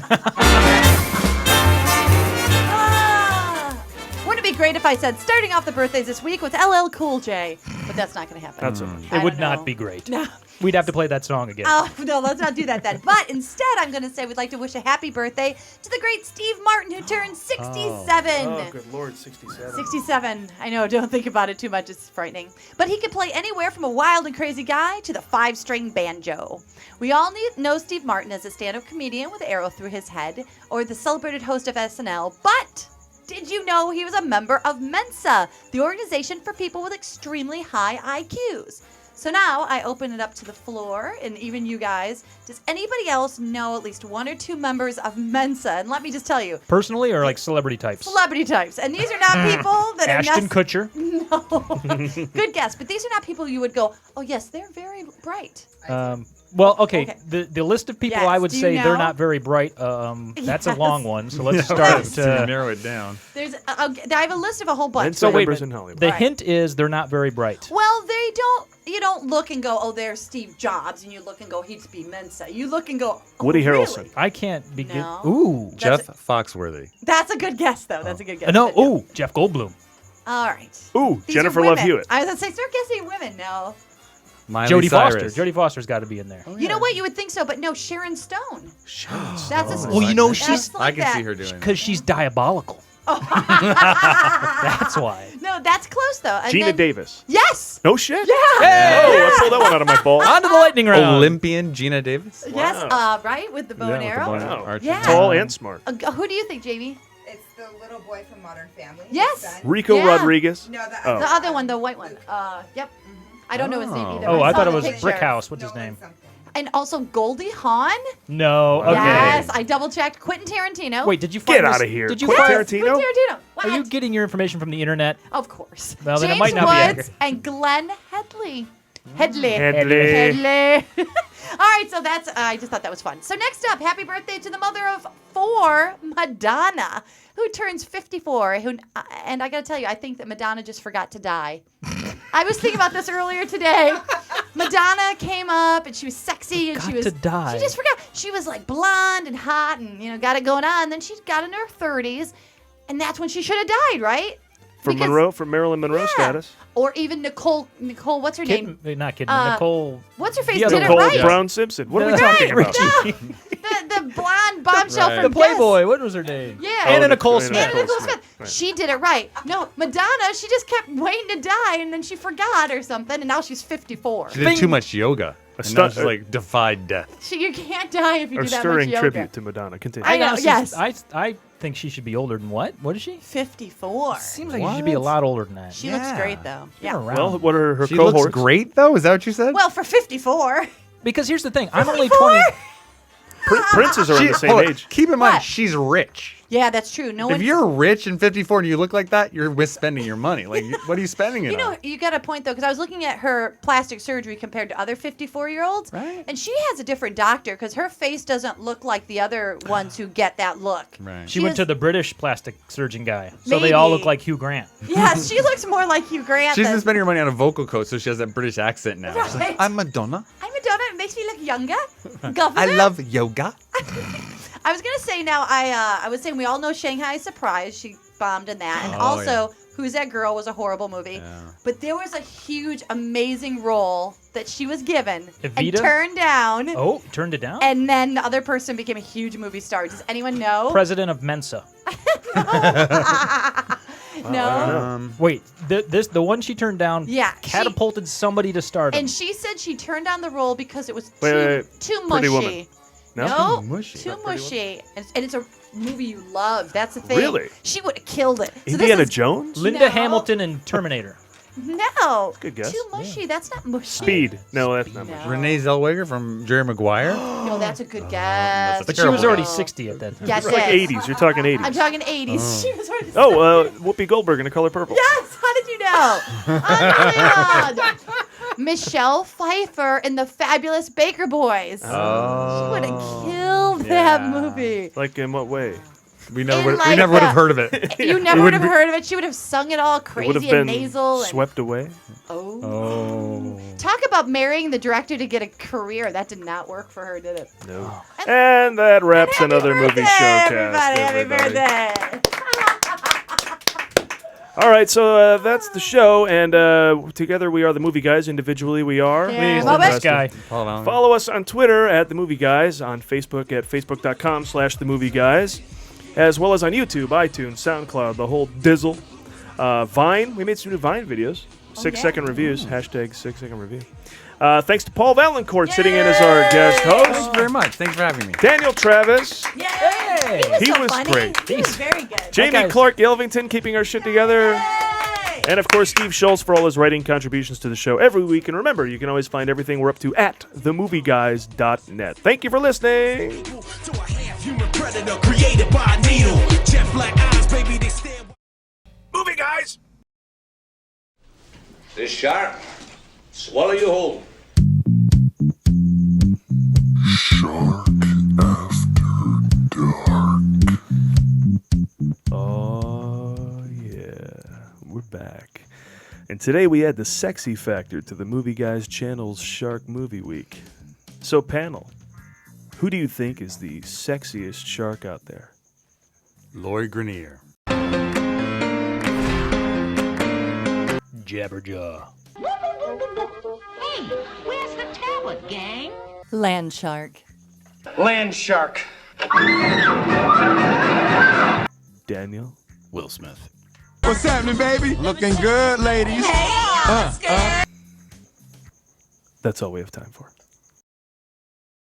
Speaker 1: Wouldn't it be great if I said starting off the birthdays this week with LL Cool J? But that's not going to happen.
Speaker 3: Not so much.
Speaker 1: I
Speaker 4: It would
Speaker 1: don't
Speaker 4: not
Speaker 1: know.
Speaker 4: be great.
Speaker 1: No.
Speaker 4: We'd have to play that song again.
Speaker 1: Oh, no, let's not do that then. But instead, I'm going to say we'd like to wish a happy birthday to the great Steve Martin, who turned 67.
Speaker 3: Oh, good Lord, 67.
Speaker 1: 67. I know, don't think about it too much. It's frightening. But he could play anywhere from a wild and crazy guy to the 5-string banjo. We all know Steve Martin as a stand-up comedian with an arrow through his head, or the celebrated host of SNL, but did you know he was a member of Mensa, the organization for people with extremely high IQs? So now I open it up to the floor, and even you guys. Does anybody else know at least one or two members of Mensa? And let me just tell you,
Speaker 4: Personally or like celebrity types?
Speaker 1: celebrity types. And these are not people that
Speaker 4: Ashton
Speaker 1: are
Speaker 4: Kutcher.
Speaker 1: No. Good guess. But these are not people you would go, oh, yes, they're very bright.
Speaker 4: Well, okay. The list of people
Speaker 1: Yes,
Speaker 4: I would
Speaker 1: do you
Speaker 4: say they're
Speaker 1: know?
Speaker 4: not very bright. That's a
Speaker 1: Yes.
Speaker 4: long one. So let's
Speaker 5: Yeah,
Speaker 4: start
Speaker 5: right.
Speaker 4: to
Speaker 5: narrow it down.
Speaker 1: There's, I have a list of a whole bunch.
Speaker 4: So wait,
Speaker 3: members
Speaker 4: but
Speaker 3: in Hollywood.
Speaker 4: the
Speaker 1: Right.
Speaker 4: hint is they're not very bright.
Speaker 1: Well, you don't look and go, oh, there's Steve Jobs, and you look and go, he'd be Mensa. You look and go, oh,
Speaker 3: Woody
Speaker 1: really?
Speaker 3: Harrelson.
Speaker 4: I can't begin.
Speaker 1: No.
Speaker 4: Ooh,
Speaker 5: Jeff Foxworthy.
Speaker 1: That's a good guess, though. That's a good guess.
Speaker 4: no.
Speaker 1: But
Speaker 4: Ooh, Jeff Goldblum.
Speaker 1: All right.
Speaker 3: Ooh,
Speaker 1: These
Speaker 3: Jennifer
Speaker 1: are
Speaker 3: Love
Speaker 1: women.
Speaker 3: Hewitt.
Speaker 1: I was going to say, start guessing women. No.
Speaker 5: Miley
Speaker 4: Jodie
Speaker 5: Cyrus.
Speaker 4: Foster. Jodie Foster's got to be in there.
Speaker 1: You know what? You would think so, but no, Sharon Stone. That's a
Speaker 4: Well, you know,
Speaker 1: that's like
Speaker 5: I can
Speaker 1: that.
Speaker 5: see her doing it.
Speaker 4: Because she's diabolical. That's why.
Speaker 1: No, that's close, though. And
Speaker 3: Gina
Speaker 1: then-
Speaker 3: Davis.
Speaker 1: Yes.
Speaker 3: No shit?
Speaker 1: Yeah.
Speaker 3: Oh, I pulled that one out of my ball.
Speaker 4: On to the lightning round.
Speaker 5: Olympian Gina Davis.
Speaker 1: Yes, right? With the bow and arrow?
Speaker 3: Wow.
Speaker 1: Yeah.
Speaker 3: Tall and smart.
Speaker 1: Who do you think, Jamie?
Speaker 9: It's the little boy from Modern Family. his
Speaker 1: Yes.
Speaker 9: son.
Speaker 3: Rico
Speaker 1: Yeah.
Speaker 3: Rodriguez.
Speaker 9: No, the
Speaker 3: Oh.
Speaker 1: The other one, the white one. Yep. I don't know his name either.
Speaker 4: Oh, I
Speaker 1: saw
Speaker 4: thought
Speaker 1: the
Speaker 4: it was
Speaker 1: picture.
Speaker 4: Brickhouse. What's his name?
Speaker 1: And also Goldie Hawn.
Speaker 4: No. Okay.
Speaker 1: Yes, I double checked. Quentin Tarantino.
Speaker 4: Wait, did you find
Speaker 3: Get
Speaker 4: this-
Speaker 3: outta here.
Speaker 4: Did you
Speaker 3: Quentin
Speaker 4: find?
Speaker 3: Tarantino?
Speaker 1: Quentin Tarantino. What?
Speaker 4: Are you getting your information from the internet?
Speaker 1: Of course.
Speaker 4: Well, then it
Speaker 1: James
Speaker 4: might not be accurate.
Speaker 1: Woods and Glenn Headley. Headley.
Speaker 3: Headley.
Speaker 1: All right, so that's. I just thought that was fun. So next up, happy birthday to the mother of 4, Madonna, who turns 54. And I got to tell you, I think that Madonna just forgot to die. I was thinking about this earlier today. Madonna came up and she was sexy and she was
Speaker 4: to die.
Speaker 1: She just forgot. She was like blonde and hot and got it going on. Then she got in her 30s, and that's when she should have died, right?
Speaker 3: From Marilyn Monroe status.
Speaker 1: Or even Nicole, what's her name?
Speaker 4: Not Kidman. Nicole.
Speaker 1: What's her face?
Speaker 4: The other
Speaker 1: Did it
Speaker 3: Nicole
Speaker 1: right.
Speaker 3: Brown Simpson. What are we
Speaker 4: Right,
Speaker 3: talking about?
Speaker 4: Richie.
Speaker 1: The blonde bombshell
Speaker 5: Right.
Speaker 1: from
Speaker 4: The Playboy. What was her name?
Speaker 1: Yeah.
Speaker 4: Anna Nicole
Speaker 3: Anna
Speaker 4: Smith.
Speaker 1: Anna Nicole
Speaker 3: Smith.
Speaker 1: Smith.
Speaker 3: Right.
Speaker 1: She did it right. No, Madonna, she just kept waiting to die, and then she forgot or something, and now she's 54.
Speaker 5: She did too much yoga. And now
Speaker 3: stunt-
Speaker 5: she's like defied death.
Speaker 1: You can't die if you
Speaker 3: Or
Speaker 1: do that much
Speaker 3: stirring
Speaker 1: yoga.
Speaker 3: tribute to Madonna. Continue.
Speaker 1: I know,
Speaker 4: honestly-
Speaker 1: yes.
Speaker 4: I think she should be older than what? What is she?
Speaker 1: 54.
Speaker 4: Seems like she should be a lot older than that.
Speaker 1: She looks great, though.
Speaker 4: Been
Speaker 1: Yeah.
Speaker 4: around.
Speaker 3: Well, what are her
Speaker 5: She
Speaker 3: cohorts?
Speaker 5: looks great though. Is that what you said?
Speaker 1: Well, for 54.
Speaker 4: Because here's the thing. I'm only 20.
Speaker 3: Princes are the same
Speaker 5: hold on.
Speaker 3: age.
Speaker 5: Keep in mind,
Speaker 1: What?
Speaker 5: she's rich.
Speaker 1: Yeah, that's true. No
Speaker 5: If
Speaker 1: one.
Speaker 5: you're rich and 54 and you look like that, you're misspending your money. Like, what are you spending it
Speaker 1: You know,
Speaker 5: on?
Speaker 1: you got a point though, because I was looking at her plastic surgery compared to other 54-year-olds,
Speaker 5: Right.
Speaker 1: and she has a different doctor because her face doesn't look like the other ones who get that look.
Speaker 5: Right.
Speaker 4: She went
Speaker 1: has-
Speaker 4: to the British plastic surgeon guy. So they all
Speaker 1: Maybe.
Speaker 4: look like Hugh Grant.
Speaker 1: Yeah, she looks more like Hugh Grant.
Speaker 5: She's
Speaker 1: than-
Speaker 5: been spending her money on a vocal coach, so she has that British accent now. She's like,
Speaker 1: Right.
Speaker 5: I'm Madonna.
Speaker 1: I'm Madonna. It makes me look younger. Governor.
Speaker 5: I love yoga.
Speaker 1: I was gonna say now. I was saying we all know Shanghai Surprise. She bombed in that, and
Speaker 5: Oh,
Speaker 1: also Who's That Girl was a horrible movie.
Speaker 5: Yeah.
Speaker 1: But there was a huge, amazing role that she was given and
Speaker 4: Evita?
Speaker 1: turned down.
Speaker 4: Oh, turned it down?
Speaker 1: And then the other person became a huge movie star. Does anyone know?
Speaker 4: President of Mensa.
Speaker 1: No.
Speaker 4: Wait, the one she turned down
Speaker 1: Yeah,
Speaker 4: catapulted somebody to stardom.
Speaker 1: And she said she turned down the role because it was
Speaker 3: Wait,
Speaker 1: too
Speaker 3: Pretty
Speaker 1: mushy.
Speaker 3: Woman.
Speaker 1: No,
Speaker 5: mushy.
Speaker 1: too mushy. And it's a movie you love. That's the thing.
Speaker 3: Really?
Speaker 1: She would have killed it. So this
Speaker 3: Indiana
Speaker 1: is-
Speaker 3: Jones?
Speaker 4: Linda Hamilton and Terminator.
Speaker 1: No.
Speaker 3: Good guess.
Speaker 1: Too mushy. That's not mushy.
Speaker 3: Speed. No, that's not much.
Speaker 5: Renee Zellweger from Jerry Maguire.
Speaker 1: No, that's a good guess.
Speaker 4: But she was already 60 at that time.
Speaker 1: Yes,
Speaker 3: It's like
Speaker 1: yes.
Speaker 3: 80s. You're talking 80s.
Speaker 1: I'm talking 80s. She was already
Speaker 3: Whoopi Goldberg in The Color Purple.
Speaker 1: Yes. How did you know? Oh, my God. Michelle Pfeiffer in The Fabulous Baker Boys.
Speaker 3: Oh.
Speaker 1: She would have killed that movie.
Speaker 3: Like in what way?
Speaker 5: We never
Speaker 1: In
Speaker 5: would have
Speaker 1: like
Speaker 5: heard of it.
Speaker 1: You never would have heard of it. She would have sung it all
Speaker 3: It would have
Speaker 1: crazy
Speaker 3: been
Speaker 1: and nasal. And,
Speaker 3: swept away.
Speaker 5: Oh.
Speaker 1: talk about marrying the director to get a career. That did not work for her, did it?
Speaker 3: No. And that wraps another movie showcast.
Speaker 1: Everybody, happy birthday.
Speaker 3: All right, so that's the show, and together we are the Movie Guys. Individually, we are.
Speaker 1: Yeah,
Speaker 3: Me,
Speaker 1: love it.
Speaker 3: Preston.
Speaker 4: Guy.
Speaker 3: Follow us on Twitter at The Movie Guys, on Facebook at facebook.com/The Movie Guys, as well as on YouTube, iTunes, SoundCloud, the whole dizzle. Vine, we made some new Vine videos. 6-second reviews, hashtag 6-second review. Thanks to Paul Vaillancourt sitting in as our guest host.
Speaker 5: Thank you very much. Thanks for having me.
Speaker 3: Daniel Travis.
Speaker 1: Yay!
Speaker 3: He was
Speaker 1: funny.
Speaker 3: great.
Speaker 1: He was very good.
Speaker 3: Jamie Clark Yelvington keeping our shit together. And of course, Steve Schultz for all his writing contributions to the show every week. And remember, you can always find everything we're up to at themovieguys.net. Thank you for listening.
Speaker 18: Human predator created by a needle. Jet black eyes, baby, they stare.
Speaker 19: Movie Guys!
Speaker 12: This shark, swallow you whole.
Speaker 19: Shark After Dark.
Speaker 3: Oh, yeah. We're back. And today we add the sexy factor to the Movie Guys channel's Shark Movie Week. So, panel, who do you think is the sexiest shark out there?
Speaker 5: Lori Grenier.
Speaker 4: Jabberjaw.
Speaker 11: Hey, where's the tablet, gang?
Speaker 1: Land shark.
Speaker 16: Land shark.
Speaker 3: Daniel?
Speaker 20: Will Smith.
Speaker 15: What's happening, baby? Looking good, ladies.
Speaker 3: That's all we have time for.